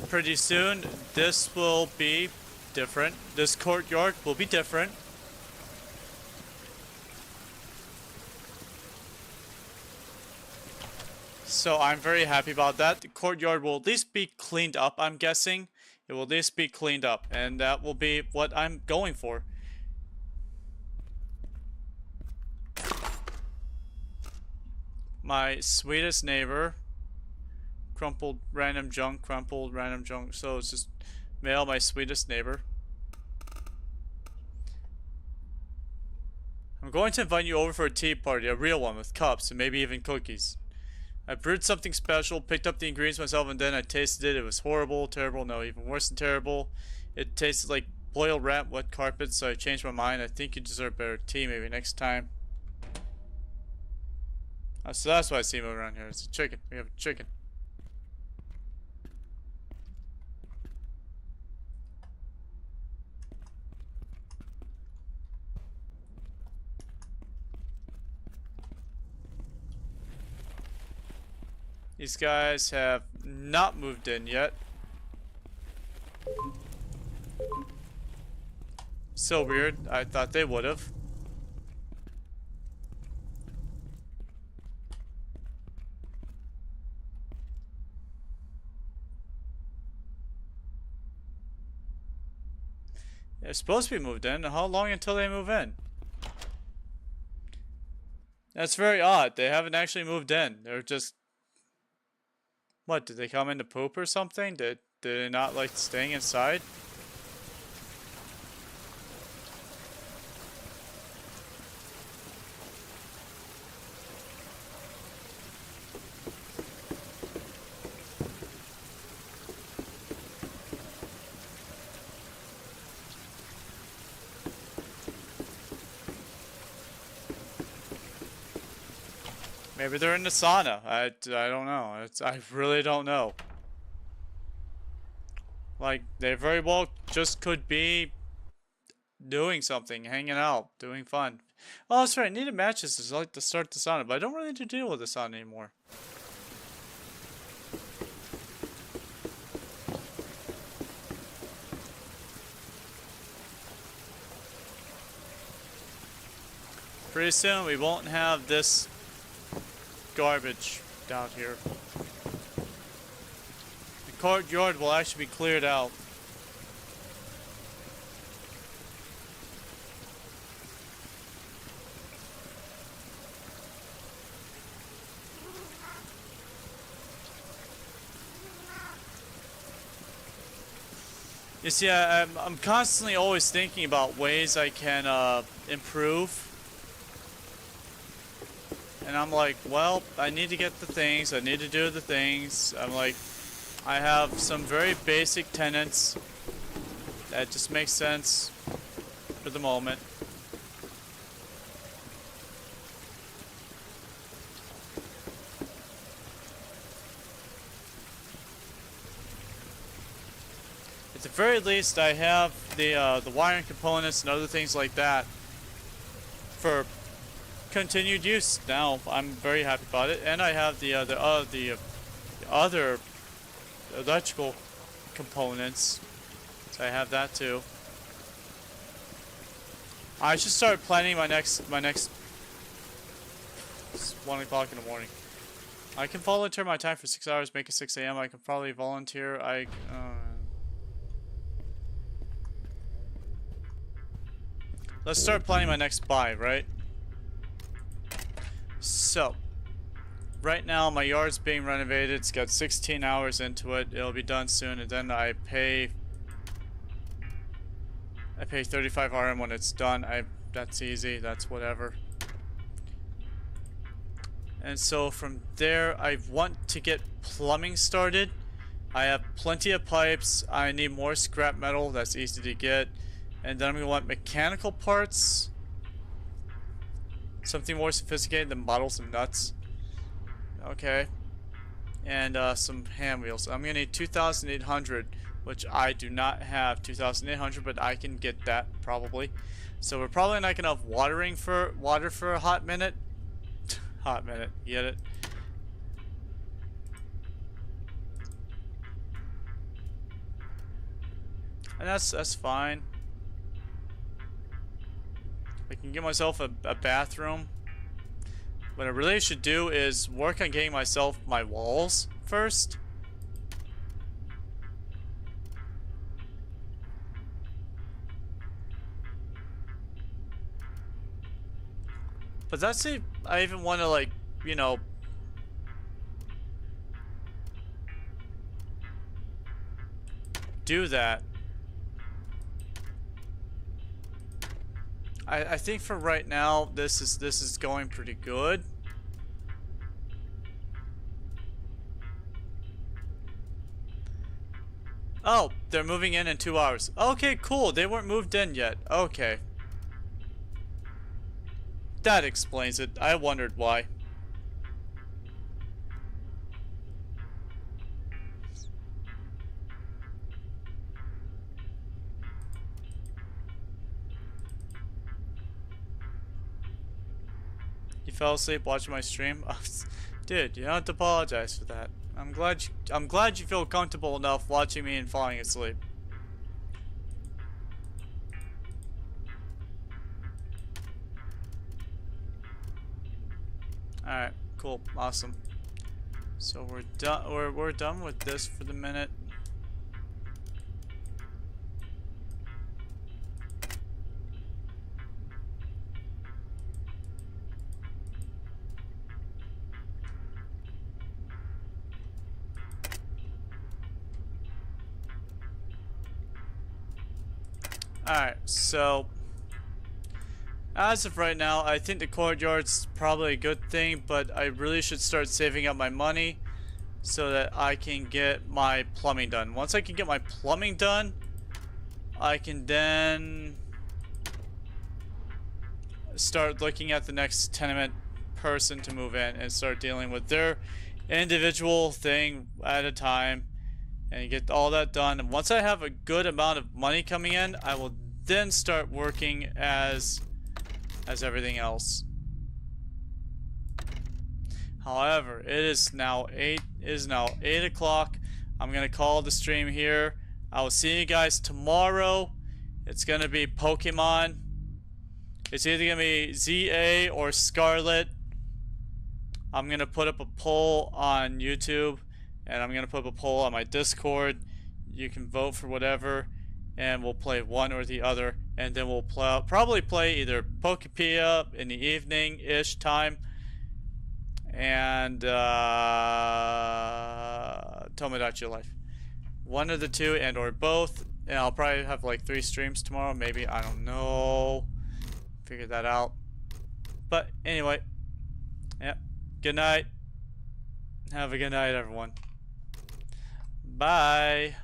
Pretty soon, this will be different. This courtyard will be different. So I'm very happy about that. The courtyard will at least be cleaned up, I'm guessing. It will at least be cleaned up, and that will be what I'm going for. My sweetest neighbor. Crumpled random junk, crumpled random junk. So it's just mail my sweetest neighbor. I'm going to invite you over for a tea party, a real one with cups and maybe even cookies. I brewed something special, picked up the ingredients myself, and then I tasted it. It was horrible, terrible, no, even worse than terrible. It tasted like boiled rat, wet carpet, so I changed my mind. I think you deserve better tea maybe next time. So that's why I see him around here. It's a chicken. We have a chicken. These guys have not moved in yet. So weird. I thought they would have. They're supposed to be moved in. How long until they move in? That's very odd. They haven't actually moved in. They're just... What, did they come in to poop or something? Did they not like staying inside? Maybe they're in the sauna. I don't know. I really don't know. Like, they very well just could be doing something, hanging out, doing fun. Oh, that's right. I needed matches to start the sauna, but I don't really need to deal with the sauna anymore. Pretty soon we won't have this garbage down here. The courtyard will actually be cleared out. You see, I'm constantly always thinking about ways I can improve. And I'm like, well, I need to get the things, I need to do the things. I'm like, I have some very basic tenets that just make sense for the moment. At the very least, I have the wiring components and other things like that for continued use. Now I'm very happy about it, and I have the other electrical components, so I have that too. I should start planning my next. It's 1 o'clock in the morning. I can volunteer my time for 6 hours, make it 6 a.m. I can probably volunteer. Let's start planning my next buy, right? So, right now my yard's being renovated. It's got 16 hours into it. It'll be done soon, and then I pay 35 RM when it's done. That's easy. That's whatever. And so from there, I want to get plumbing started. I have plenty of pipes. I need more scrap metal. That's easy to get. And then I'm gonna want mechanical parts. Something more sophisticated than bottles and nuts. Okay. And some hand wheels. I'm gonna need 2,800, which I do not have 2,800, but I can get that probably. So we're probably not gonna have water for a hot minute. Hot minute, get it? And that's fine. I can get myself a bathroom. What I really should do is work on getting myself my walls first. But that's it. I even want to, like, you know, do that. I think for right now this is going pretty good. Oh, they're moving in 2 hours. Okay, cool. They weren't moved in yet. Okay. That explains it. I wondered why. You fell asleep watching my stream? Dude, you don't have to apologize for that. I'm glad you feel comfortable enough watching me and falling asleep. Alright, cool, awesome. So we're done we're done with this for the minute. Alright, so as of right now, I think the courtyard's probably a good thing, but I really should start saving up my money so that I can get my plumbing done. Once I can get my plumbing done, I can then start looking at the next tenement person to move in and start dealing with their individual thing at a time and get all that done. And once I have a good amount of money coming in, I will then start working as everything else. However, it is now 8 o'clock. I'm gonna call the stream here. I will see you guys tomorrow. It's gonna be Pokemon. It's either gonna be ZA or Scarlet. I'm gonna put up a poll on YouTube, and I'm gonna put up a poll on my Discord. You can vote for whatever, and we'll play one or the other, and then we'll probably play either Pokepia in the evening-ish time, and Tomodachi Life. One of the two, and or both. And I'll probably have like 3 streams tomorrow, maybe. I don't know. Figure that out. But anyway, yeah. Good night. Have a good night, everyone. Bye.